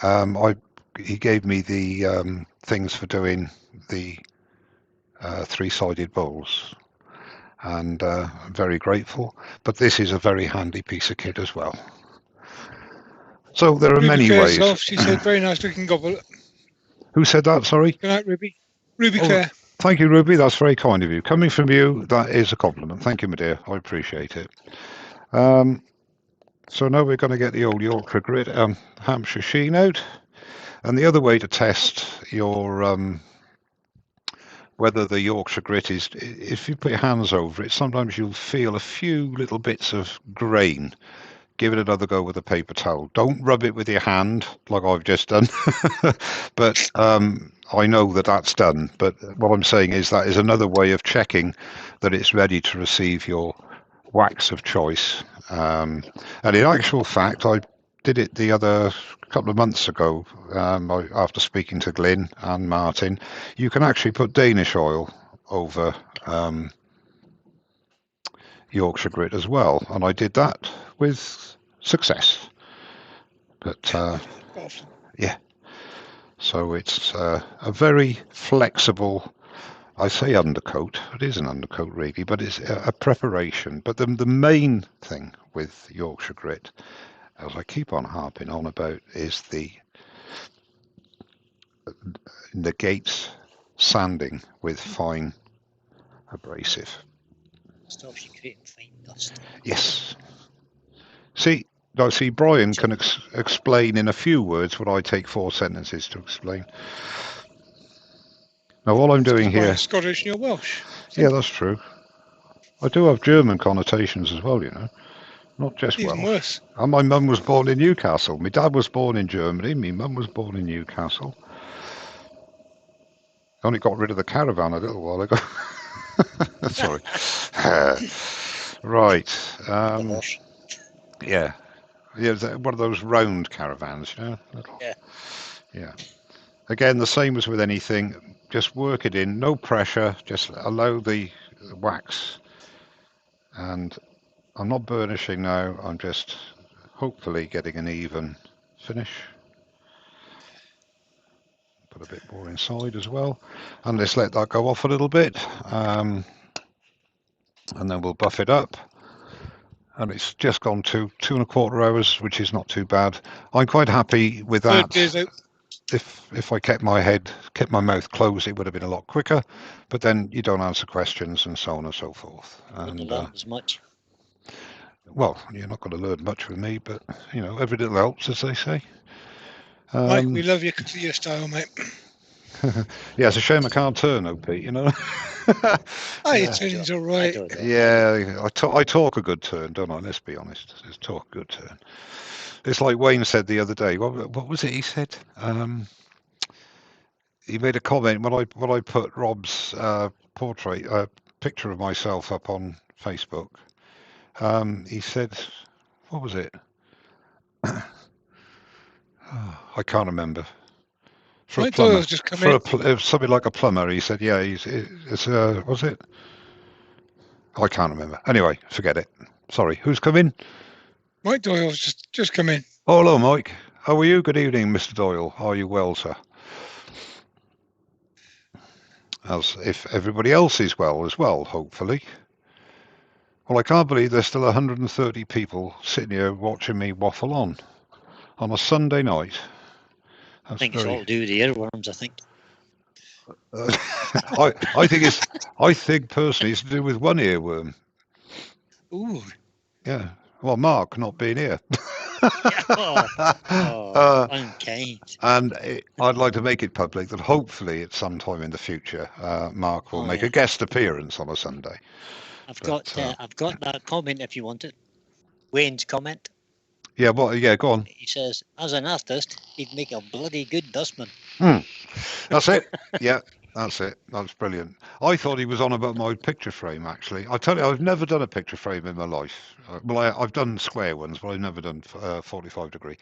He gave me the things for doing the three-sided bowls, and I'm very grateful. But this is a very handy piece of kit as well. So there are many ways. She said, very nice looking goblet. Who said that? Sorry. Good night, Ruby. Ruby Claire. Thank you, Ruby. That's very kind of you. Coming from you, that is a compliment. Thank you, my dear. I appreciate it. So now we're going to get the old Yorkshire Grit Hampshire Sheen out. And the other way to test your whether the Yorkshire Grit is, if you put your hands over it, sometimes you'll feel a few little bits of grain. Give it another go with a paper towel. Don't rub it with your hand like I've just done. But I know that that's done. But what I'm saying is that is another way of checking that it's ready to receive your wax of choice. And in actual fact, I did it the other couple of months ago after speaking to Glyn and Martin. You can actually put Danish oil over Yorkshire Grit as well, and I did that with success. But yeah, so it's a very flexible, I say undercoat, it is an undercoat really, but it's a preparation. But the main thing with Yorkshire Grit, as I keep on harping on about, is the negates sanding with fine abrasive. Stops you creating fine dust. Yes. See, Brian can explain in a few words what I take 4 sentences to explain. Now, all I'm doing here... Scottish and you're Welsh. Yeah, that's true. I do have German connotations as well, you know. Not just Welsh. Even worse. And my mum was born in Newcastle. My dad was born in Germany. My mum was born in Newcastle. I only got rid of the caravan a little while ago. Sorry. Right. Yeah. Yeah, one of those round caravans, you know? Yeah. Again, the same as with anything. Just work it in, no pressure. Just allow the wax. And I'm not burnishing now. I'm just hopefully getting an even finish. Put a bit more inside as well. And let's let that go off a little bit. And then we'll buff it up. And it's just gone to 2¼ hours, which is not too bad. I'm quite happy with that. If I kept my mouth closed, it would have been a lot quicker. But then you don't answer questions and so on and so forth. Wouldn't learn as much. Well, you're not going to learn much with me, but you know, every little helps, as they say. Mike, we love your style, mate. Yeah, it's a shame I can't turn, OP, you know. Your turning's all right. Yeah, I talk a good turn, don't I? Let's be honest. Just talk a good turn. It's like Wayne said the other day. What was it he said? He made a comment when I put Rob's portrait, picture of myself up on Facebook. He said, what was it? I can't remember. For a plumber, something like a plumber, he said, yeah, was it? I can't remember. Anyway, forget it. Sorry, who's come in? Mike Doyle's just come in. Oh, hello, Mike. How are you? Good evening, Mr. Doyle. Are you well, sir? As if everybody else is well as well, hopefully. Well, I can't believe there's still 130 people sitting here watching me waffle on a Sunday night. I think it's all to do with the earworms, I think. I think personally it's to do with one earworm. Ooh. Yeah. Well, Mark not being here. Unkind. And I'd like to make it public that hopefully at some time in the future, Mark will make a guest appearance on a Sunday. I've got that comment if you want it. Wayne's comment. Yeah, go on. He says, as an artist, he'd make a bloody good dustman. That's it. Yeah, that's it. That's brilliant. I thought he was on about my picture frame, actually. I tell you, I've never done a picture frame in my life. Well, I've done square ones, but I've never done 45 degree.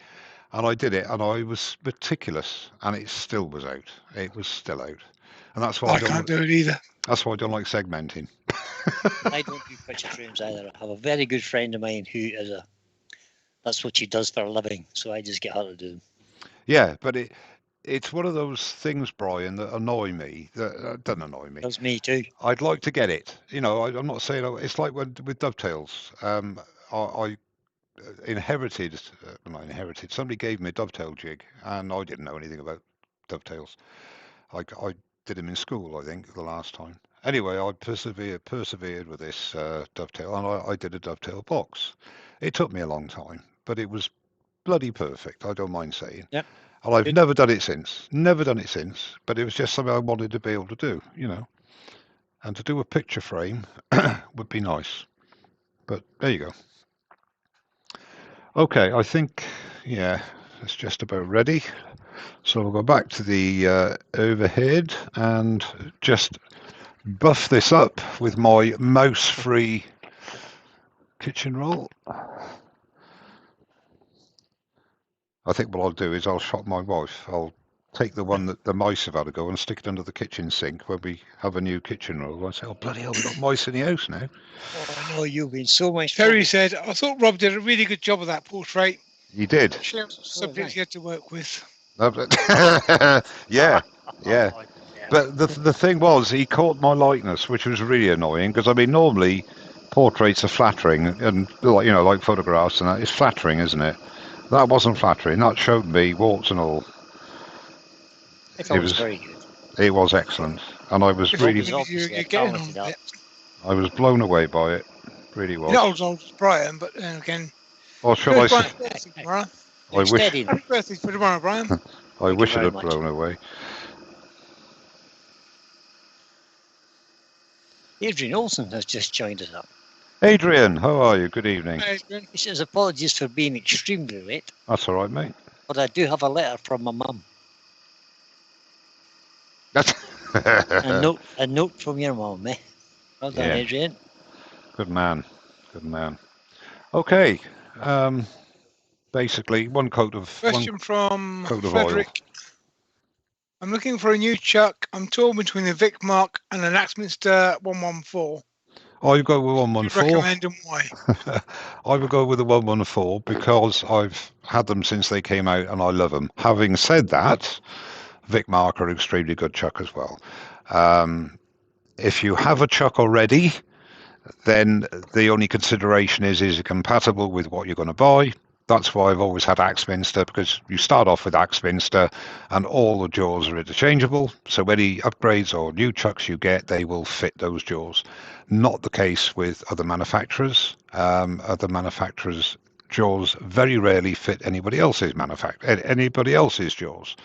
And I did it, and I was meticulous, and it still was out. It was still out. And that's why I can't do it either. That's why I don't like segmenting. I don't do picture frames either. I have a very good friend of mine who is that's what she does for a living, so I just get her to do them. Yeah, but it's one of those things, Brian, that annoy me. That doesn't annoy me. That's me too. I'd like to get it. I'm not saying it's like with dovetails. I inherited, not inherited. Somebody gave me a dovetail jig, and I didn't know anything about dovetails. I did them in school, I think, the last time. Anyway, I persevered with this dovetail, and I did a dovetail box. It took me a long time, but it was bloody perfect. I don't mind saying. Yep. And I've Good. never done it since. Never done it since. But it was just something I wanted to be able to do, And to do a picture frame would be nice. But there you go. Okay, I think, yeah, it's just about ready. So we'll go back to the overhead and just buff this up with my mouse-free kitchen roll. I think what I'll do is I'll shock my wife. I'll take the one that the mice have had to go and stick it under the kitchen sink when we have a new kitchen roll. I say, oh, bloody hell, we've got mice in the house now. Oh, I know you've been so much. Terry said, I thought Rob did a really good job of that portrait. You did. Subjects you had to work with. Yeah. But the thing was, he caught my likeness, which was really annoying because I mean, normally portraits are flattering, and like photographs, and that is flattering, isn't it? That wasn't flattering. That showed me warts and all. It was very good. It was excellent, and I was really. I was blown away by it. Really was. Not as old as Brian, but then again. Or should I say? I wish. Happy birthday for tomorrow, Brian. I wish it had blown away. Adrian Olsen has just joined us up. Adrian, how are you? Good evening. Hi, Adrian. He says apologies for being extremely late. That's all right, mate. But I do have a letter from my mum. That's a note from your mum, eh? Well done, Adrian. Good man. Okay. Basically, one coat of from Frederick. I'm looking for a new chuck. I'm torn between the Vic Mark and an Axminster 114. I would go with 114. Recommend and why? I would go with the 114 because I've had them since they came out and I love them. Having said that, Vic Mark are an extremely good chuck as well. If you have a chuck already, then the only consideration is it compatible with what you're going to buy? That's why I've always had Axminster, because you start off with Axminster and all the jaws are interchangeable. So any upgrades or new chucks you get, they will fit those jaws. Not the case with other manufacturers. Other manufacturers' jaws very rarely fit anybody else's jaws.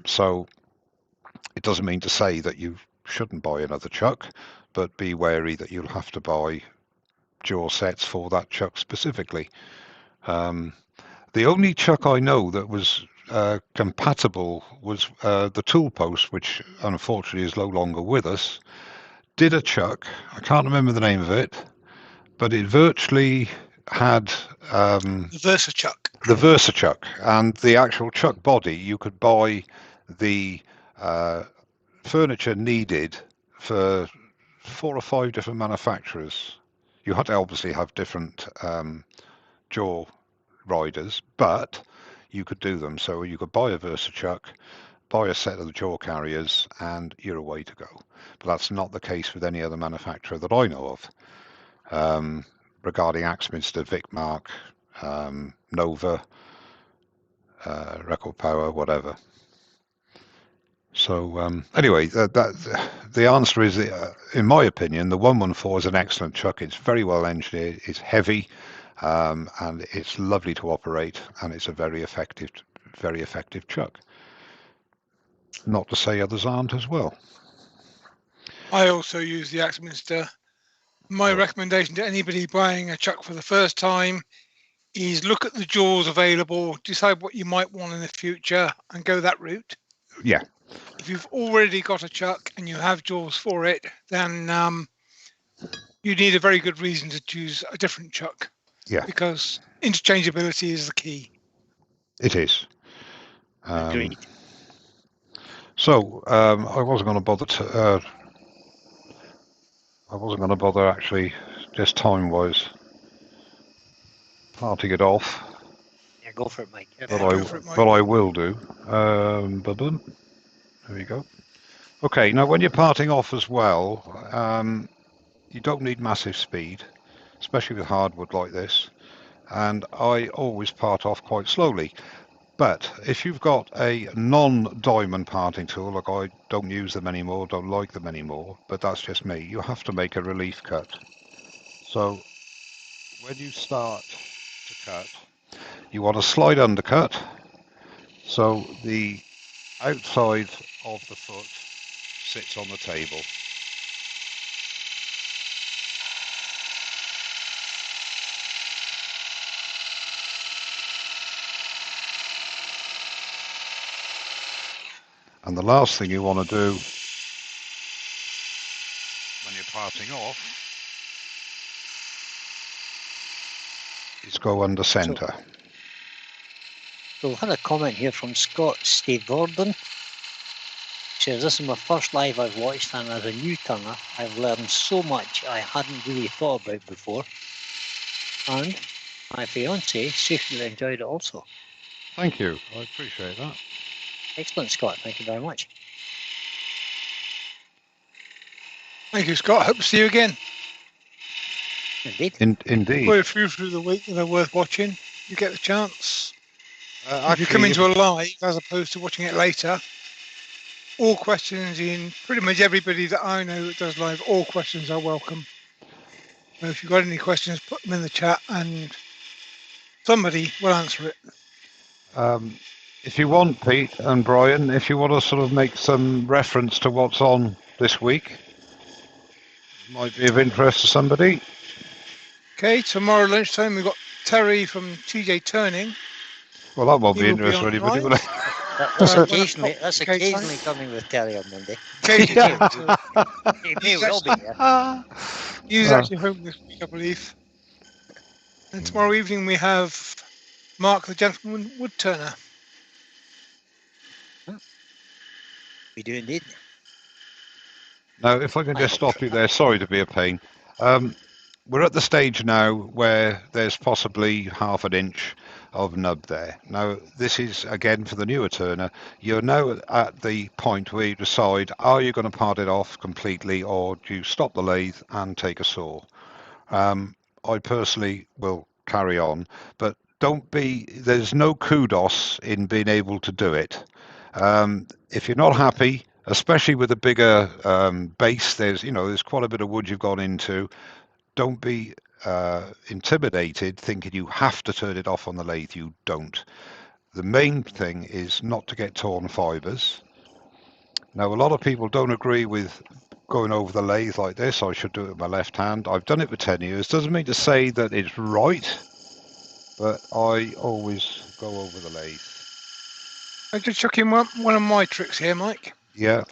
So it doesn't mean to say that you shouldn't buy another chuck, but be wary that you'll have to buy jaw sets for that chuck specifically. The only chuck I know that was compatible was the tool post, which unfortunately is no longer with us. Did a chuck, I can't remember the name of it, but it virtually had the VersaChuck. The VersaChuck, and the actual chuck body. You could buy the furniture needed for 4 or 5 different manufacturers. You had to obviously have different jaw riders, but you could do them. So you could buy a VersaChuck, buy a set of the jaw carriers, and you're away to go. But that's not the case with any other manufacturer that I know of. Regarding Axminster, Vic Mark, Nova, Record Power, whatever. So anyway, the answer is, in my opinion, the 114 is an excellent chuck. It's very well engineered. It's heavy, and it's lovely to operate, and it's a very effective chuck. Not to say others aren't as well. I also use the Axminster. My recommendation to anybody buying a chuck for the first time is look at the jaws available, decide what you might want in the future, and go that route. Yeah. If you've already got a chuck and you have jaws for it, then you need a very good reason to choose a different chuck. Yeah. Because interchangeability is the key. It is. Agreed. So I wasn't going to bother I wasn't going to bother actually, just time-wise, parting it off. Yeah, go for it, Mike. But Yeah, go for it, Mike. I will do. There we go. Okay, now when you're parting off as well, you don't need massive speed, especially with hardwood like this. And I always part off quite slowly. But if you've got a non-diamond parting tool, like I don't use them anymore, don't like them anymore, but that's just me, you have to make a relief cut. So when you start to cut, you want a slide undercut, so the outside of the foot sits on the table. And the last thing you want to do when you're parting off is go under centre. So we had a comment here from Scott Steve Gordon. Says, this is my first live I've watched, and as a new turner, I've learned so much I hadn't really thought about before. And my fiance secretly enjoyed it also. Thank you. I appreciate that. Excellent, Scott. Thank you very much. Thank you, Scott. Hope to see you again. Indeed. Indeed. Quite a few through the week that are worth watching. You get the chance. If you come Actually, into a live as opposed to watching it later, all questions in pretty much everybody that I know that does live, all questions are welcome. So if you've got any questions, put them in the chat and somebody will answer it. if you want, Pete and Brian, if you want to sort of make some reference to what's on this week, might be of interest to somebody. Okay, tomorrow lunchtime we've got Terry from TJ Turning. Well, that won't He be will be interesting to on anybody, will it? That's Well, occasionally, that's okay, occasionally coming with Terry on Monday. Occasionally, so He may well be there. he's actually home this week, I believe. And tomorrow evening we have Mark the Gentleman Woodturner. We do indeed. Now, if I can just stop you there, sorry to be a pain. We're at the stage now where there's possibly half an inch of nub there. Now, this is, again, for the newer turner, you're now at the point where you decide, are you going to part it off completely, or do you stop the lathe and take a saw? I personally will carry on, but there's no kudos in being able to do it. If you're not happy, especially with a bigger base, there's quite a bit of wood you've gone into. Don't be intimidated thinking you have to turn it off on the lathe. You don't. The main thing is not to get torn fibers. Now, a lot of people don't agree with going over the lathe like this. I should do it with my left hand. I've done it for 10 years. Doesn't mean to say that it's right, but I always go over the lathe. I just chuck in one of my tricks here, Mike. Yeah.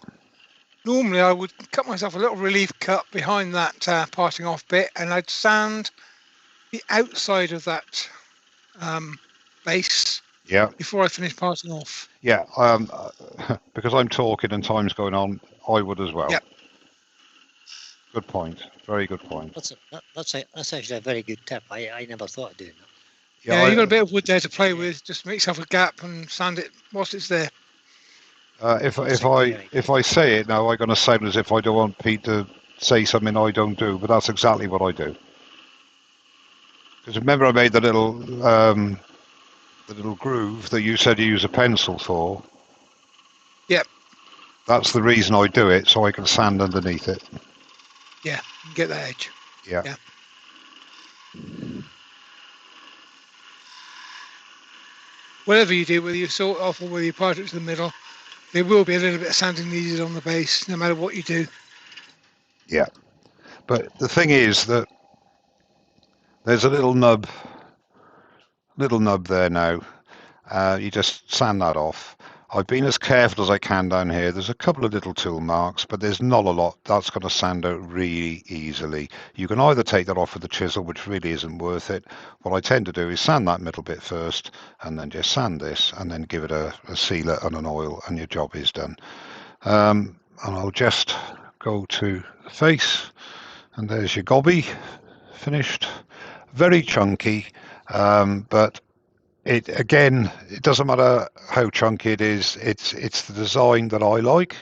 Normally I would cut myself a little relief cut behind that parting off bit, and I'd sand the outside of that base before I finish parting off. Yeah, because I'm talking and time's going on, I would as well. Yep. Good point. Very good point. That's actually a very good tip. I never thought of doing that. Yeah, you've got a bit of wood there to play with. Just make yourself a gap and sand it whilst it's there. If I say it now, I'm going to sound as if I don't want Pete to say something I don't do, but that's exactly what I do. Because remember, I made the little groove that you said you use a pencil for. Yep. That's the reason I do it, so I can sand underneath it. Yeah, get that edge. Yeah. Whatever you do, whether you saw it off or whether you part it to the middle, there will be a little bit of sanding needed on the base, no matter what you do. Yeah. But the thing is that there's a little nub there now. You just sand that off. I've been as careful as I can down here. There's a couple of little tool marks, but there's not a lot. That's going to sand out really easily. You can either take that off with the chisel, which really isn't worth it. What I tend to do is sand that middle bit first, and then just sand this, and then give it a sealer and an oil, and your job is done. And I'll just go to the face And there's your gobby finished. Very chunky, but it doesn't matter how chunky it is. It's the design that I like.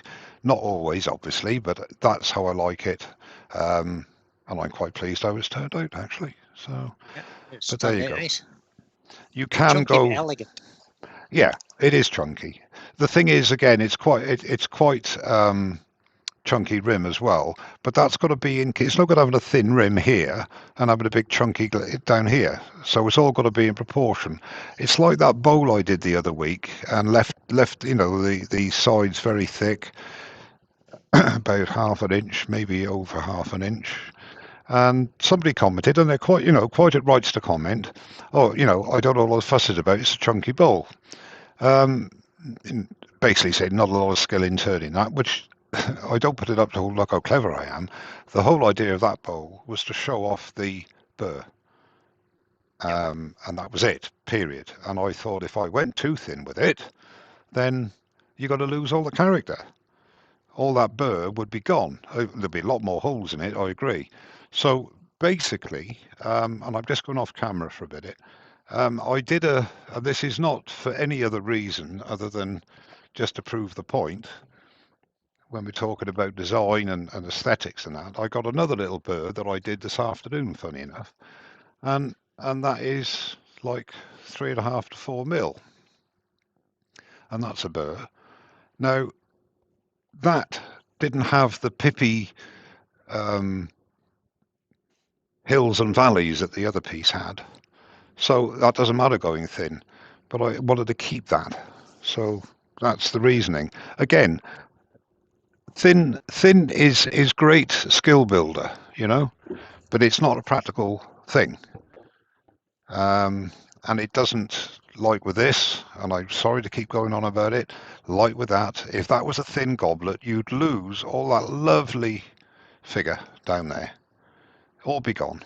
Not always, obviously, but that's how I like it. And I'm quite pleased how it's turned out, actually. So, Yeah, it's but there you go. nice. You can Chunky but go. elegant. Yeah, it is chunky. The thing is, again, it's quite chunky rim as well, but that's got to be in. It's not got to have a thin rim here and having a big chunky down here. So it's all got to be in proportion. It's like that bowl I did the other week and left the sides very thick, about half an inch, maybe over half an inch. And somebody commented, and they're quite at rights to comment. Oh, I don't know what the fuss is about. It's a chunky bowl. Basically said not a lot of skill in turning that, which I don't put it up to look how clever I am. The whole idea of that bowl was to show off the burr. And that was it, period. And I thought if I went too thin with it, then you got to lose all the character. All that burr would be gone. There'd be a lot more holes in it, I agree. So basically, and I'm just going off camera for a bit, I did this is not for any other reason other than just to prove the point. When we're talking about design and aesthetics and that, I got another little bird that I did this afternoon, funny enough, and that is like 3.5 to 4 mil, and that's a burr. Now that didn't have the pippy hills and valleys that the other piece had, so that doesn't matter going thin. But I wanted to keep that, so that's the reasoning. Again, thin is great skill builder, but it's not a practical thing. And it doesn't, like with this, and I'm sorry to keep going on about it, like with that, if that was a thin goblet, you'd lose all that lovely figure down there. All be gone.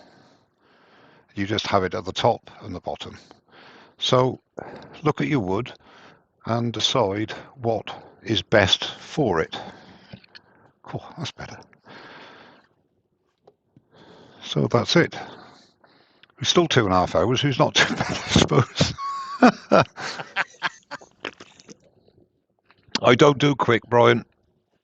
You just have it at the top and the bottom. So look at your wood and decide what is best for it. Cool, that's better. So that's it. We're still 2.5 hours, which is not too bad, I suppose. I don't do quick, Brian.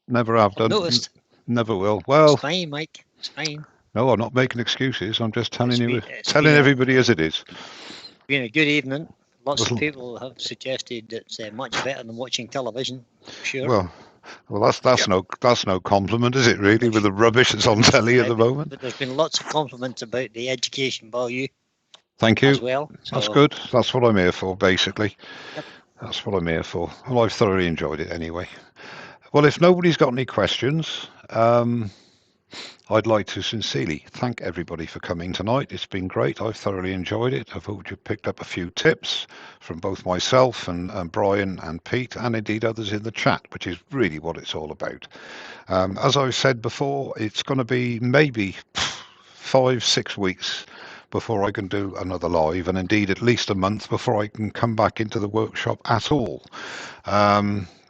Never have done. Noticed. Never will. Well, it's fine, Mike. It's fine. No, I'm not making excuses. I'm just telling It's everybody as it is. Been a good evening. Lots of people have suggested it's much better than watching television. Sure. Well, that's no compliment, is it? Really, with the rubbish that's on telly at the moment. But there's been lots of compliments about the education value. Thank you. As well. So. That's good. That's what I'm here for, basically. Yep. That's what I'm here for. Well, I've thoroughly enjoyed it anyway. Well, if nobody's got any questions, I'd like to sincerely thank everybody for coming tonight. It's been great. I've thoroughly enjoyed it. I've hoped you picked up a few tips from both myself and Brian and Pete, and indeed others in the chat, which is really what it's all about. As I've said before, it's going to be maybe 5-6 weeks before I can do another live, and indeed at least a month before I can come back into the workshop at all.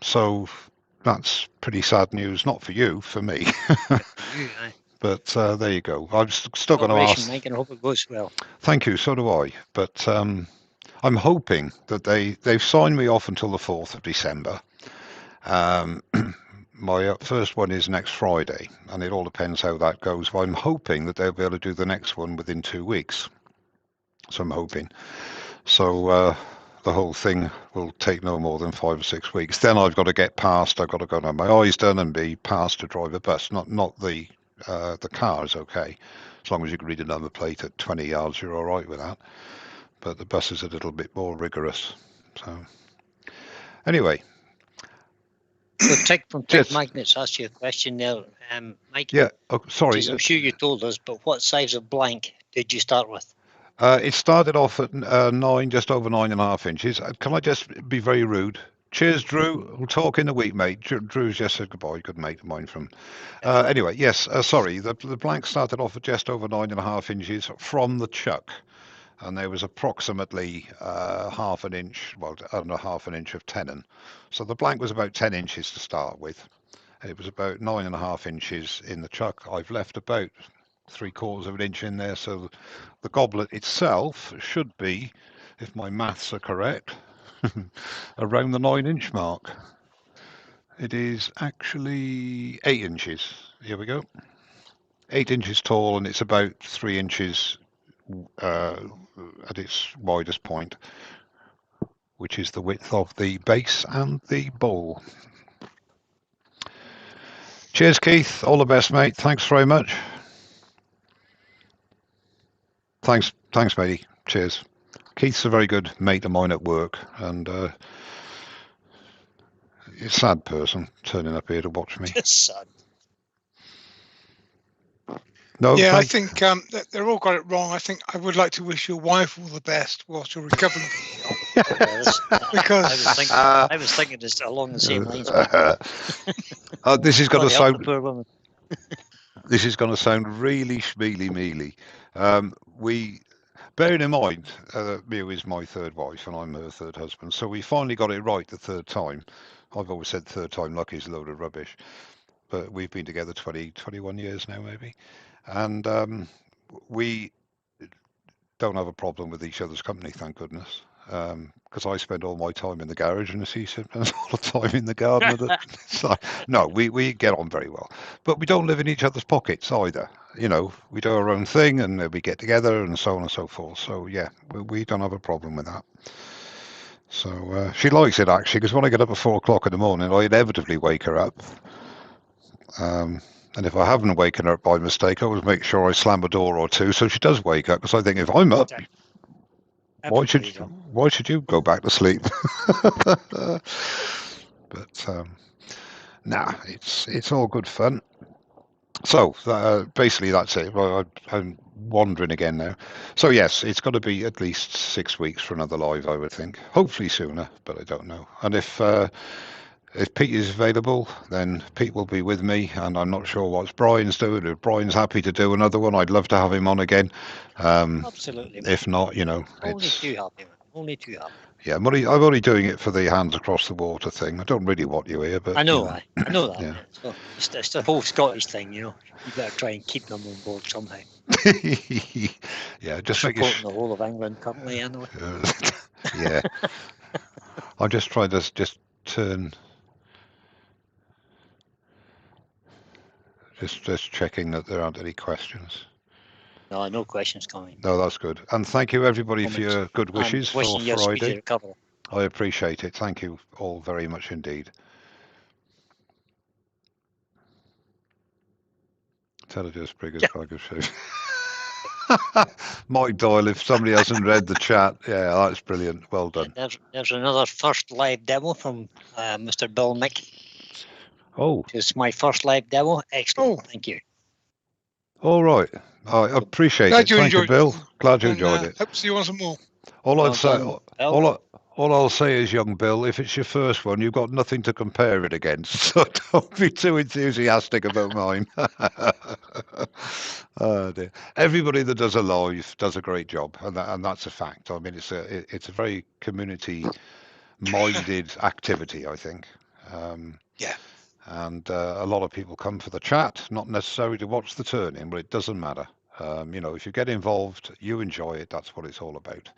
So that's pretty sad news, not for you, for me. But there you go. I'm still going to ask. Mike, and I hope it goes well. Thank you. So do I. But I'm hoping that they've signed me off until the 4th of December. My first one is next Friday, and it all depends how that goes. But I'm hoping that they'll be able to do the next one within 2 weeks. So I'm hoping. So the whole thing will take no more than 5 or 6 weeks. Then I've got to get past. I've got to go and have my eyes done and be passed to drive a bus. Not the car is okay. As long as you can read a number plate at 20 yards, you're all right with that. But the bus is a little bit more rigorous. So anyway. So Tick from Tick Magnets asked you a question there, Mike. Yeah. Oh, sorry. I'm sure you told us, but what size of blank did you start with? It started off at 9, just over 9.5 inches. Can I just be very rude? Cheers, Drew. We'll talk in a week, mate. Drew's just said goodbye. Good mate of mine from. Anyway, yes. Sorry, the blank started off at just over 9.5 inches from the chuck, and there was approximately half an inch. Well, I don't know, half an inch of tenon. So the blank was about 10 inches to start with. It was about 9.5 inches in the chuck. I've left about 3/4 of an inch in there. So the goblet itself should be, if my maths are correct, around the 9-inch mark. It is actually 8 inches. Here we go. 8 inches tall, and it's about 3 inches at its widest point, which is the width of the base and the bowl. Cheers, Keith. All the best, mate. Thanks very much. Thanks, matey. Cheers. Keith's a very good mate of mine at work, and a sad person turning up here to watch me. Sad. No, yeah, I think they're all got it wrong. I think I would like to wish your wife all the best whilst you're recovering from the job. Because I was thinking just along the same lines. This is going to sound. The poor woman. This is going to sound really schmeely mealy. Bearing in mind, Mia is my third wife and I'm her third husband, so we finally got it right the third time. I've always said third time lucky is a load of rubbish, but we've been together 21 years now, maybe, and we don't have a problem with each other's company, thank goodness. Because I spend all my time in the garage and she spends all the time in the garden. So, no, we get on very well, but we don't live in each other's pockets either. You know, we do our own thing and we get together and so on and so forth. So yeah, we don't have a problem with that. So she likes it actually, because when I get up at 4 o'clock in the morning, I inevitably wake her up. And if I haven't waken her up by mistake, I always make sure I slam a door or two so she does wake up. Because I think if I'm up, why should you go back to sleep? But nah, it's all good fun. So basically that's it. I'm wandering again now. So yes, it's got to be at least 6 weeks for another live, I would think. Hopefully sooner, but I don't know. And if Pete is available, then Pete will be with me, and I'm not sure what Brian's doing. If Brian's happy to do another one, I'd love to have him on again. Absolutely. If not, you know, only too happy. Only too happy. Yeah, I'm only doing it for the hands across the water thing. I don't really want you here, but I know, I know that. Yeah. So it's the whole Scottish thing, you know. You better try and keep them on board somehow. Yeah, just supporting making the whole of England currently, anyway. Yeah, I'm just trying to just turn. Just checking that there aren't any questions. No, no questions coming. No, that's good. And thank you everybody for your good wishes for Friday. I appreciate it. Thank you all very much indeed. Tell her just bring us bag of shoes. Mike Doyle, if somebody hasn't read the chat, yeah, that's brilliant. Well done. There's another first live demo from Mr. Bill Mick. Oh. It's my first live demo. Excellent. Oh. Thank you. All right. I appreciate it. Thank you, Bill. Glad you enjoyed it. Hope to see you on some more. All I'll say is, young Bill, if it's your first one, you've got nothing to compare it against, so don't be too enthusiastic about mine. Oh dear. Everybody that does a live does a great job, and that's a fact. I mean, it's a very community-minded activity, I think. Yeah. And a lot of people come for the chat, not necessarily to watch the turn-in, but it doesn't matter. You know, if you get involved, you enjoy it. That's what it's all about.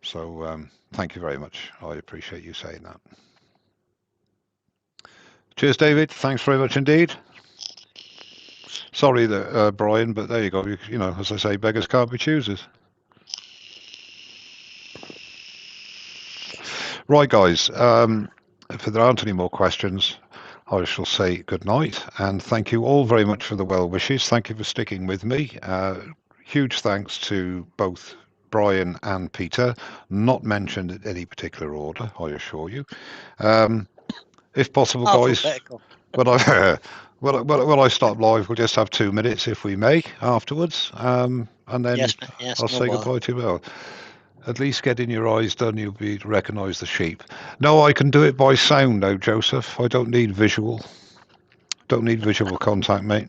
So thank you very much. I appreciate you saying that. Cheers, David. Thanks very much indeed. Sorry, Brian, but there you go. You know, as I say, beggars can't be choosers. Right, guys. If there aren't any more questions, I shall say good night and thank you all very much for the well wishes. Thank you for sticking with me. Huge thanks to both Brian and Peter, not mentioned in any particular order, I assure you. If possible, guys, when I stop live, we'll just have 2 minutes, if we may, afterwards, and then yes, I'll say goodbye to you. Well, at least getting your eyes done, you'll be to recognise the sheep. No, I can do it by sound now, Joseph. I don't need visual. Don't need visual contact, mate.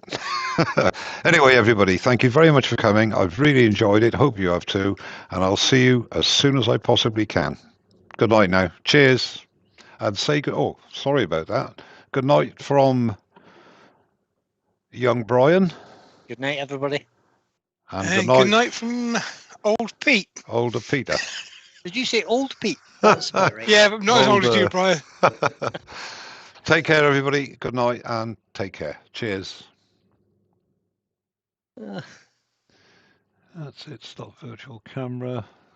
Anyway, everybody, thank you very much for coming. I've really enjoyed it. Hope you have too. And I'll see you as soon as I possibly can. Good night now. Cheers. And say good. Oh, sorry about that. Good night from young Brian. Good night, everybody. And good night from old Pete. Older Peter. Did you say old Pete? That's about right. Yeah, but not as old as you, Older. Brian. Take care, everybody. Good night and take care. Cheers. That's it. Stop virtual camera.